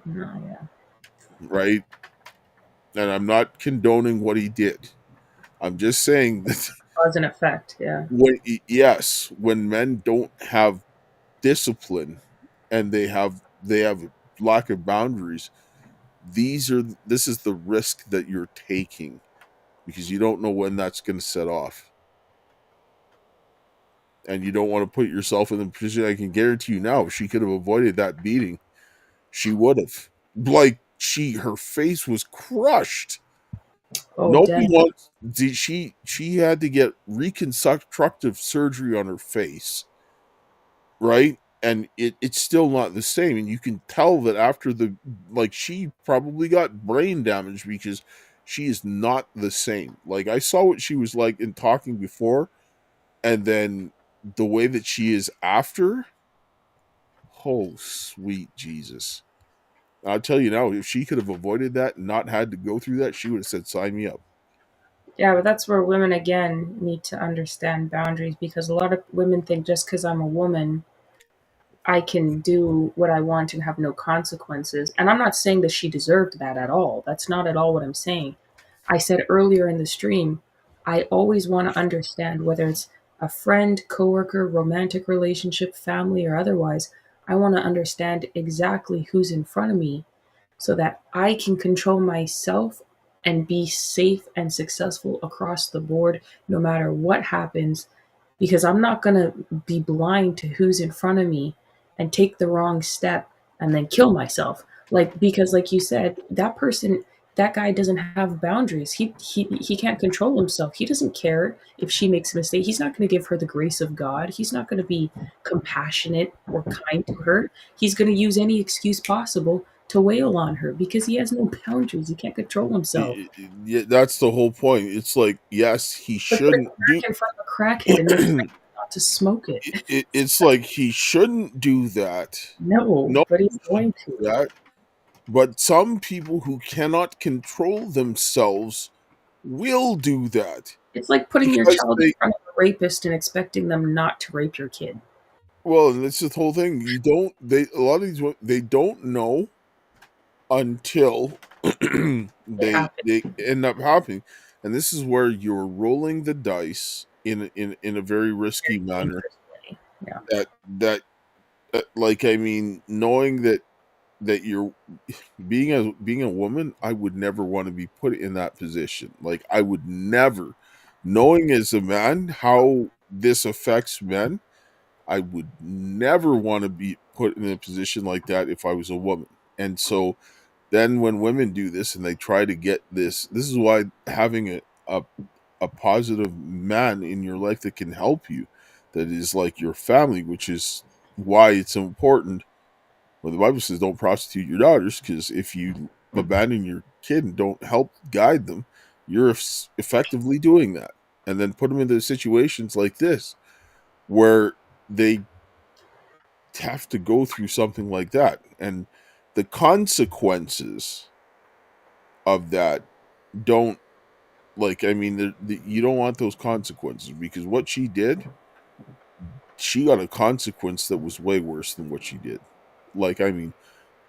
No, yeah. right? And I'm not condoning what he did. I'm just saying that Cause and effect, yeah. yes, when men don't have discipline and they have lack of boundaries, this is the risk that you're taking because you don't know when that's going to set off, and you don't want to put yourself in the position. I can guarantee you now, if she could have avoided that beating, she would have. Like, her face was crushed. Oh, Nobody damn. wants. She had to get reconstructive surgery on her face, right? And it's still not the same. And you can tell that after like, she probably got brain damage because she is not the same. Like, I saw what she was like in talking before, and then the way that she is after. Oh, sweet Jesus. I'll tell you now, if she could have avoided that and not had to go through that, she would have said, sign me up. Yeah, but that's where women again need to understand boundaries, because a lot of women think just because I'm a woman, I can do what I want to have no consequences. And I'm not saying that she deserved that at all. That's not at all what I'm saying. I said earlier in the stream, I always want to understand whether it's a friend, coworker, romantic relationship, family, or otherwise. I want to understand exactly who's in front of me so that I can control myself and be safe and successful across the board no matter what happens, because I'm not going to be blind to who's in front of me and take the wrong step and then kill myself. Like, because like you said, that person, that guy doesn't have boundaries. He can't control himself. He doesn't care if she makes a mistake. He's not going to give her the grace of God. He's not going to be compassionate or kind to her. He's going to use any excuse possible to wail on her because he has no boundaries. He can't control himself. Yeah, that's the whole point. It's like, yes, he But put a shouldn't do. crack in front of a crackhead and they're trying not to smoke it. It's like he shouldn't do that. No, No, but he's one should going do to. that. But some people who cannot control themselves will do that It's like putting your because child in they. front of a rapist and expecting them not to rape your kid. Well, and that's the whole thing. You don't. They a lot of these they don't know until It happened they end up happening, and this is where you're rolling the dice in a very risky very manner. dangerously. Yeah. That like, I mean, knowing that you're being a woman, I would never want to be put in that position. Like, I would never, knowing as a man how this affects men, I would never want to be put in a position like that if I was a woman. And so then when women do this and they try to get this is why having a positive man in your life that can help you, that is like your family, which is why it's important. Well, the Bible says don't prostitute your daughters, because if you abandon your kid and don't help guide them, you're effectively doing that. And then put them into situations like this where they have to go through something like that. And the consequences of that don't, like, I mean, you don't want those consequences, because what she did, she got a consequence that was way worse than what she did. Like, I mean,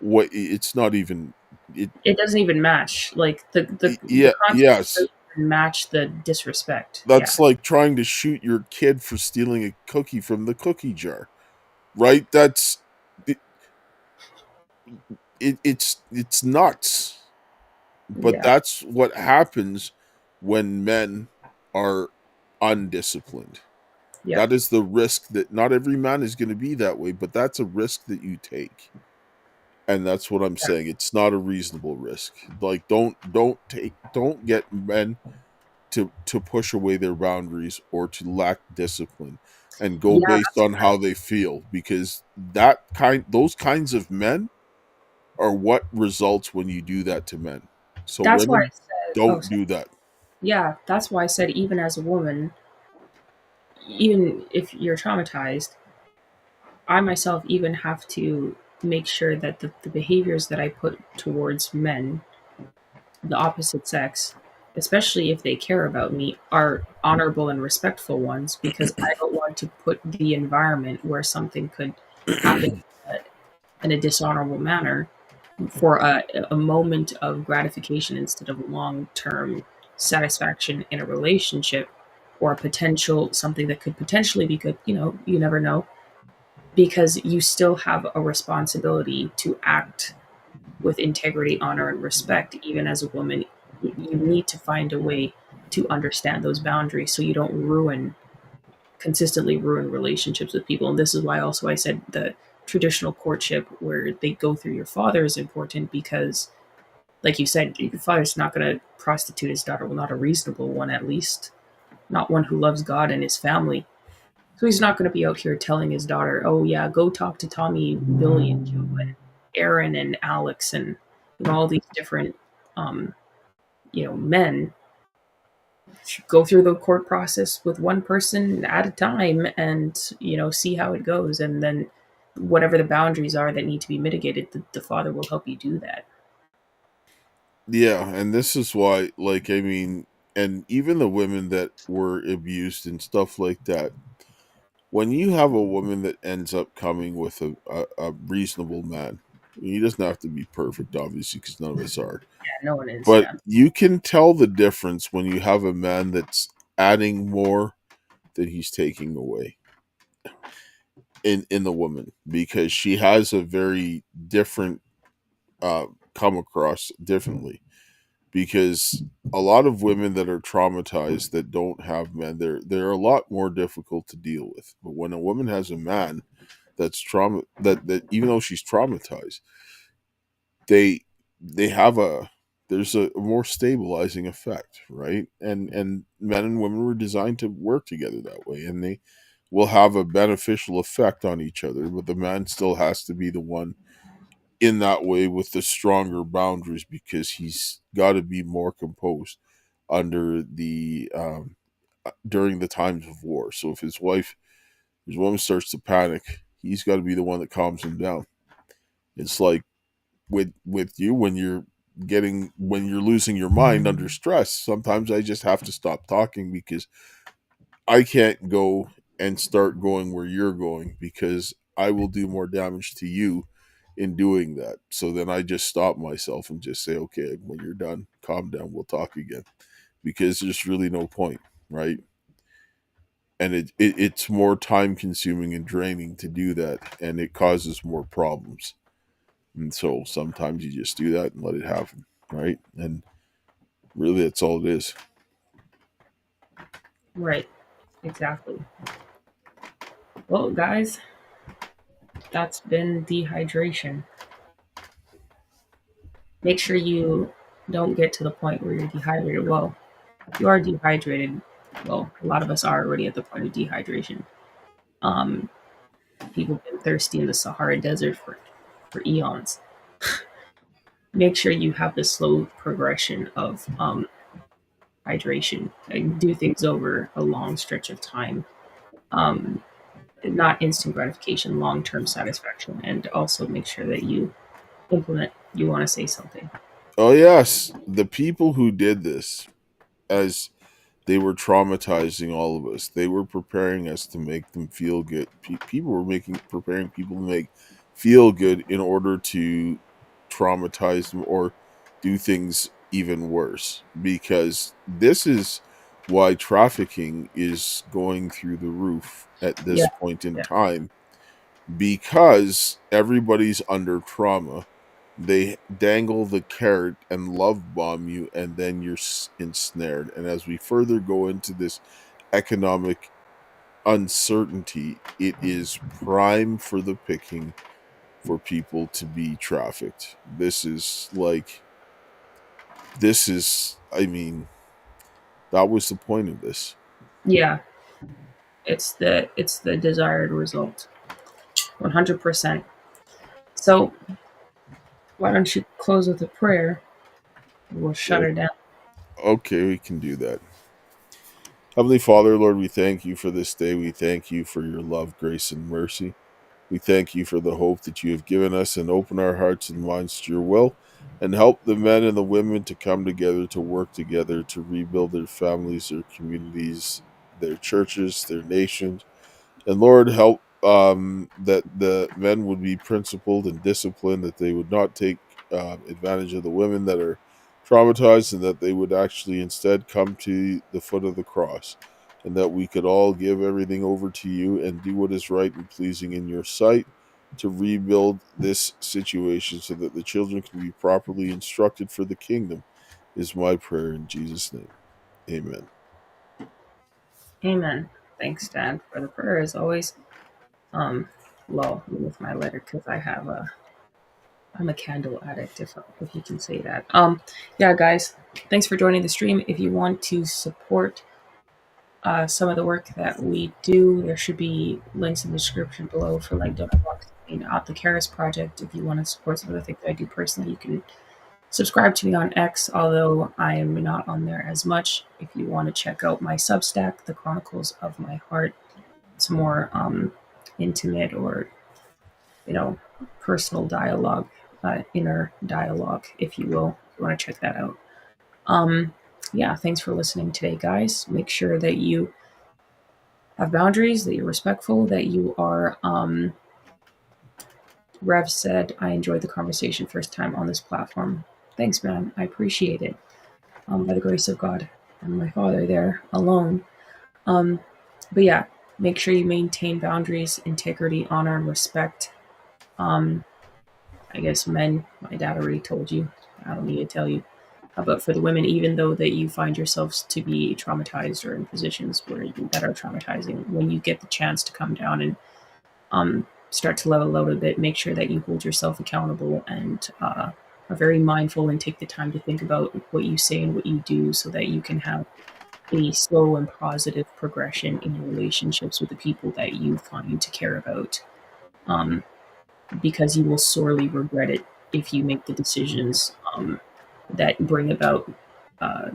what it's not even it. It doesn't even match. Like the Yeah, consequence yes, doesn't even match the disrespect. Yeah. that's like trying to shoot your kid for stealing a cookie from the cookie jar, right? That's it, it's nuts, but Yeah. that's what happens when men are undisciplined. Yep. That is the risk that not every man is going to be that way, but that's a risk that you take. And that's what I'm saying. It's not a reasonable risk. Like don't get men to push away their boundaries or to lack discipline and go Yeah, based on how they feel, because those kinds of men are what results when you do that to men. So that's why I women, said. Oh, don't sorry. do that. Yeah, that's why I said even as a woman, even if you're traumatized, I myself even have to make sure that the behaviors that I put towards men, the opposite sex, especially if they care about me, are honorable and respectful ones because I don't want to put the environment where something could happen uh, in a dishonorable manner for a moment of gratification instead of long term satisfaction in a relationship or a potential something that could potentially be good. You never know because you still have a responsibility to act with integrity, honor, and respect, even as a woman. You need to find a way to understand those boundaries so you don't consistently ruin relationships with people. And this is why also I said the traditional courtship where they go through your father is important because, like you said, your father's not going to prostitute his daughter. Well, not a reasonable one, at least. Not one who loves God and his family. So he's not going to be out here telling his daughter, "Oh yeah, go talk to Tommy, Billy, and Joe, and Aaron, and Alex, and all these different, um, men." Go through the court process with one person at a time, and see how it goes, and then whatever the boundaries are that need to be mitigated, the father will help you do that. Yeah, and this is why, like, I mean, and even the women that were abused and stuff like that, when you have a woman that ends up coming with a reasonable man, he doesn't have to be perfect, obviously, because none of us are. Yeah, no one is. But Yeah, you can tell the difference when you have a man that's adding more than he's taking away in the woman, because she has a very different uh come across differently, because a lot of women that are traumatized that don't have men, they're a lot more difficult to deal with. But when a woman has a man that's that even though she's traumatized, they they have a there's a more stabilizing effect, right? And men and women were designed to work together that way, and they will have a beneficial effect on each other, but the man still has to be the one in that way with the stronger boundaries, because he's got to be more composed under the during the times of war. So if his woman starts to panic, he's got to be the one that calms him down. It's like with you, when you're losing your mind under stress, sometimes I just have to stop talking, because I can't go and start going where you're going, because I will do more damage to you in doing that. So then I just stop myself and just say, okay, when you're done, calm down, we'll talk again, because there's really no point, right? And it's more time consuming and draining to do that, and it causes more problems. And so sometimes you just do that and let it happen, right? And really, that's all it is. right, exactly. Well, guys, that's been dehydration. Make sure you don't get to the point where you're dehydrated. Well, if you are dehydrated, well, a lot of us are already at the point of dehydration. Um, People have been thirsty in the Sahara Desert for eons. Make sure you have the slow progression of hydration and do things over a long stretch of time. Um, Not instant gratification, long term satisfaction, and also make sure that you implement. You want to say something? Oh yes, the people who did this, as they were traumatizing all of us. They were preparing us to make them feel good. People were making preparing people to make feel good in order to traumatize them or do things even worse. Because this is why trafficking is going through the roof at Yeah, this point in yeah, time, because everybody's under trauma, They dangle the carrot and love bomb you, and then you're ensnared. And as we further go into this economic uncertainty, it is prime for the picking for people to be trafficked. I mean, that was the point of this. Yeah, it's the desired result, 100%. So why don't you close with a prayer? We'll shut Oh, her down. okay, we can do that. Heavenly Father, Lord, we thank you for this day. We thank you for your love, grace, and mercy. We thank you for the hope that you have given us, and open our hearts and minds to your will, and help the men and the women to come together, to work together, to rebuild their families, their communities, their churches, their nations. And Lord, help that the men would be principled and disciplined, that they would not take advantage of the women that are traumatized, and that they would actually instead come to the foot of the cross, and that we could all give everything over to you and do what is right and pleasing in your sight, to rebuild this situation so that the children can be properly instructed for the kingdom, is my prayer in Jesus' name. Amen. Amen. Thanks, Dad, for the prayer as always. Um, Lol, with my letter because I'm a candle addict, if you can say that. Yeah, guys, thanks for joining the stream. If you want to support some of the work that we do, there should be links in the description below for like donor box out the Karis project. If you want to support some of the things I do personally, you can subscribe to me on X, although I am not on there as much. If you want to check out my Substack, The Chronicles of My Heart, it's more intimate or personal dialogue, inner dialogue, if you will. If you want to check that out. Um, yeah, thanks for listening today, guys. Make sure that you have boundaries, that you're respectful, that you are. Rev said, I enjoyed the conversation first time on this platform. Thanks, man. I appreciate it. By the grace of God and my Father there alone. Um, but yeah, make sure you maintain boundaries, integrity, honor, and respect. Um, I guess men, my dad already told you. I don't need to tell you. But for the women, even though that you find yourselves to be traumatized or in positions that are traumatizing, when you get the chance to come down and start to level out a bit, make sure that you hold yourself accountable and are very mindful and take the time to think about what you say and what you do so that you can have a slow and positive progression in your relationships with the people that you find to care about. Um, because you will sorely regret it if you make the decisions that bring about uh,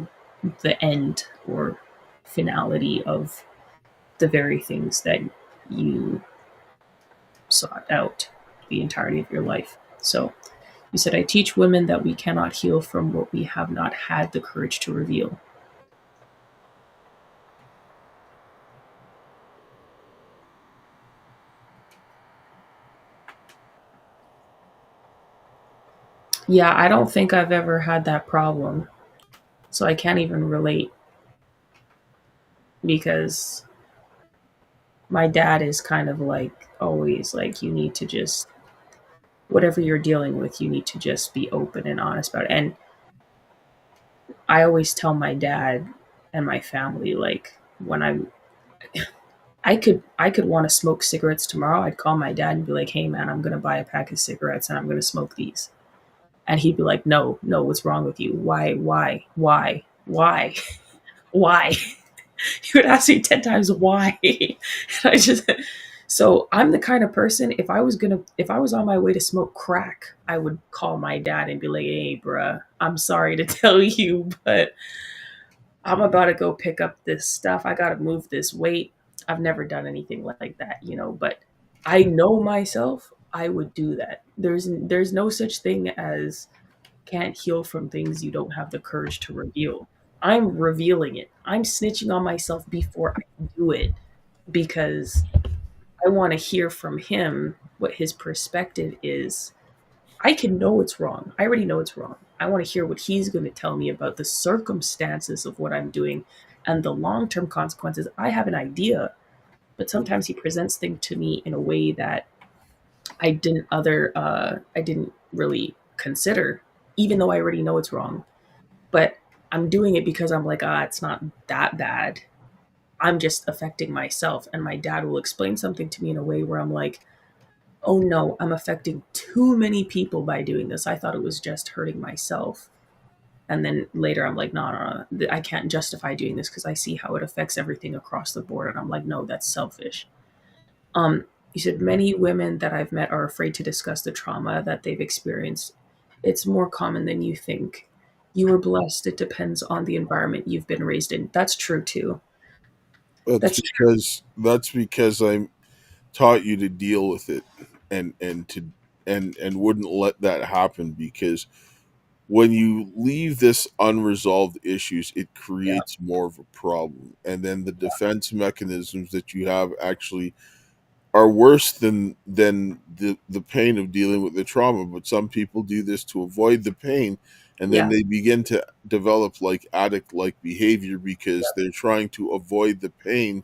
the end or finality of the very things that you sought out the entirety of your life. So you said, I teach women that we cannot heal from what we have not had the courage to reveal. Yeah, I don't think I've ever had that problem. So I can't even relate because my dad is kind of like always like, you need to just, whatever you're dealing with, you need to just be open and honest about it. And I always tell my dad and my family, like, when I could want to smoke cigarettes tomorrow, I'd call my dad and be like, hey man, I'm gonna buy a pack of cigarettes and I'm gonna smoke these. And he'd be like, no, no, what's wrong with you? Why? Why? He would ask me 10 times why. And I just, so I'm the kind of person, if I was on my way to smoke crack, I would call my dad and be like, hey, bruh, I'm sorry to tell you, but I'm about to go pick up this stuff. I got to move this weight. I've never done anything like that, but I know myself, I would do that. There's no such thing as can't heal from things you don't have the courage to reveal. I'm revealing it. I'm snitching on myself before I do it because I want to hear from him what his perspective is. I can know it's wrong. I already know it's wrong. I want to hear what he's going to tell me about the circumstances of what I'm doing and the long term consequences. I have an idea, but sometimes he presents things to me in a way that I didn't really consider, even though I already know it's wrong. But I'm doing it because I'm like, it's not that bad. I'm just affecting myself. And my dad will explain something to me in a way where I'm like, oh no, I'm affecting too many people by doing this. I thought it was just hurting myself. And then later I'm like, no, no, no, I can't justify doing this because I see how it affects everything across the board. And I'm like, no, that's selfish. You said many women that I've met are afraid to discuss the trauma that they've experienced. It's more common than you think. You were blessed. It depends on the environment you've been raised in. That's true too. That's true. That's because I'm taught you to deal with it and to and wouldn't let that happen because when you leave this unresolved issues, it Yeah. creates more of a problem. And then the defense mechanisms that you have actually are worse than the pain of dealing with the trauma. But some people do this to avoid the pain, and then Yeah. they begin to develop like addict like behavior because Yeah. they're trying to avoid the pain,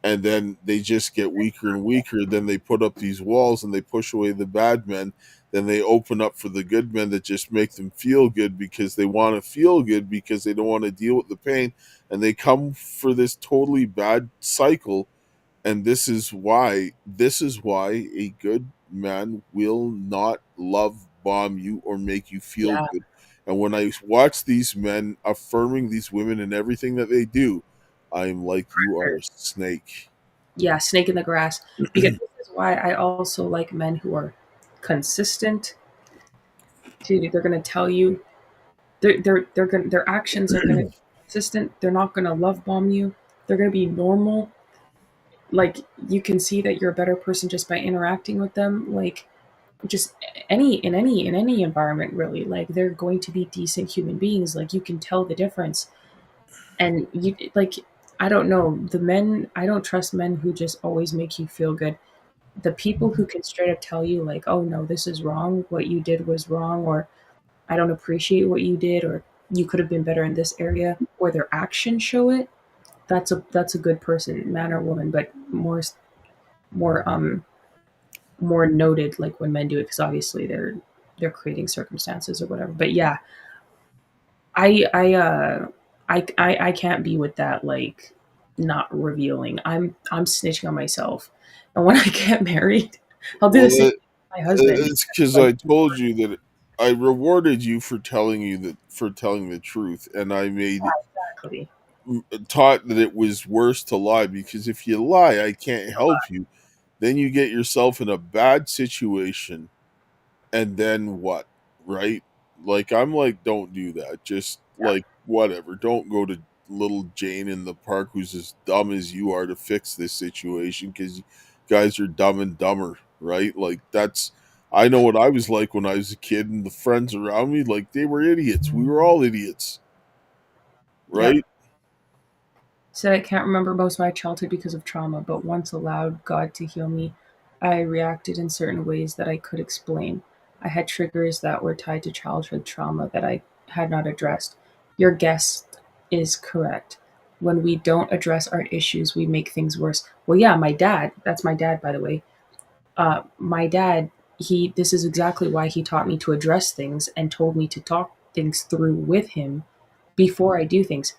and then they just get weaker and weaker. Then they put up these walls and they push away the bad men. Then they open up for the good men that just make them feel good because they want to feel good because they don't want to deal with the pain. And they come for this totally bad cycle. And this is why a good man will not love bomb you or make you feel Yeah. good. And when I watch these men affirming these women and everything that they do, I'm like, you are a snake. Yeah. Snake in the grass. Because this is why I also like men who are consistent. Dude, they're gonna tell you they're gonna their actions are gonna be consistent. They're not gonna love bomb you. They're gonna be normal. Like you can see that you're a better person just by interacting with them. Like just any environment really. Like they're going to be decent human beings. Like you can tell the difference. And you like I don't know, the men I don't trust men who just always make you feel good. The people who can straight up tell you like, "Oh no, this is wrong. What you did was wrong," or "I don't appreciate what you did," or "You could have been better in this area," or their actions show it. That's a good person, man or woman, but more more noted like when men do it because obviously they're creating circumstances or whatever. But yeah, I I uh I can't be with that like not revealing. I'm snitching on myself, and when I get married, I'll do the Well, same thing with my husband. it's because Like I told you that I rewarded you for telling the truth, and I made exactly. taught that it was worse to lie because if you lie, I can't help you. Then you get yourself in a bad situation, and then what? Right? Like I'm like, don't do that. Just Yeah, like whatever. Don't go to little Jane in the park who's as dumb as you are to fix this situation because you guys are dumb and dumber, right? Like that's I know what I was like when I was a kid and the friends around me, like they were idiots. We were all idiots, yep. right? Said I can't remember most of my childhood because of trauma, but once allowed God to heal me, I reacted in certain ways that I could explain. I had triggers that were tied to childhood trauma that I had not addressed. Your guess is correct. When we don't address our issues, we make things worse. Well, yeah, my dad, that's my dad, by the way. My dad, this is exactly why he taught me to address things and told me to talk things through with him before I do things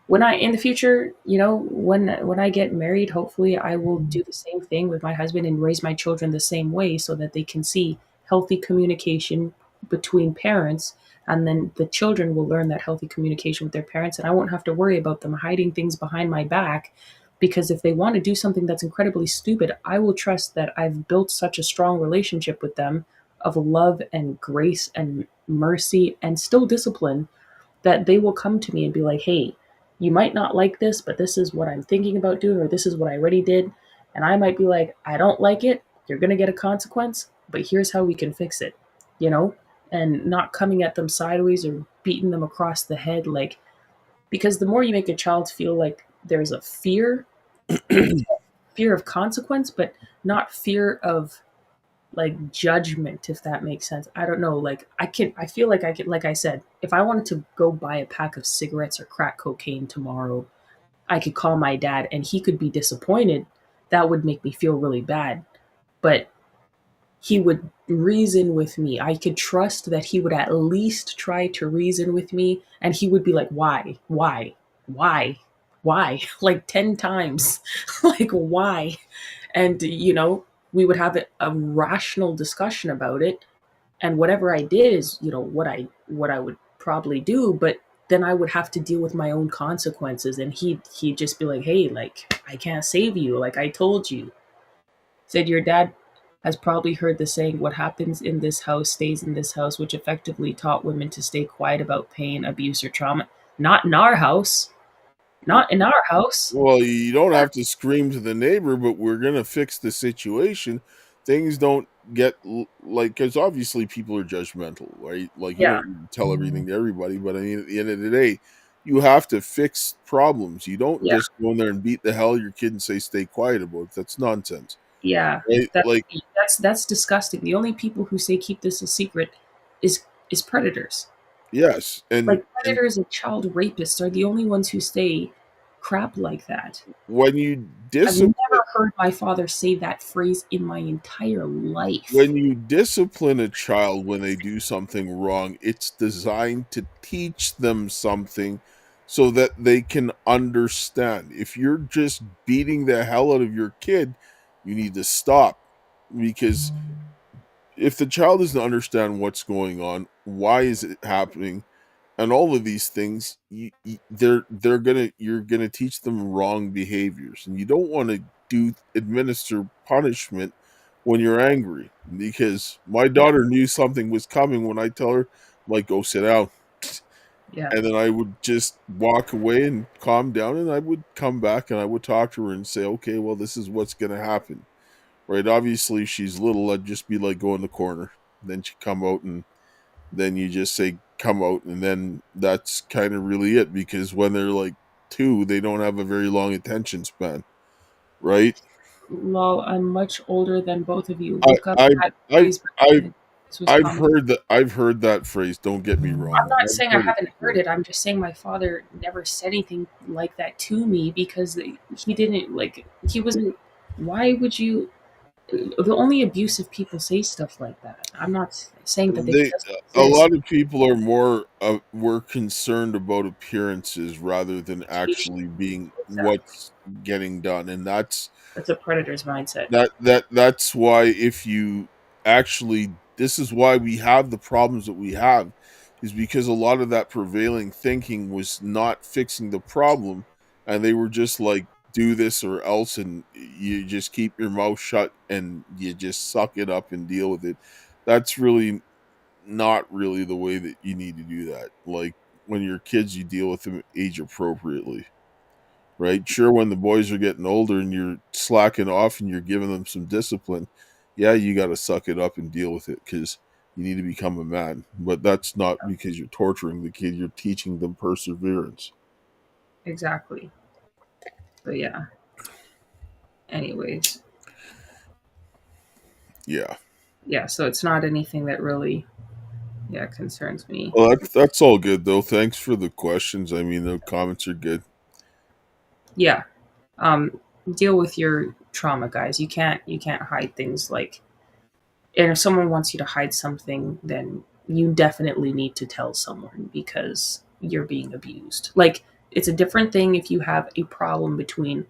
when I in the future, when I get married, hopefully I will do the same thing with my husband and raise my children the same way so that they can see healthy communication between parents and then the children will learn that healthy communication with their parents and I won't have to worry about them hiding things behind my back because if they want to do something that's incredibly stupid, I will trust that I've built such a strong relationship with them of love and grace and mercy and still discipline that they will come to me and be like, hey, you might not like this, but this is what I'm thinking about doing, or this is what I already did. And I might be like, I don't like it. You're going to get a consequence, but here's how we can fix it, you know? And not coming at them sideways or beating them across the head. Like, because the more you make a child feel like there's a fear, maybe it's not fear of consequence, but not fear of like judgment, if that makes sense. I don't know. Like I feel like I could, like I said, if I wanted to go buy a pack of cigarettes or crack cocaine tomorrow, I could call my dad and he could be disappointed. That would make me feel really bad. But he would reason with me. I could trust that he would at least try to reason with me, and he would be like, why, why, like 10 times, like, why? And, we would have a rational discussion about it. And whatever I did is, what I would probably do, but then I would have to deal with my own consequences. And he'd just be like, hey, like, I can't save you. Like I told you. Said your dad has probably heard the saying, what happens in this house stays in this house, which effectively taught women to stay quiet about pain, abuse, or trauma. Not in our house. Not in our house. Well, you don't have to scream to the neighbor, but we're gonna fix the situation. Things don't get like, because obviously people are judgmental, right? Like you Yeah. don't need to tell everything to everybody, but I mean, at the end of the day, you have to fix problems. You don't Yeah. just go in there and beat the hell out of your kid and say stay quiet about it. That's nonsense, Yeah. right? That's Like, that's disgusting. The only people who say keep this a secret is predators. yes, Like and predators and child rapists are the only ones who say crap like that. when you I've discipline never heard my father say that phrase in my entire life. when you discipline a child when they do something wrong, it's designed to teach them something so that they can understand. If you're just beating the hell out of your kid, you need to stop, because if the child doesn't understand what's going on, why is it happening, and all of these things, they're gonna you're gonna teach them wrong behaviors, and you don't want to administer punishment when you're angry, because my Yeah, daughter knew something was coming when I tell her, like, go sit down, yeah, and then I would just walk away and calm down, and I would come back and I would talk to her and say, okay, well, this is what's gonna happen, right? Obviously, if she's little, I'd just be like, go in the corner, then she'd come out, and then you just say come out, and then that's kind of really it, because when they're like two, they don't have a very long attention span, right? lol, I'm much older than both of you. I Look up I've that I've phrase back I've then. This was I've common. heard that I've heard that phrase. Don't get me I'm wrong. not I've saying I heard it haven't heard before. it. I'm just saying my father never said anything like that to me because he didn't like he wasn't. Why would you? The only abusive people say stuff like that. I'm not saying that it They doesn't a exist. lot of people are more were concerned about appearances rather than Expectation. actually being Exactly. what's getting done, and that's That's a predator's mindset. that's why, if you actually, this is why we have the problems that we have, is because a lot of that prevailing thinking was not fixing the problem, and they were just like, do this or else, and you just keep your mouth shut and you just suck it up and deal with it. That's really not really the way that you need to do that. Like, when you're kids, you deal with them age appropriately, right? Sure, when the boys are getting older and you're slacking off and you're giving them some discipline, yeah, you got to suck it up and deal with it, because you need to become a man. But that's not because you're torturing the kid, you're teaching them perseverance. Exactly. But yeah. Anyways, Yeah. yeah. So it's not anything that really, yeah, concerns me. Well, that's all good, though. Thanks for the questions. I mean, the comments are good. Yeah. Um, Deal with your trauma, guys. You can't hide things like. And if someone wants you to hide something, then you definitely need to tell someone because you're being abused. Like it's a different thing if you have a problem between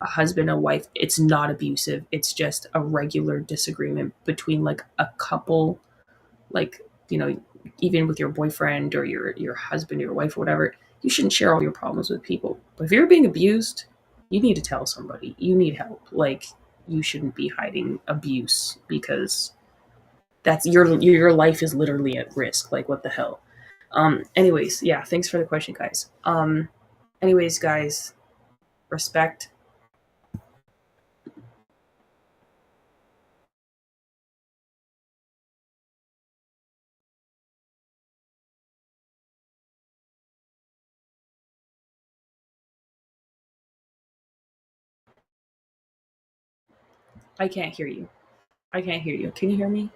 a husband and wife. It's not abusive. It's just a regular disagreement between like a couple, like, even with your boyfriend or your husband or your wife or whatever. You shouldn't share all your problems with people. But if you're being abused, you need to tell somebody. You need help. Like you shouldn't be hiding abuse because that's your life is literally at risk. Like what the hell. Anyways, yeah, thanks for the question, guys. Anyways, guys, respect. I can't hear you. I can't hear you. Can you hear me?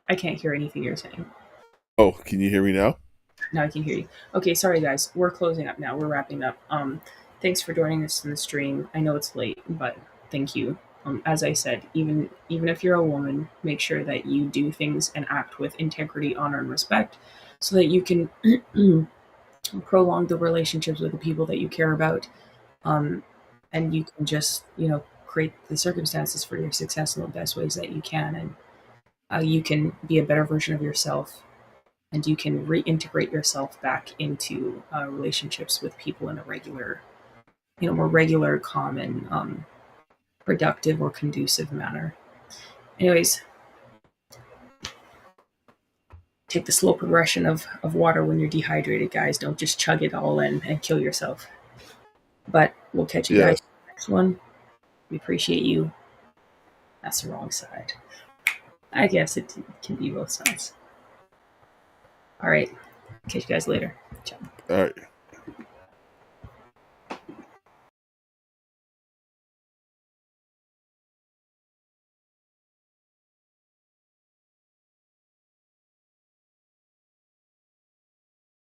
I can't hear anything you're saying. Oh, can you hear me now? Now I can hear you. Okay, sorry guys. We're closing up now. We're wrapping up. Thanks for joining us in the stream. I know it's late, but thank you. As I said, even if you're a woman, make sure that you do things and act with integrity, honor, and respect, so that you can prolong the relationships with the people that you care about, um, and you can just create the circumstances for your success in the best ways that you can, and you can be a better version of yourself, and you can reintegrate yourself back into relationships with people in a regular, more regular, common, productive, or conducive manner. Anyways, take the slow progression of water when you're dehydrated, guys. Don't just chug it all in and kill yourself. But we'll catch you guys Yes. in the next one. We appreciate you. That's the wrong side. I guess it can be both sides. All right. Catch you guys later. Ciao. All right.